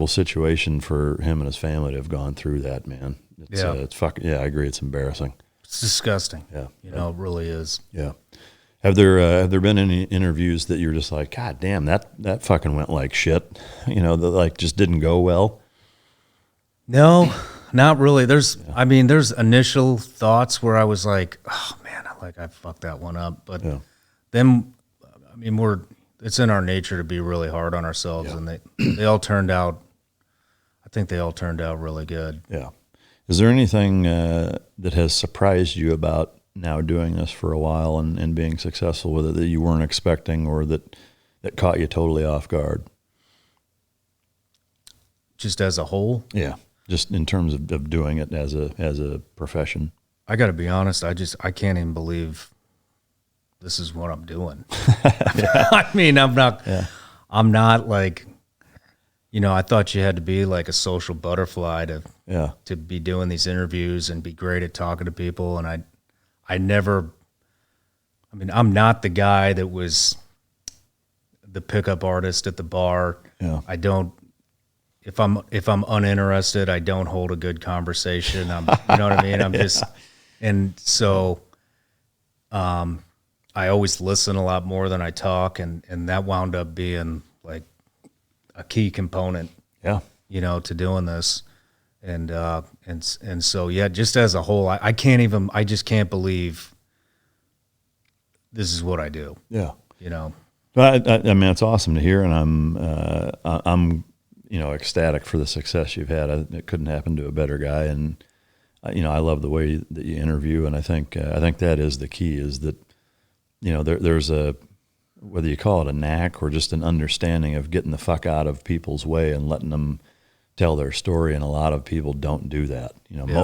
situation for him and his family to have gone through that, man. It's fucking, I agree. It's embarrassing. It's disgusting. Yeah. It really is. Yeah. Have there been any interviews that you're just like, God damn, that fucking went like shit, that like just didn't go well? No, not really. There's initial thoughts where I was like, oh man, I fucked that one up. But then, it's in our nature to be really hard on ourselves, and they all turned out. I think they all turned out really good. Yeah. Is there anything that has surprised you about now doing this for a while and being successful with it that you weren't expecting, or that caught you totally off guard? Just as a whole? Yeah. Just in terms of doing it as a profession. I got to be honest. I can't even believe this is what I'm doing. I'm not like, I thought you had to be like a social butterfly to be doing these interviews and be great at talking to people. And I'm not the guy that was the pickup artist at the bar. Yeah. I don't, if I'm uninterested, I don't hold a good conversation. You know what I mean? I'm just, and so, I always listen a lot more than I talk, and that wound up being like a key component, to doing this. And so, just as a whole, I just can't believe this is what I do. Yeah. But I mean, it's awesome to hear, and I'm ecstatic for the success you've had. It couldn't happen to a better guy. And, I love the way that you interview. And I think that is the key, is that, there's whether you call it a knack or just an understanding of getting the fuck out of people's way and letting them tell their story. And a lot of people don't do that.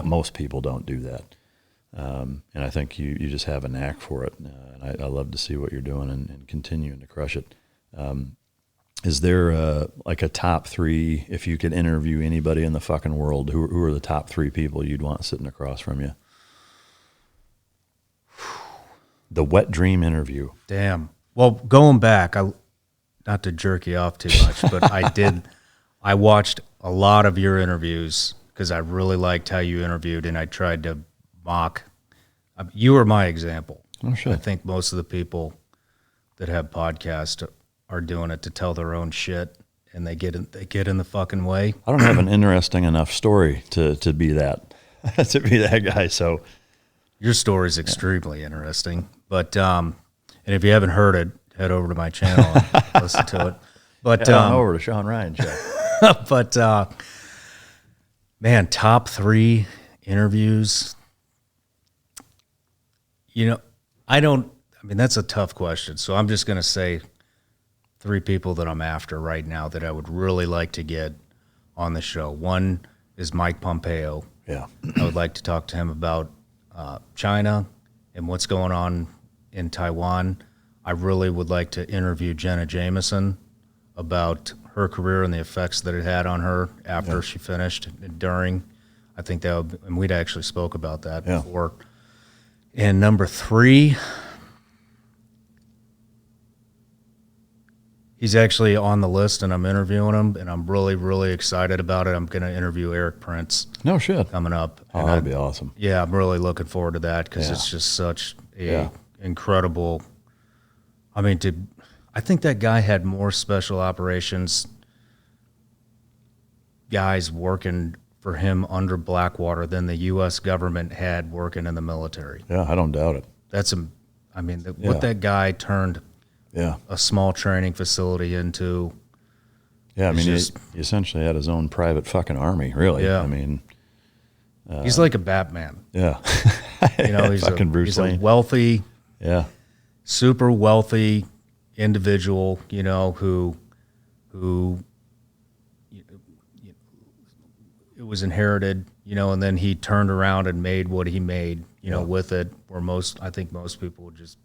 Most people don't do that. And I think you just have a knack for it. And I love to see what you're doing and continuing to crush it. Is there like a top three, if you could interview anybody in the fucking world, who are the top three people you'd want sitting across from you? The wet dream interview. Damn. Well, going back, not to jerk you off too much, but I watched a lot of your interviews because I really liked how you interviewed, and I tried to mock. You were my example. Oh, shit. I think most of the people that have podcasts are doing it to tell their own shit, and they get in the fucking way. I don't have an interesting enough story to be that to be that guy. So your story is extremely interesting, but and if you haven't heard it, head over to my channel and listen to it. But over to Shawn Ryan show. But man, top three interviews. That's a tough question. So I'm just going to say three people that I'm after right now that I would really like to get on the show. One is Mike Pompeo. Yeah. I would like to talk to him about China and what's going on in Taiwan. I really would like to interview Jenna Jameson about her career and the effects that it had on her after she finished and during. I think that would, and we'd actually spoke about that before. And number three, he's actually on the list, and I'm interviewing him, and I'm really, really excited about it. I'm going to interview Eric Prince. No shit. Coming up. Oh, that'd be awesome. Yeah, I'm really looking forward to that because it's just such a incredible. I think that guy had more special operations guys working for him under Blackwater than the U.S. government had working in the military. Yeah, I don't doubt it. What that guy turned a small training facility into. Yeah, he essentially had his own private fucking army, really. Yeah. He's like a Batman. Yeah. He's Bruce Wayne. A wealthy, super wealthy individual, who was inherited, and then he turned around and made what he made, with it, where I think most people would just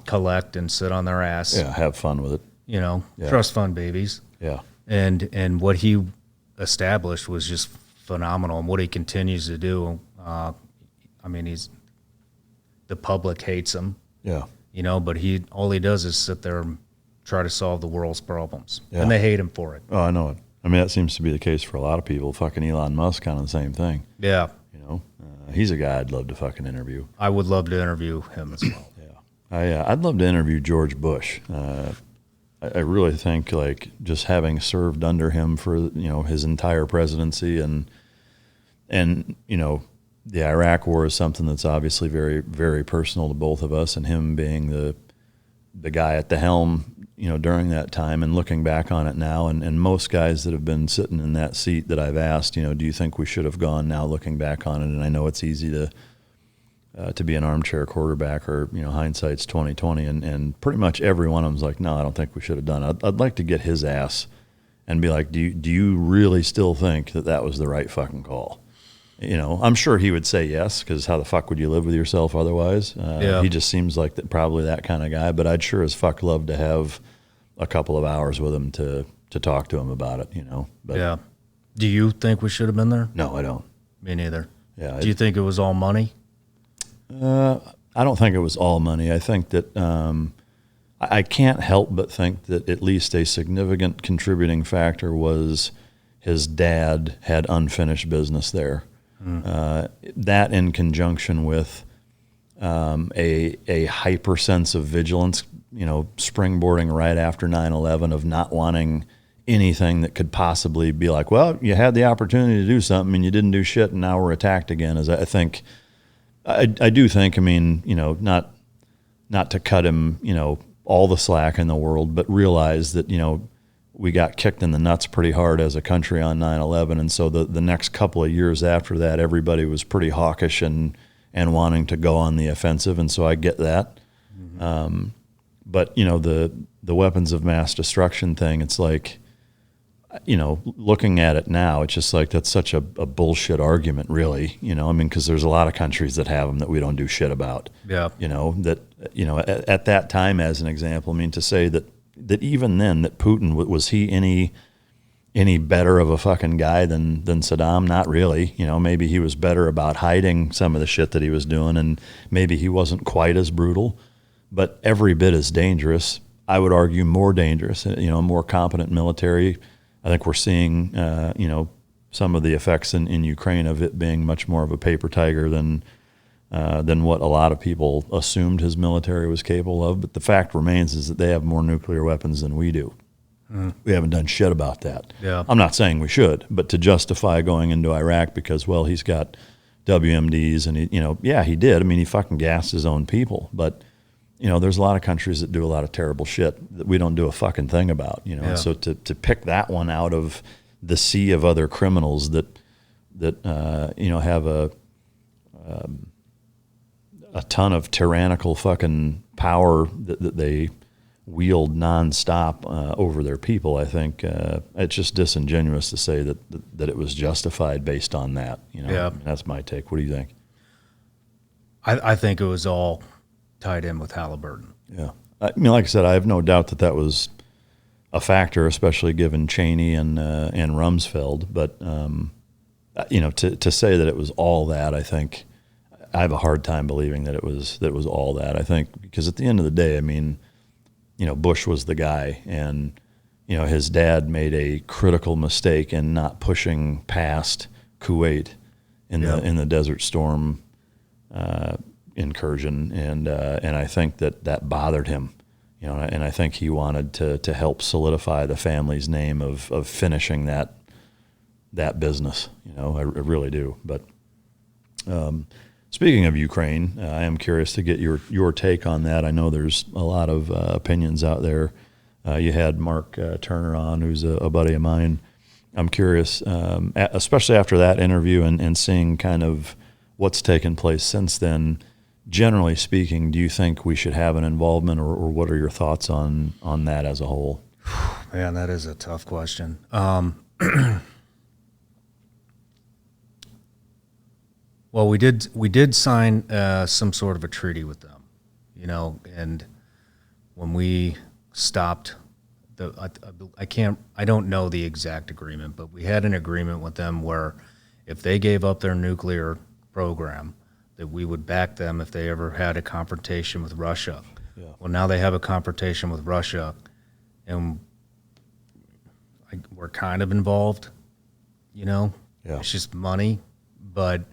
collect and sit on their ass. Yeah, have fun with it. Trust fund babies. Yeah. And what he established was just phenomenal, and what he continues to do. The public hates him. Yeah. But all he does is sit there and try to solve the world's problems, Yeah. and they hate him for it. Oh, I know it. I mean, that seems to be the case for a lot of people. Fucking Elon Musk, kind of the same thing. Yeah. He's a guy I'd love to fucking interview. I would love to interview him as well. I'd love to interview George Bush. I really think, like, just having served under him for his entire presidency, and the Iraq War is something that's obviously very, very personal to both of us, and him being the guy at the helm during that time, and looking back on it now, and most guys that have been sitting in that seat that I've asked, do you think we should have gone, now looking back on it? And I know it's easy to be an armchair quarterback, or hindsight's 20/20, and pretty much every one of them's like, no, I don't think we should have done it. I'd like to get his ass and be like, do you really still think that was the right fucking call? I'm sure he would say yes, because how the fuck would you live with yourself otherwise? He just seems like probably that kind of guy. But I'd sure as fuck love to have a couple of hours with him to talk to him about it. But do you think we should have been there? No, I don't. Me neither. Yeah. Do you think it was all money? I don't think it was all money. I think that I can't help but think that at least a significant contributing factor was his dad had unfinished business there. That in conjunction with a hyper sense of vigilance, springboarding right after 9/11, of not wanting anything that could possibly be like, well, you had the opportunity to do something and you didn't do shit, and now we're attacked again. I do think, not to cut him, all the slack in the world, but realize that, we got kicked in the nuts pretty hard as a country on 9/11. And so the next couple of years after that, everybody was pretty hawkish and wanting to go on the offensive. And so I get that. Mm-hmm. But, the weapons of mass destruction thing, it's like, looking at it now, it's just like, that's such a bullshit argument, really. Because there's a lot of countries that have them that we don't do shit about. Yeah. At that time, as an example, to say that even then, that Putin, was he any better of a fucking guy than Saddam? Not really. Maybe he was better about hiding some of the shit that he was doing, and maybe he wasn't quite as brutal, but every bit as dangerous. I would argue more dangerous, more competent military. I think we're seeing, some of the effects in Ukraine of it being much more of a paper tiger than what a lot of people assumed his military was capable of. But the fact remains is that they have more nuclear weapons than we do. We haven't done shit about that. Yeah. I'm not saying we should, but to justify going into Iraq because, well, he's got WMDs and he did. He fucking gassed his own people. But, there's a lot of countries that do a lot of terrible shit that we don't do a fucking thing about, And so to pick that one out of the sea of other criminals that have a ton of tyrannical fucking power that they wield nonstop over their people, I think it's just disingenuous to say that it was justified based on that. That's my take. What do you think? I think it was all tied in with Halliburton. Yeah. Like I said, I have no doubt that was a factor, especially given Cheney and Rumsfeld. But, to say that it was all that, I think I have a hard time believing that it was all that. I think because at the end of the day, Bush was the guy, and his dad made a critical mistake in not pushing past Kuwait in the Desert Storm incursion, and I think that bothered him, and I think he wanted to help solidify the family's name of finishing that business. I really do. But speaking of Ukraine, I am curious to get your take on that. I know there's a lot of opinions out there. You had Mark Turner on, who's a buddy of mine. I'm curious, especially after that interview and seeing kind of what's taken place since then. Generally speaking, do you think we should have an involvement, or what are your thoughts on that as a whole? Man, that is a tough question. Well, we did sign some sort of a treaty with them, and when we stopped I don't know the exact agreement, but we had an agreement with them where if they gave up their nuclear program, that we would back them if they ever had a confrontation with Russia. Yeah. Well, now they have a confrontation with Russia, and we're kind of involved, Yeah. It's just money, but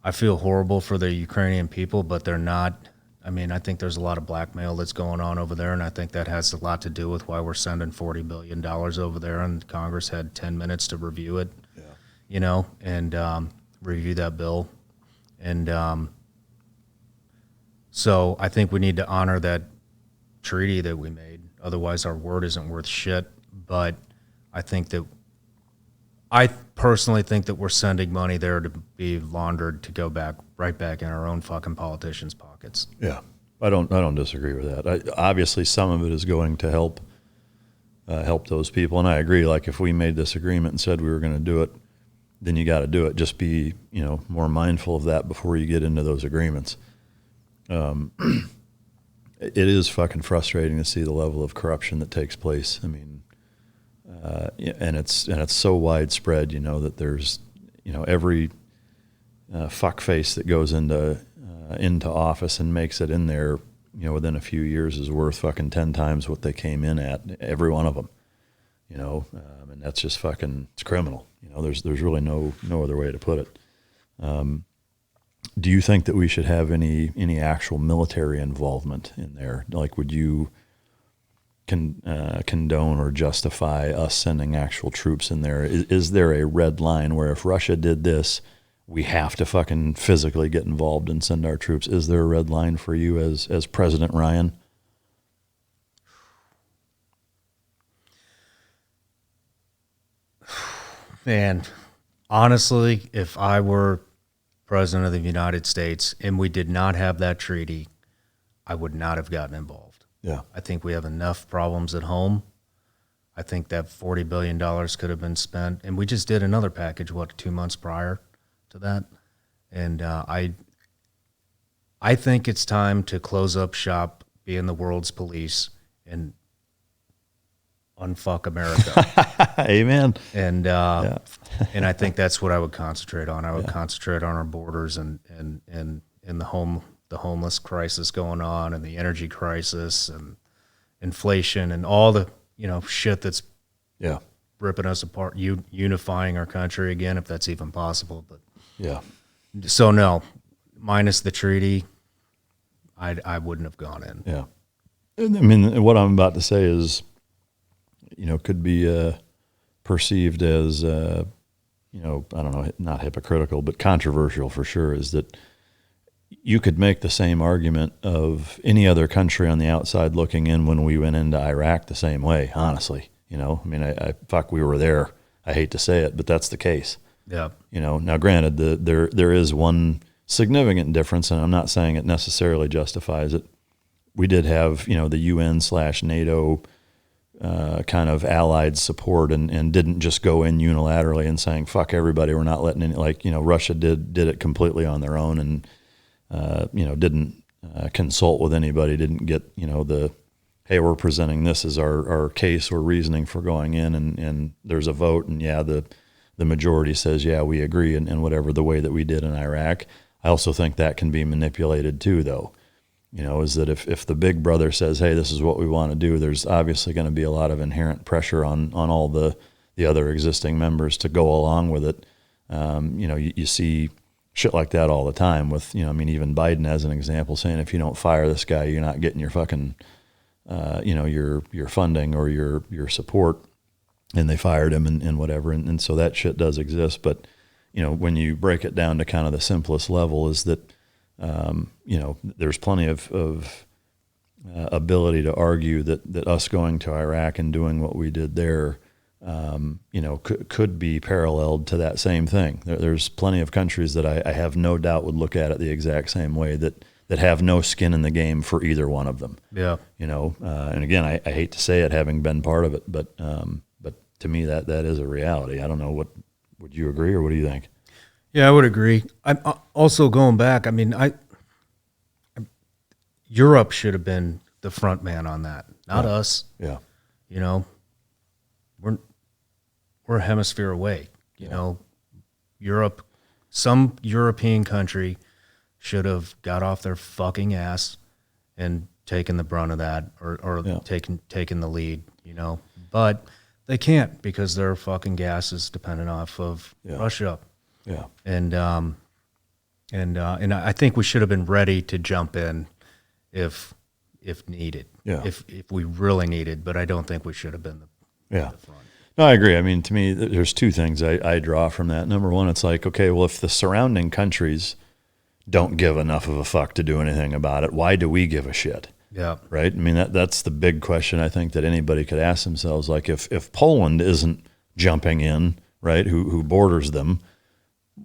I feel horrible for the Ukrainian people, but they're not. I mean, I think there's a lot of blackmail that's going on over there, and I think that has a lot to do with why we're sending $40 billion over there, and Congress had 10 minutes to review it, and review that bill. And so I think we need to honor that treaty that we made. Otherwise, our word isn't worth shit. But I personally think that we're sending money there to be laundered to go right back in our own fucking politicians' pockets. Yeah, I don't disagree with that. Obviously, some of it is going to help those people, and I agree. Like if we made this agreement and said we were going to do it, then you got to do it. Just be more mindful of that before you get into those agreements. It is fucking frustrating to see the level of corruption that takes place. I mean. And it's so widespread, that there's, every fuckface that goes into office and makes it in there, within a few years is worth fucking 10 times what they came in at. Every one of them, and that's just fucking, it's criminal. There's really no other way to put it. Do you think that we should have any actual military involvement in there? Like, would you condone or justify us sending actual troops in there? Is there a red line where if Russia did this, we have to fucking physically get involved and send our troops? Is there a red line for you as President Ryan? Man, honestly, if I were President of the United States and we did not have that treaty, I would not have gotten involved. Yeah. I think we have enough problems at home. I think that $40 billion could have been spent. And we just did another package, 2 months prior to that? And I think it's time to close up shop, be in the world's police, and unfuck America. Amen. And and I think that's what I would concentrate on. I would concentrate on our borders and the homeless crisis going on, and the energy crisis, and inflation, and all the shit that's ripping us apart. Unifying our country again, if that's even possible. But so no, minus the treaty, I wouldn't have gone in. Yeah, I mean, what I'm about to say is, could be perceived as I don't know, not hypocritical, but controversial for sure. Is that you could make the same argument of any other country on the outside looking in when we went into Iraq the same way, honestly. We were there. I hate to say it, but that's the case. Yeah. Now granted, there is one significant difference, and I'm not saying it necessarily justifies it. We did have, the UN/NATO kind of allied support and didn't just go in unilaterally and saying, fuck everybody, we're not letting any, Russia did it completely on their own and, didn't consult with anybody, didn't get, hey, we're presenting this as our case or reasoning for going in, and there's a vote, and the majority says, we agree, and whatever, the way that we did in Iraq. I also think that can be manipulated too, though, is that if the big brother says, hey, this is what we want to do, there's obviously going to be a lot of inherent pressure on all the other existing members to go along with it. You see shit like that all the time with, even Biden as an example, saying if you don't fire this guy, you're not getting your fucking, your funding or your support, and they fired him and whatever. And so that shit does exist. But, when you break it down to kind of the simplest level is that, there's plenty of ability to argue that us going to Iraq and doing what we did there, could be paralleled to that same thing. There's plenty of countries that I have no doubt would look at it the exact same way that have no skin in the game for either one of them. Yeah. And again, I hate to say it, having been part of it, but to me that is a reality. I don't know, would you agree or what do you think? Yeah, I would agree. I'm also going back. I mean, Europe should have been the front man on that, not us. Yeah. You know, we're a hemisphere away. You know, Europe, some European country should have got off their fucking ass and taken the brunt of that, or taken the lead. You know, but they can't because their fucking gas is dependent off of Russia. Yeah. And I think we should have been ready to jump in if needed. Yeah. If we really needed, but I don't think we should have been the front. No, I agree. I mean, to me, there's two things I draw from that. Number one, it's like, okay, well, if the surrounding countries don't give enough of a fuck to do anything about it, why do we give a shit? Yeah. Right? I mean, that's the big question I think that anybody could ask themselves. Like, if Poland isn't jumping in, right, who borders them,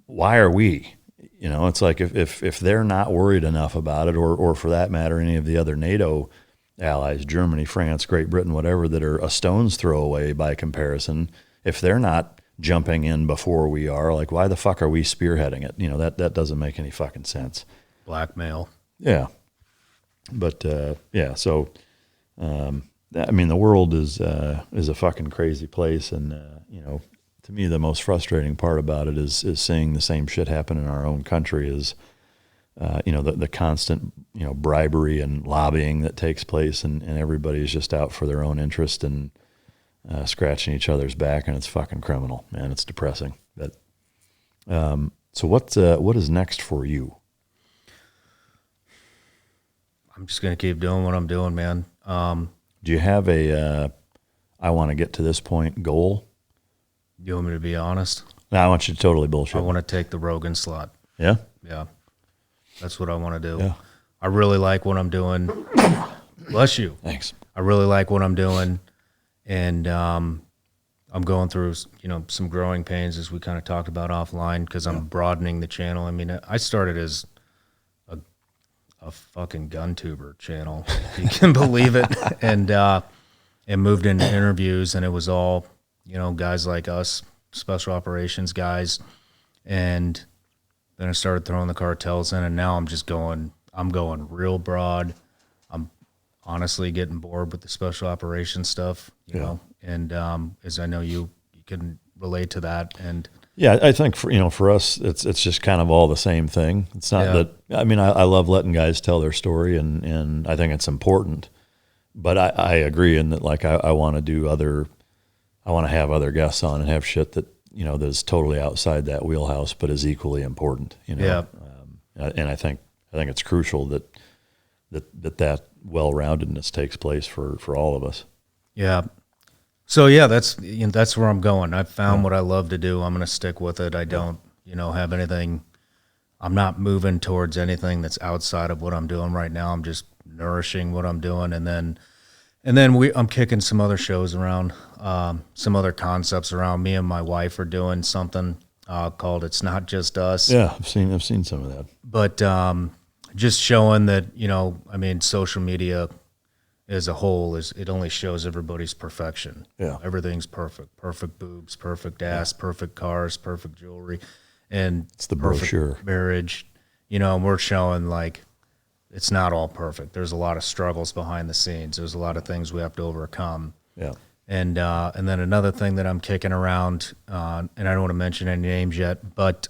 why are we? You know, it's like if they're not worried enough about it, or for that matter, any of the other NATO allies, Germany, France, Great Britain, whatever, that are a stone's throw away by comparison, if they're not jumping in before we are, like, why the fuck are we spearheading it? You know, that doesn't make any fucking sense. Blackmail. Yeah. But, so, I mean, the world is a fucking crazy place. And, you know, to me, the most frustrating part about it is seeing the same shit happen in our own country as, you know, the constant, you know, bribery and lobbying that takes place, and everybody's just out for their own interest and scratching each other's back, and it's fucking criminal, man. It's depressing. But so what is next for you? I'm just gonna keep doing what I'm doing, man. Do you have a I want to get to this point goal? You want me to be honest? No, I want you to totally bullshit. I want to take the Rogan slot. Yeah? Yeah. That's what I want to do. Yeah. I really like what I'm doing. Bless you. Thanks. I really like what I'm doing. And I'm going through, you know, some growing pains, as we kind of talked about offline, because I'm broadening the channel. I mean, I started as a fucking gun tuber channel, if you can believe it, and moved into interviews, and it was all, you know, guys like us, special operations guys, and then I started throwing the cartels in, and now I'm going real broad. I'm honestly getting bored with the special operations stuff, you know, and as I know you can relate to that. And yeah, I think for us, it's just kind of all the same thing. It's not that, I mean, I love letting guys tell their story, and I think it's important, but I agree in that, like, I want to have other guests on and have shit that, you know, that is totally outside that wheelhouse, but is equally important, you know? Yeah. And I think it's crucial that well-roundedness takes place for all of us. Yeah. So yeah, that's where I'm going. I've found what I love to do. I'm going to stick with it. I don't, you know, have anything. I'm not moving towards anything that's outside of what I'm doing right now. I'm just nourishing what I'm doing, and then I'm kicking some other shows around, some other concepts around. Me and my wife are doing something called "It's Not Just Us." Yeah, I've seen some of that. But just showing that, you know, I mean, social media as a whole it only shows everybody's perfection. Yeah, everything's perfect boobs, perfect ass, perfect cars, perfect jewelry, and it's the brochure marriage. You know, and we're showing, like, it's not all perfect. There's a lot of struggles behind the scenes. There's a lot of things we have to overcome. Yeah. And then another thing that I'm kicking around, and I don't want to mention any names yet, but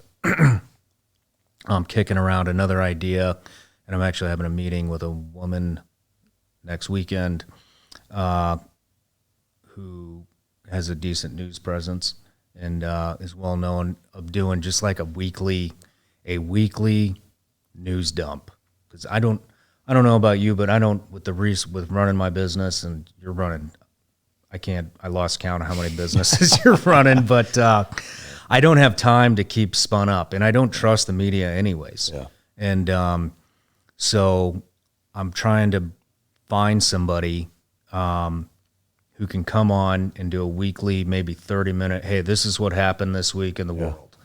I'm kicking around another idea, and I'm actually having a meeting with a woman next weekend who has a decent news presence and is well known of doing just like a weekly news dump. Because I don't know about you, but I don't, with running my business, and you're running, I lost count of how many businesses you're running, but I don't have time to keep spun up, and I don't trust the media anyways. Yeah. And so I'm trying to find somebody who can come on and do a weekly, maybe 30-minute, hey, this is what happened this week in the world.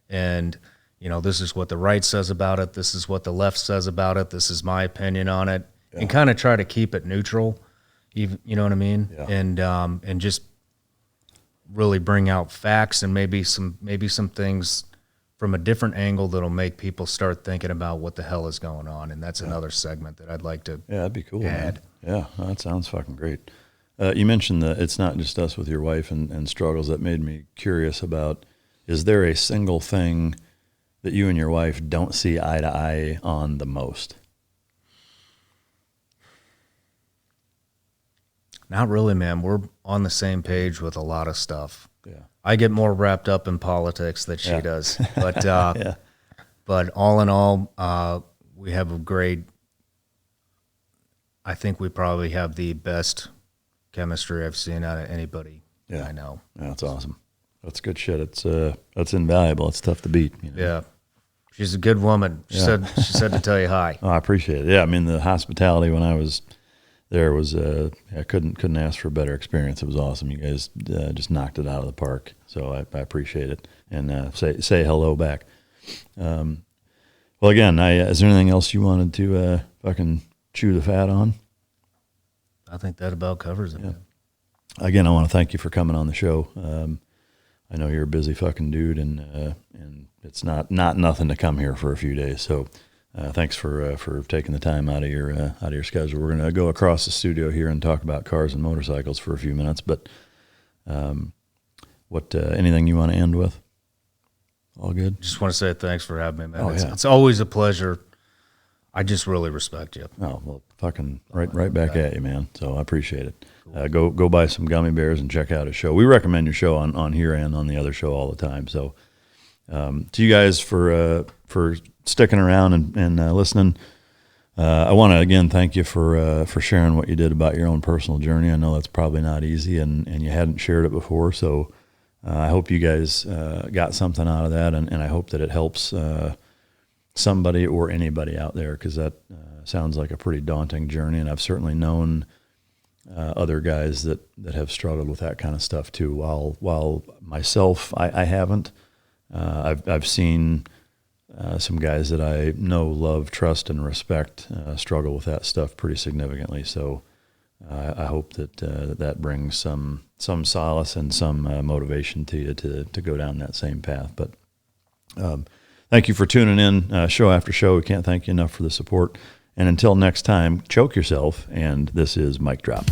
And, you know, this is what the right says about it. This is what the left says about it. This is my opinion on it. And kind of try to keep it neutral, even, you know what I mean? Yeah. And just really bring out facts and maybe some things from a different angle that'll make people start thinking about what the hell is going on. And that's another segment that I'd like to that'd be cool. add. Man. Yeah, that sounds fucking great. You mentioned that it's not just us with your wife and struggles. That made me curious about, is there a single thing that you and your wife don't see eye to eye on the most? Not really, man. We're on the same page with a lot of stuff. Yeah. I get more wrapped up in politics than she does. But Yeah. but all in all, we have a great, I think we probably have the best chemistry I've seen out of anybody that I know. Yeah, that's awesome. That's good shit. That's invaluable. It's tough to beat. You know? Yeah. She's a good woman. She said to tell you hi. Oh, I appreciate it. Yeah, I mean, the hospitality when I was there was I couldn't ask for a better experience. It was awesome. You guys just knocked it out of the park. So I appreciate it, and say hello back. Well, again, is there anything else you wanted to fucking chew the fat on? I think that about covers it. Yeah. Again, I want to thank you for coming on the show. I know you're a busy fucking dude, and it's not nothing to come here for a few days. So thanks for taking the time out of your schedule. We're gonna go across the studio here and talk about cars and motorcycles for a few minutes. But anything you want to end with? All good. Just want to say thanks for having me, man. Oh, It's always a pleasure. I just really respect you. Oh, well, fucking right back at you, man. So I appreciate it. Cool. Go buy some gummy bears and check out his show. We recommend your show on here and on the other show all the time. So to you guys for sticking around and listening. I want to again thank you for sharing what you did about your own personal journey. I know that's probably not easy, and you hadn't shared it before. So I hope you guys got something out of that, and I hope that it helps somebody or anybody out there, because that sounds like a pretty daunting journey. And I've certainly known other guys that have struggled with that kind of stuff too. While myself, I haven't. I've seen some guys that I know, love, trust, and respect struggle with that stuff pretty significantly. So I hope that that brings some solace and some motivation to you to go down that same path. But thank you for tuning in show after show. We can't thank you enough for the support. And until next time, choke yourself. And this is Mic Drop.